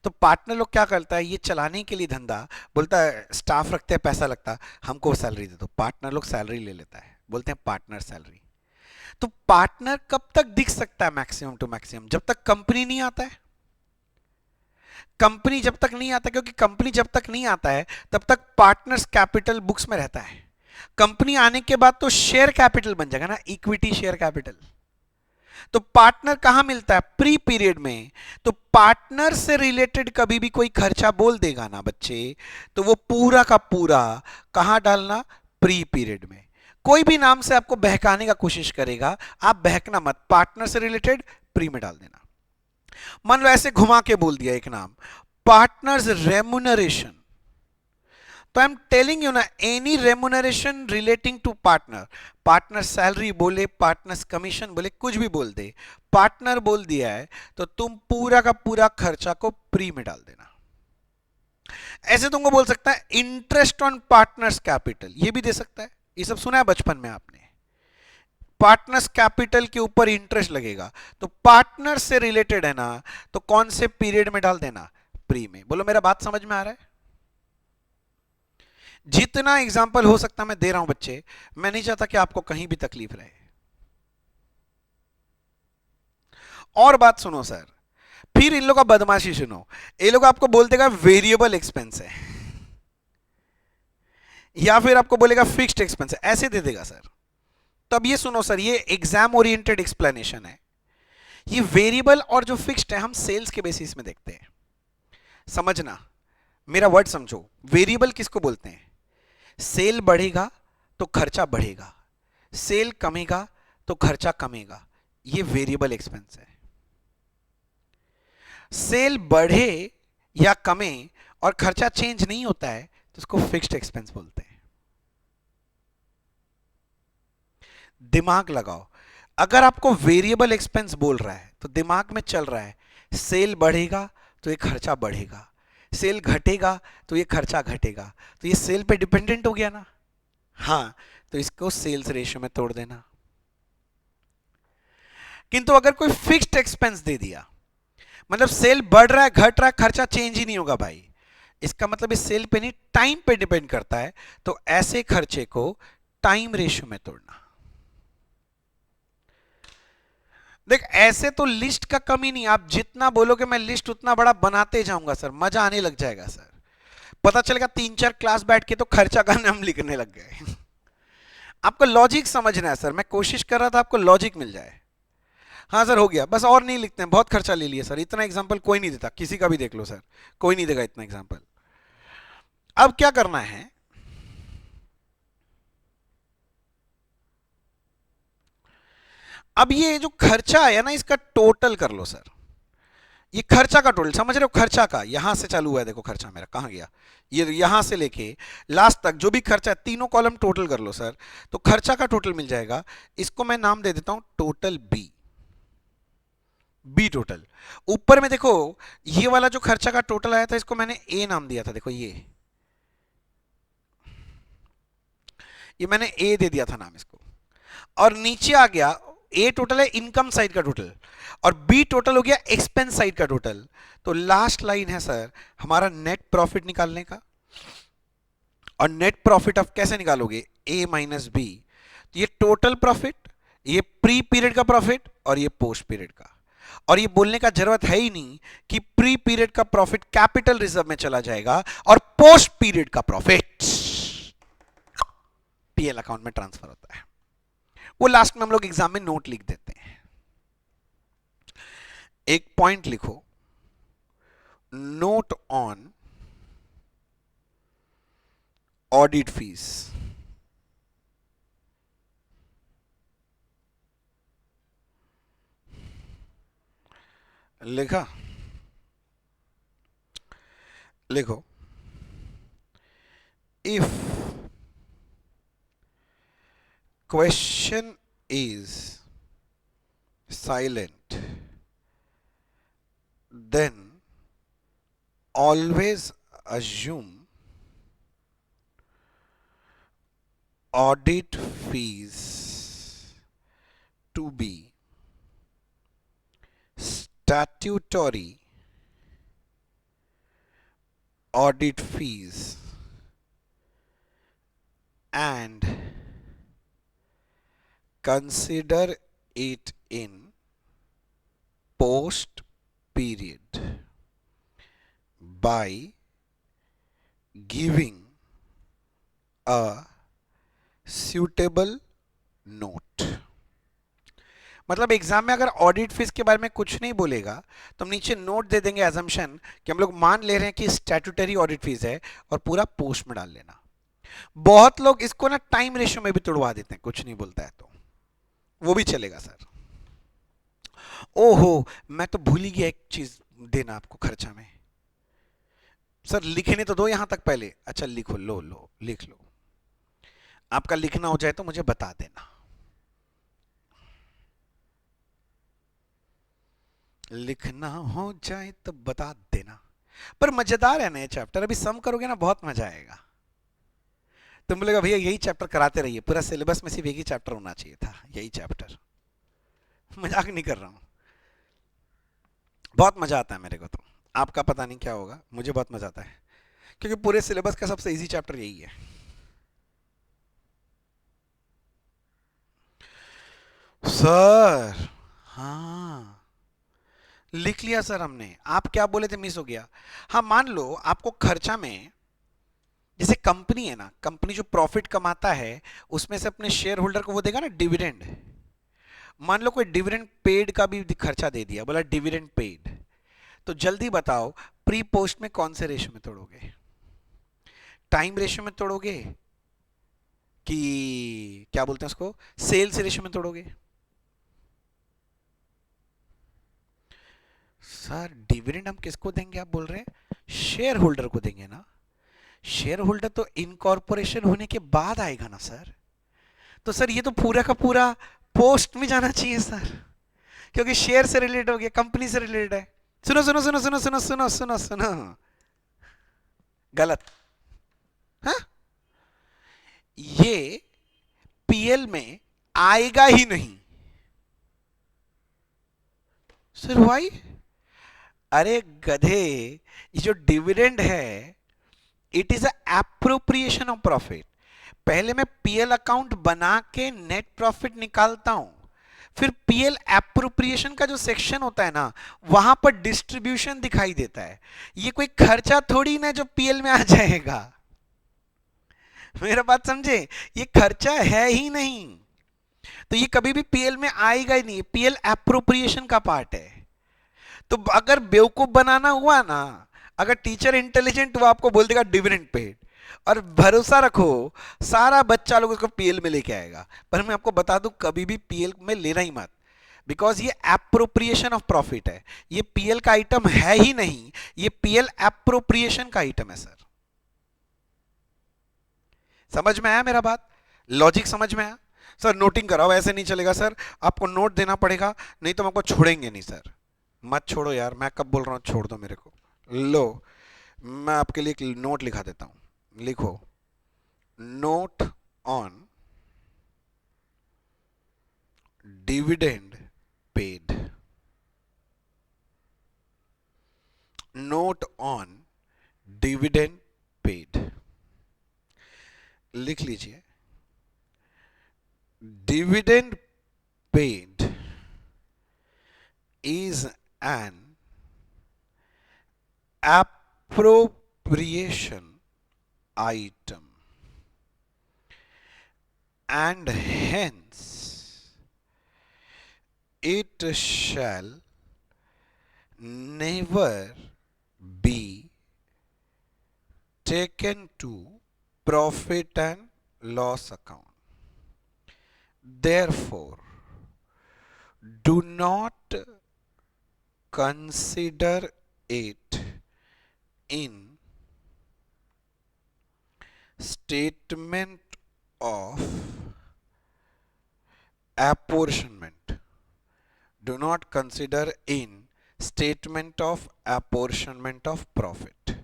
तो पार्टनर लोग क्या करता है, ये चलाने के लिए धंधा बोलता है, स्टाफ रखते हैं, पैसा लगता है, हमको सैलरी दे दो। पार्टनर लोग सैलरी ले लेता है, बोलते हैं पार्टनर सैलरी। तो पार्टनर कब तक दिख सकता है? मैक्सिमम टू मैक्सिमम जब तक कंपनी नहीं आता है। कंपनी जब तक नहीं आता, क्योंकि कंपनी जब तक नहीं आता है तब तक पार्टनर्स कैपिटल बुक्स में रहता है। कंपनी आने के बाद तो शेयर कैपिटल बन जाएगा ना, इक्विटी शेयर कैपिटल। तो पार्टनर कहां मिलता है? प्री पीरियड में। तो पार्टनर से रिलेटेड कभी भी कोई खर्चा बोल देगा ना बच्चे, तो वो पूरा का पूरा कहां डालना? प्री पीरियड में। कोई भी नाम से आपको बहकाने का कोशिश करेगा, आप बहकना मत, पार्टनर से रिलेटेड प्री में डाल देना। मान लो ऐसे घुमा के बोल दिया एक नाम, पार्टनर्स रेमुनरेशन, तो आई एम टेलिंग यू ना, any remuneration relating to partner, partner salary बोले, पार्टनर कमीशन बोले, कुछ भी बोल दे, पार्टनर बोल दिया है तो तुम पूरा का पूरा खर्चा को प्री में डाल देना। ऐसे तुमको बोल सकता है इंटरेस्ट ऑन पार्टनर्स कैपिटल, ये भी दे सकता है, ये सब सुना है बचपन में आपने, पार्टनर्स कैपिटल के ऊपर इंटरेस्ट लगेगा, तो पार्टनर से रिलेटेड है ना, तो कौन से पीरियड में डाल देना, प्री में। बोलो मेरा बात समझ में आ रहा है? जितना एग्जाम्पल हो सकता मैं दे रहा हूं बच्चे, मैं नहीं चाहता कि आपको कहीं भी तकलीफ रहे। और बात सुनो सर, फिर इन लोग का बदमाशी सुनो, ये लोग आपको बोल देगा वेरिएबल एक्सपेंस है, या फिर आपको बोलेगा फिक्स्ड एक्सपेंस है, ऐसे दे देगा सर। तब ये सुनो सर, ये एग्जाम ओरिएंटेड एक्सप्लेनेशन है, ये वेरिएबल और जो फिक्स्ड है हम सेल्स के बेसिस में देखते हैं। समझना, मेरा वर्ड समझो, वेरिएबल किसको बोलते हैं? सेल बढ़ेगा तो खर्चा बढ़ेगा, सेल कमेगा तो खर्चा कमेगा, ये वेरिएबल एक्सपेंस है। सेल बढ़े या कमे और खर्चा चेंज नहीं होता है तो उसको फिक्स्ड एक्सपेंस बोलते हैं। दिमाग लगाओ, अगर आपको वेरिएबल एक्सपेंस बोल रहा है तो दिमाग में चल रहा है सेल बढ़ेगा तो ये खर्चा बढ़ेगा, सेल घटेगा तो ये खर्चा घटेगा, तो ये सेल पे डिपेंडेंट हो गया ना। हाँ, तो इसको सेल्स रेशियो में तोड़ देना। किंतु अगर कोई फिक्स्ड एक्सपेंस दे दिया, मतलब सेल बढ़ रहा है घट रहा है खर्चा चेंज ही नहीं होगा भाई, इसका मतलब इस सेल पे नहीं टाइम पे डिपेंड करता है, तो ऐसे खर्चे को टाइम रेशियो में तोड़ना। देख ऐसे तो लिस्ट का कमी नहीं, आप जितना बोलोगे मैं लिस्ट उतना बड़ा बनाते जाऊंगा सर, मजा आने लग जाएगा सर, पता चलेगा 3-4 क्लास बैठ के तो खर्चा का नाम लिखने लग गए। आपको लॉजिक समझना है सर, मैं कोशिश कर रहा था आपको लॉजिक मिल जाए। हाँ सर हो गया, बस और नहीं लिखते हैं, बहुत खर्चा ले लिया सर, इतना एग्जाम्पल कोई नहीं देता, किसी का भी देख लो सर, कोई नहीं देगा इतना एग्जाम्पल। अब क्या करना है, अब ये जो खर्चा है ना इसका टोटल कर लो सर, ये खर्चा का टोटल समझ रहे हो, खर्चा का यहां से चालू हुआ है, देखो खर्चा मेरा कहां गया, ये यहां से लेके लास्ट तक जो भी खर्चा है तीनों कॉलम टोटल कर लो सर, तो खर्चा का टोटल मिल जाएगा। इसको मैं नाम दे देता हूं टोटल बी, बी टोटल। ऊपर में देखो ये वाला जो खर्चा का टोटल आया था इसको मैंने ए नाम दिया था, देखो ये मैंने ए दे दिया था नाम इसको, और नीचे आ गया ए टोटल है इनकम साइड का टोटल और बी टोटल हो गया एक्सपेंस साइड का टोटल। तो लास्ट लाइन है सर हमारा नेट प्रॉफिट निकालने का, और नेट प्रॉफिट आप कैसे निकालोगे, ए माइनस बी, तो ये टोटल प्रॉफिट, ये प्री पीरियड का प्रॉफिट और ये पोस्ट पीरियड का। और ये बोलने का जरूरत है ही नहीं कि प्री पीरियड का प्रॉफिट कैपिटल रिजर्व में चला जाएगा और पोस्ट पीरियड का प्रॉफिट पीएल अकाउंट में ट्रांसफर होता है, वो लास्ट में हम लोग एग्जाम में नोट लिख देते हैं। एक पॉइंट लिखो, नोट ऑन ऑडिट फीस। लिखा, लिखो, if question is silent, then always assume audit fees to be statutory audit fees and consider it in post period by giving a suitable note। मतलब exam में अगर audit fees के बारे में कुछ नहीं बोलेगा तो हम नीचे नोट दे देंगे, एजम्पशन कि हम लोग मान ले रहे हैं कि स्टैट्यूटरी ऑडिट फीस है, और पूरा पोस्ट में डाल लेना। बहुत लोग इसको ना टाइम रेशियो में भी तुड़वा देते हैं, कुछ नहीं बोलता है तो वो भी चलेगा सर। ओहो मैं तो भूल ही गया एक चीज देना आपको खर्चा में, सर लिखने तो दो यहां तक पहले। अच्छा लिखो, लो लो लिख लो। आपका लिखना हो जाए तो मुझे बता देना। लिखना हो जाए तो बता देना। पर मजेदार है ना ये चैप्टर, अभी सम करोगे ना बहुत मजा आएगा। तुम बोलेगा भैया यही चैप्टर कराते रहिए, पूरा सिलेबस में सिर्फ एक ही चैप्टर होना चाहिए था, यही चैप्टर। मजाक नहीं कर रहा हूं, बहुत मजा आता है मेरे को तो। आपका पता नहीं क्या होगा, मुझे बहुत मजा आता है, क्योंकि पूरे सिलेबस का सबसे इजी चैप्टर यही है। सर हाँ लिख लिया सर हमने। आप क्या बोले थे मिस हो गया। हाँ मान लो आपको खर्चा में, जैसे कंपनी है ना, कंपनी जो प्रॉफिट कमाता है उसमें से अपने शेयर होल्डर को वो देगा ना डिविडेंड। मान लो कोई डिविडेंड पेड का भी खर्चा दे दिया, बोला डिविडेंड पेड, तो जल्दी बताओ प्री पोस्ट में कौन से रेशियो में तोड़ोगे? टाइम रेशियो में तोड़ोगे कि क्या बोलते हैं उसको, सेल्स रेशियो में तोड़ोगे? सर डिविडेंड हम किसको देंगे आप बोल रहे हैं? शेयर होल्डर को देंगे ना। शेयर होल्डर तो इनकॉर्पोरेशन होने के बाद आएगा ना सर। तो सर ये तो पूरा का पूरा पोस्ट में जाना चाहिए सर, क्योंकि शेयर से रिलेटेड हो गया, कंपनी से रिलेटेड है। सुनो सुनो सुनो सुनो सुनो सुनो सुनो सुनो, गलत। हाँ ये पीएल में आएगा ही नहीं। Sir why? अरे गधे, ये जो डिविडेंड है it is appropriation of profit. पहले मैं पीएल अकाउंट बना के नेट प्रॉफिट निकालता हूं, फिर पीएल एप्रोप्रिएशन का जो सेक्शन होता है ना वहां पर डिस्ट्रीब्यूशन दिखाई देता है। ये कोई खर्चा थोड़ी ना जो पीएल में आ जाएगा। मेरा बात समझे, ये खर्चा है ही नहीं, तो ये कभी भी पीएल में आएगा ही नहीं। पीएल एप्रोप्रिएशन का पार्ट है। तो अगर बेवकूफ बनाना हुआ ना, अगर टीचर इंटेलिजेंट हुआ आपको बोल देगा डिविडेंड पेड, और भरोसा रखो सारा बच्चा लोग उसको पीएल में लेके आएगा। पर मैं आपको बता दूं कभी भी पीएल में लेना ही मत, बिकॉज ये एप्रोप्रिएशन ऑफ प्रॉफिट है। ये पीएल का आइटम है ही नहीं, ये पीएल एप्रोप्रिएशन का आइटम है सर। समझ में आया मेरा बात? लॉजिक समझ में आया? सर नोटिंग कराओ, ऐसे नहीं चलेगा सर, आपको नोट देना पड़ेगा, नहीं तो हम आपको छोड़ेंगे नहीं सर। मत छोड़ो यार, मैं कब बोल रहा हूं छोड़ दो मेरे को। लो मैं आपके लिए एक नोट लिखा देता हूं, लिखो note on dividend paid. Note on dividend paid लिख लीजिए। Dividend paid is an appropriation item and hence it shall never be taken to profit and loss account. Therefore, do not consider it in statement of apportionment. Do not consider in statement of apportionment of profit.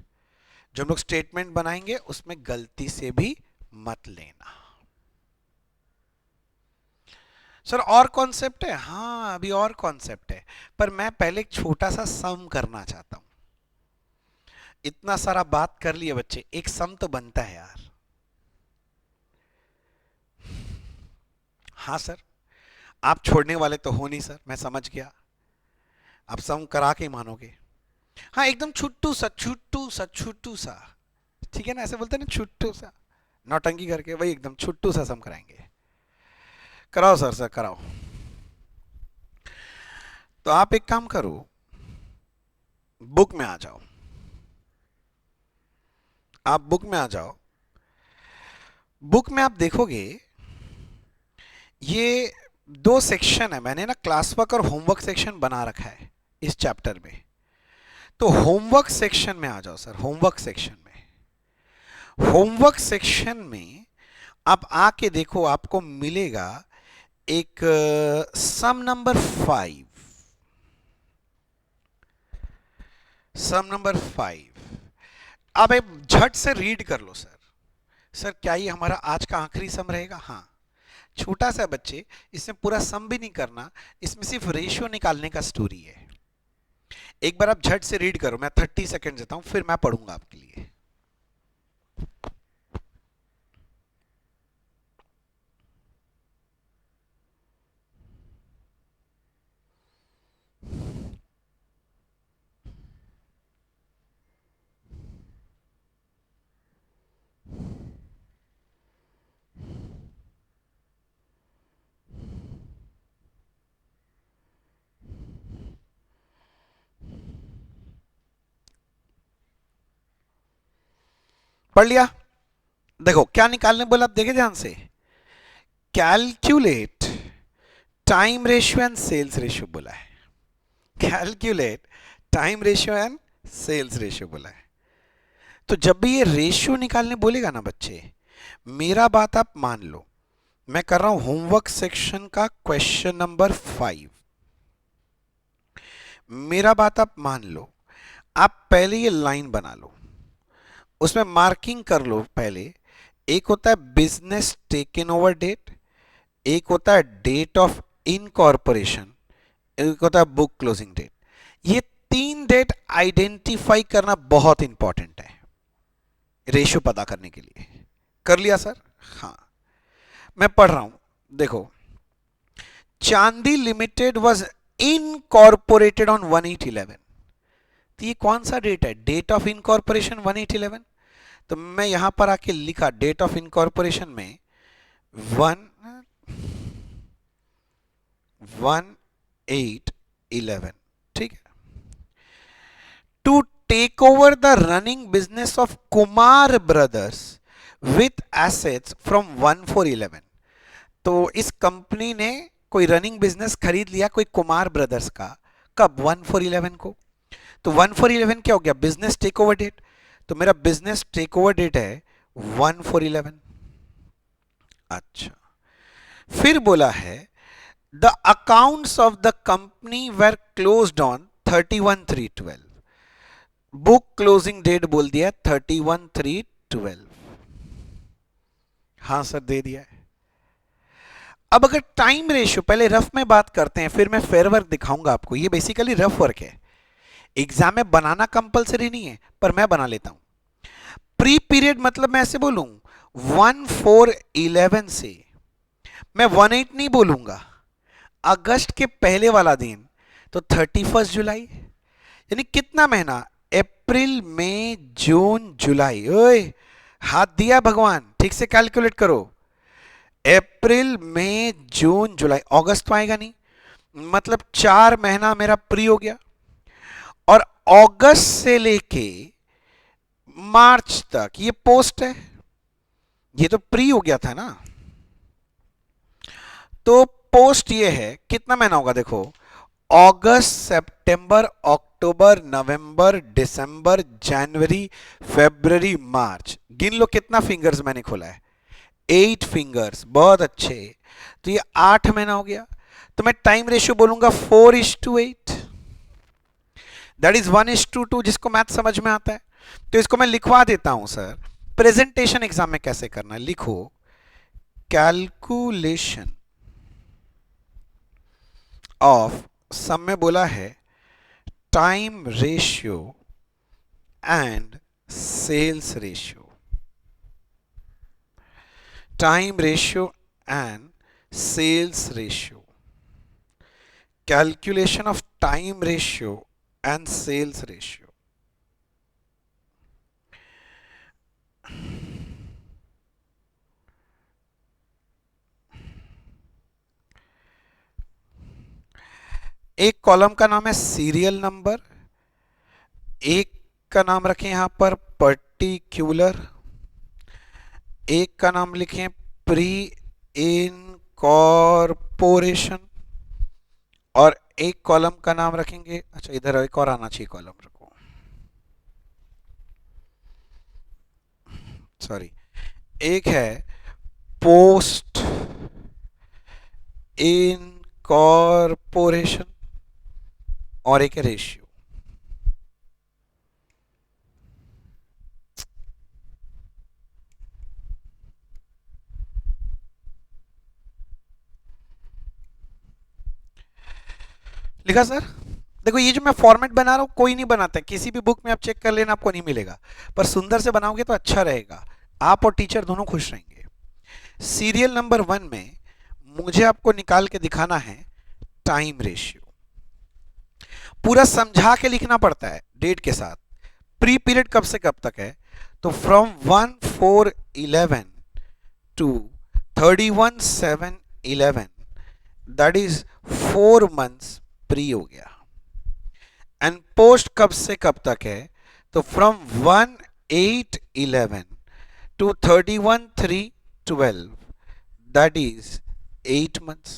जो हम लोग statement बनाएंगे उसमें गलती से भी मत लेना। सर और कॉन्सेप्ट है? हाँ अभी और कॉन्सेप्ट है, पर मैं पहले एक छोटा सा सम करना चाहता हूं। इतना सारा बात कर लिए बच्चे, एक सम तो बनता है यार। हाँ सर, आप छोड़ने वाले तो हो नहीं सर, मैं समझ गया, आप सम करा के मानोगे। हाँ एकदम छुट्टू सा छुट्टू सा छुट्टू सा, ठीक है ना, ऐसे बोलते हैं ना छुट्टू सा, नौटंकी करके, वही एकदम छुट्टू सा सम कराएंगे। कराओ सर, सर कराओ। तो आप एक काम करो, बुक में आ जाओ, आप बुक में आ जाओ। बुक में आप देखोगे ये दो सेक्शन है, मैंने ना क्लास वर्क और होमवर्क सेक्शन बना रखा है इस चैप्टर में। तो होमवर्क सेक्शन में आ जाओ सर। होमवर्क सेक्शन में, होमवर्क सेक्शन में आप आके देखो, आपको मिलेगा एक सम नंबर 5, सम नंबर 5। अब एक झट से रीड कर लो सर। सर क्या ये हमारा आज का आखिरी सम रहेगा? हाँ, छोटा सा बच्चे, इसमें पूरा सम भी नहीं करना, इसमें सिर्फ रेशियो निकालने का स्टोरी है। एक बार आप झट से रीड करो, मैं 30 सेकंड देता हूं, फिर मैं पढ़ूंगा आपके लिए। पढ़ लिया? देखो क्या निकालने बोला, आप देखे ध्यान से। Calculate time ratio and sales ratio बोला है। Calculate time ratio and sales ratio बोला है। तो जब भी ये रेशियो निकालने बोलेगा ना बच्चे, मेरा बात आप मान लो, मैं कर रहा हूं होमवर्क सेक्शन का क्वेश्चन नंबर 5। मेरा बात आप मान लो, आप पहले ये लाइन बना लो, उसमें मार्किंग कर लो। पहले एक होता है बिजनेस टेकन ओवर डेट, एक होता है डेट ऑफ इनकॉर्पोरेशन, एक होता है बुक क्लोजिंग डेट। ये 3 डेट आइडेंटिफाई करना बहुत इंपॉर्टेंट है रेशियो पता करने के लिए। कर लिया सर? हाँ, मैं पढ़ रहा हूं, देखो। चांदी लिमिटेड वाज इनकॉर्पोरेटेड ऑन 1811। तो ये कौन सा डेट है? Date of incorporation 1811। तो मैं यहां पर आके लिखा डेट ऑफ इनकॉर्पोरेशन में 1811, ठीक है। To take over the running business of Kumar brothers with assets from 1411। तो इस कंपनी ने कोई रनिंग बिजनेस खरीद लिया कोई कुमार ब्रदर्स का, कब? 1411 को। तो 1411 क्या हो गया? Business take over date. तो मेरा बिजनेस टेक ओवर डेट है 1411। अच्छा, फिर बोला है the accounts of the company were closed on 31/3/12। Book closing date बोल दिया 31/3/12। हाँ सर, दे दिया है। अब अगर टाइम रेशियो, पहले रफ में बात करते हैं, फिर मैं फेयर वर्क दिखाऊंगा आपको। ये बेसिकली रफ वर्क है, एग्जाम में बनाना कंपलसरी नहीं है, पर मैं बना लेता हूं। प्री पीरियड मतलब मैं ऐसे बोलूं 1411 से, मैं 18 नहीं बोलूंगा, अगस्त के पहले वाला दिन, तो 31 जुलाई। यानी कितना महीना? अप्रैल मई जून जुलाई। ओए, हाथ दिया भगवान, ठीक से कैलकुलेट करो। अप्रैल मई जून जुलाई, अगस्त तो आएगा नहीं, मतलब 4 महीना मेरा प्री हो गया। और अगस्त से लेके मार्च तक ये पोस्ट है, ये तो प्री हो गया था ना। तो पोस्ट ये है, कितना महीना होगा देखो, अगस्त सितंबर अक्टूबर नवंबर दिसंबर जनवरी फरवरी मार्च। गिन लो कितना फिंगर्स मैंने खोला है, 8 फिंगर्स। बहुत अच्छे, तो ये 8 महीना हो गया। तो मैं टाइम रेशियो बोलूंगा 4:8, दैट इज 1:2, जिसको मैथ समझ में आता है। तो इसको मैं लिखवा देता हूं सर, प्रेजेंटेशन एग्जाम में कैसे करना है। लिखो कैलकुलेशन ऑफ, सब में बोला है time ratio and sales ratio, time ratio and sales ratio, calculation of time ratio and sales ratio. एक कॉलम का नाम है सीरियल नंबर, एक का नाम रखें यहां पर पर्टिकुलर, एक का नाम लिखें प्री इनकॉर्पोरेशन, और एक कॉलम का नाम रखेंगे, अच्छा इधर एक और आना चाहिए कॉलम, रखो सॉरी, एक है पोस्ट इनकॉर्पोरेशन और एक है रेशियो। लिखा सर? देखो ये जो मैं फॉर्मेट बना रहा हूं कोई नहीं बनाता है, किसी भी बुक में आप चेक कर लेना आपको नहीं मिलेगा, पर सुंदर से बनाओगे तो अच्छा रहेगा, आप और टीचर दोनों खुश रहेंगे। सीरियल नंबर 1 में मुझे आपको निकाल के दिखाना है टाइम रेशियो। पूरा समझा के लिखना पड़ता है डेट के साथ। प्री पीरियड कब से कब तक है, तो from 1/4/11 to 31/7/11, that is 4 months pre हो गया। एंड पोस्ट कब से कब तक है, तो from 1/8/11 to 31/3/12, that is 8 months.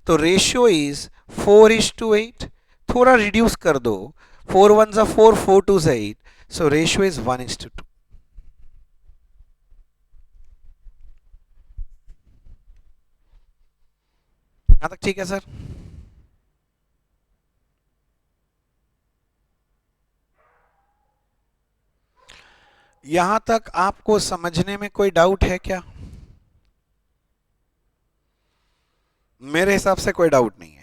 तो रेशियो इज 4:8। थोड़ा रिड्यूस कर दो, 4 1s are 4, 4 2s are 8, so ratio is 1:2। यहां तक ठीक है सर? यहां तक आपको समझने में कोई डाउट है क्या? मेरे हिसाब से कोई डाउट नहीं है।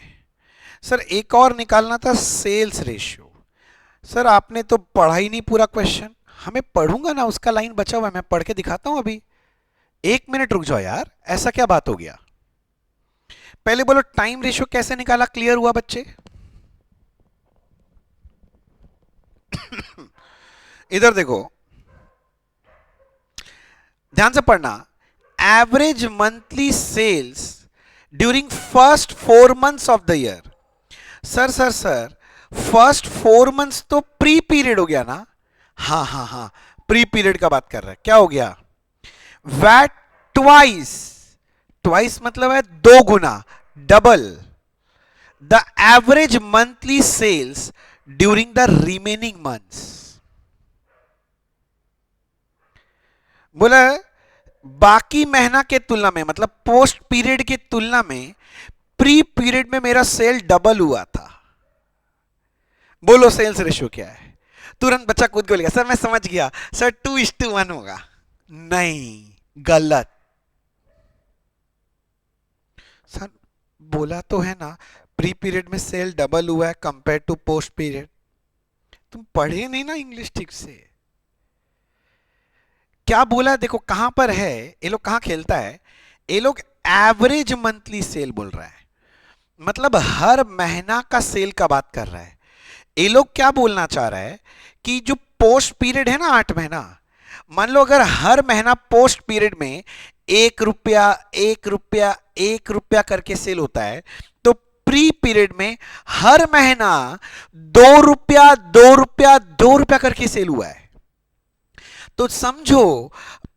सर एक और निकालना था, सेल्स रेशियो। सर आपने तो पढ़ा ही नहीं पूरा क्वेश्चन, हमें पढ़ूंगा ना, उसका लाइन बचा हुआ है, मैं पढ़ के दिखाता हूं अभी। 1 मिनट रुक जाओ यार, ऐसा क्या बात हो गया? पहले बोलो टाइम रेशियो कैसे निकाला, क्लियर हुआ बच्चे? इधर देखो, ध्यान से पढ़ना। Average monthly sales during first 4 months of the year. Sir first 4 months तो प्री पीरियड हो गया ना? हाँ, प्री पीरियड का बात कर रहा है। क्या हो गया? वैट ट्वाइस, ट्वाइस मतलब है 2 गुना, double the average monthly sales during the remaining months. बोला बाकी महीना के तुलना में, मतलब पोस्ट पीरियड की तुलना में प्री पीरियड में मेरा सेल डबल हुआ था। बोलो सेल्स रेशियो क्या है? तुरंत बच्चा खुद को लेगा, सर मैं समझ गया सर 2:1 होगा। नहीं, गलत। सर बोला तो है ना प्री पीरियड में सेल डबल हुआ है कंपेयर टू पोस्ट पीरियड। तुम पढ़े नहीं ना इंग्लिश ठीक से। क्या बोला देखो कहां पर है, ये लोग कहां खेलता है, ये लोग एवरेज मंथली सेल बोल रहा है, मतलब हर महीना का सेल का बात कर रहा है। ये लोग क्या बोलना चाह रहा है कि जो पोस्ट पीरियड है ना 8 महीना, मान लो अगर हर महीना पोस्ट पीरियड में 1 रुपया 1 रुपया 1 रुपया करके सेल होता है, तो प्री पीरियड में हर महीना 2 रुपया 2 रुपया 2 रुपया करके सेल हुआ है। तो समझो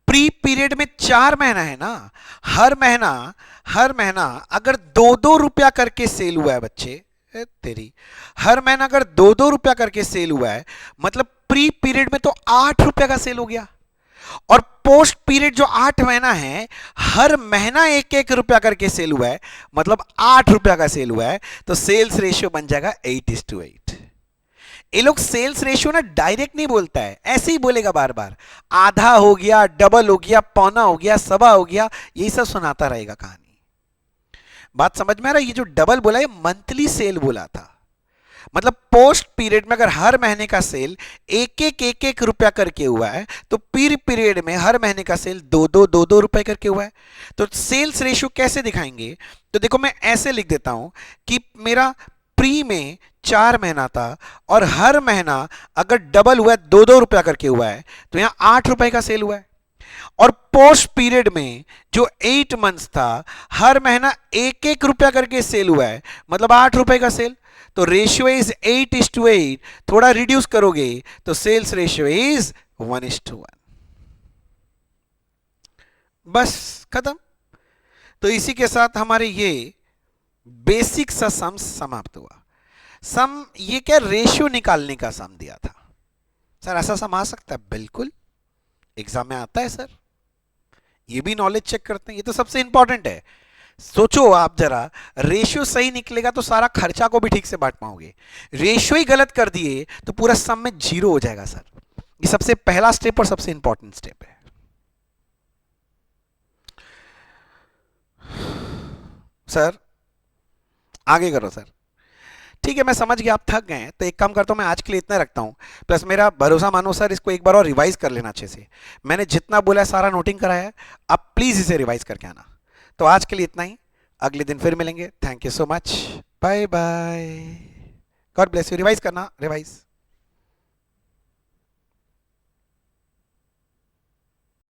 प्री पीरियड में 4 महीना है ना, हर महीना अगर 2-2 रुपया करके सेल हुआ है बच्चे, तेरी हर महीना अगर 2-2 रुपया करके सेल हुआ है, मतलब प्री पीरियड में तो 8 रुपया का सेल हो गया। और पोस्ट पीरियड जो 8 महीना है, हर महीना 1-1 रुपया करके सेल हुआ है, मतलब 8 रुपया का सेल हुआ है, तो सेल्स रेशियो बन जाएगा 8:8। ये लोग सेल्स रेशियो ना डायरेक्ट नहीं बोलता है, ऐसे ही बोलेगा बार बार, आधा हो गया, डबल हो गया, पौना हो गया, सवा हो गया, यही सब सुनाता रहेगा कहानी। बात समझ में आ रहा है? ये जो डबल बोला है मंथली सेल बोला था, मतलब पोस्ट पीरियड में अगर हर महीने का सेल 1-1 रुपया करके हुआ है, तो प्री पीरियड में हर महीने का सेल 2-2 रुपए करके हुआ है। तो सेल्स रेशियो कैसे दिखाएंगे? तो देखो मैं ऐसे लिख देता हूं कि मेरा प्री में 4 महीना था और हर महीना अगर डबल हुआ है 2-2 रुपया करके हुआ है, तो यहां 8 रुपए का सेल हुआ है। और पोस्ट पीरियड में जो 8 मंथ्स था, हर महीना 1-1 रुपया करके सेल हुआ है, मतलब 8 रुपए का सेल। तो रेशियो इज 8:8। थोड़ा रिड्यूस करोगे तो सेल्स रेशियो इज 1:1। बस खत्म। तो इसी के साथ हमारे ये बेसिक सा सम समाप्त हुआ। सम ये क्या, रेशियो निकालने का सम दिया था। सर ऐसा सम आ सकता है? बिल्कुल एग्जाम में आता है सर, ये भी नॉलेज चेक करते हैं, ये तो सबसे इंपॉर्टेंट है। सोचो आप जरा, रेशियो सही निकलेगा तो सारा खर्चा को भी ठीक से बांट पाओगे, रेशियो ही गलत कर दिए तो पूरा सम में जीरो हो जाएगा सर। ये सबसे पहला स्टेप और सबसे इंपॉर्टेंट स्टेप है। सर आगे करो सर। ठीक है, मैं समझ गया आप थक गए हैं, तो एक काम करता हूं, मैं आज के लिए इतना रखता हूं। प्लस मेरा भरोसा मानो सर, इसको एक बार और रिवाइज कर लेना अच्छे से। मैंने जितना बोला है सारा नोटिंग कराया है, आप प्लीज इसे रिवाइज करके आना। तो आज के लिए इतना ही, अगले दिन फिर मिलेंगे। Thank you so much, bye bye, God bless you. Revise करना, रिवाइज।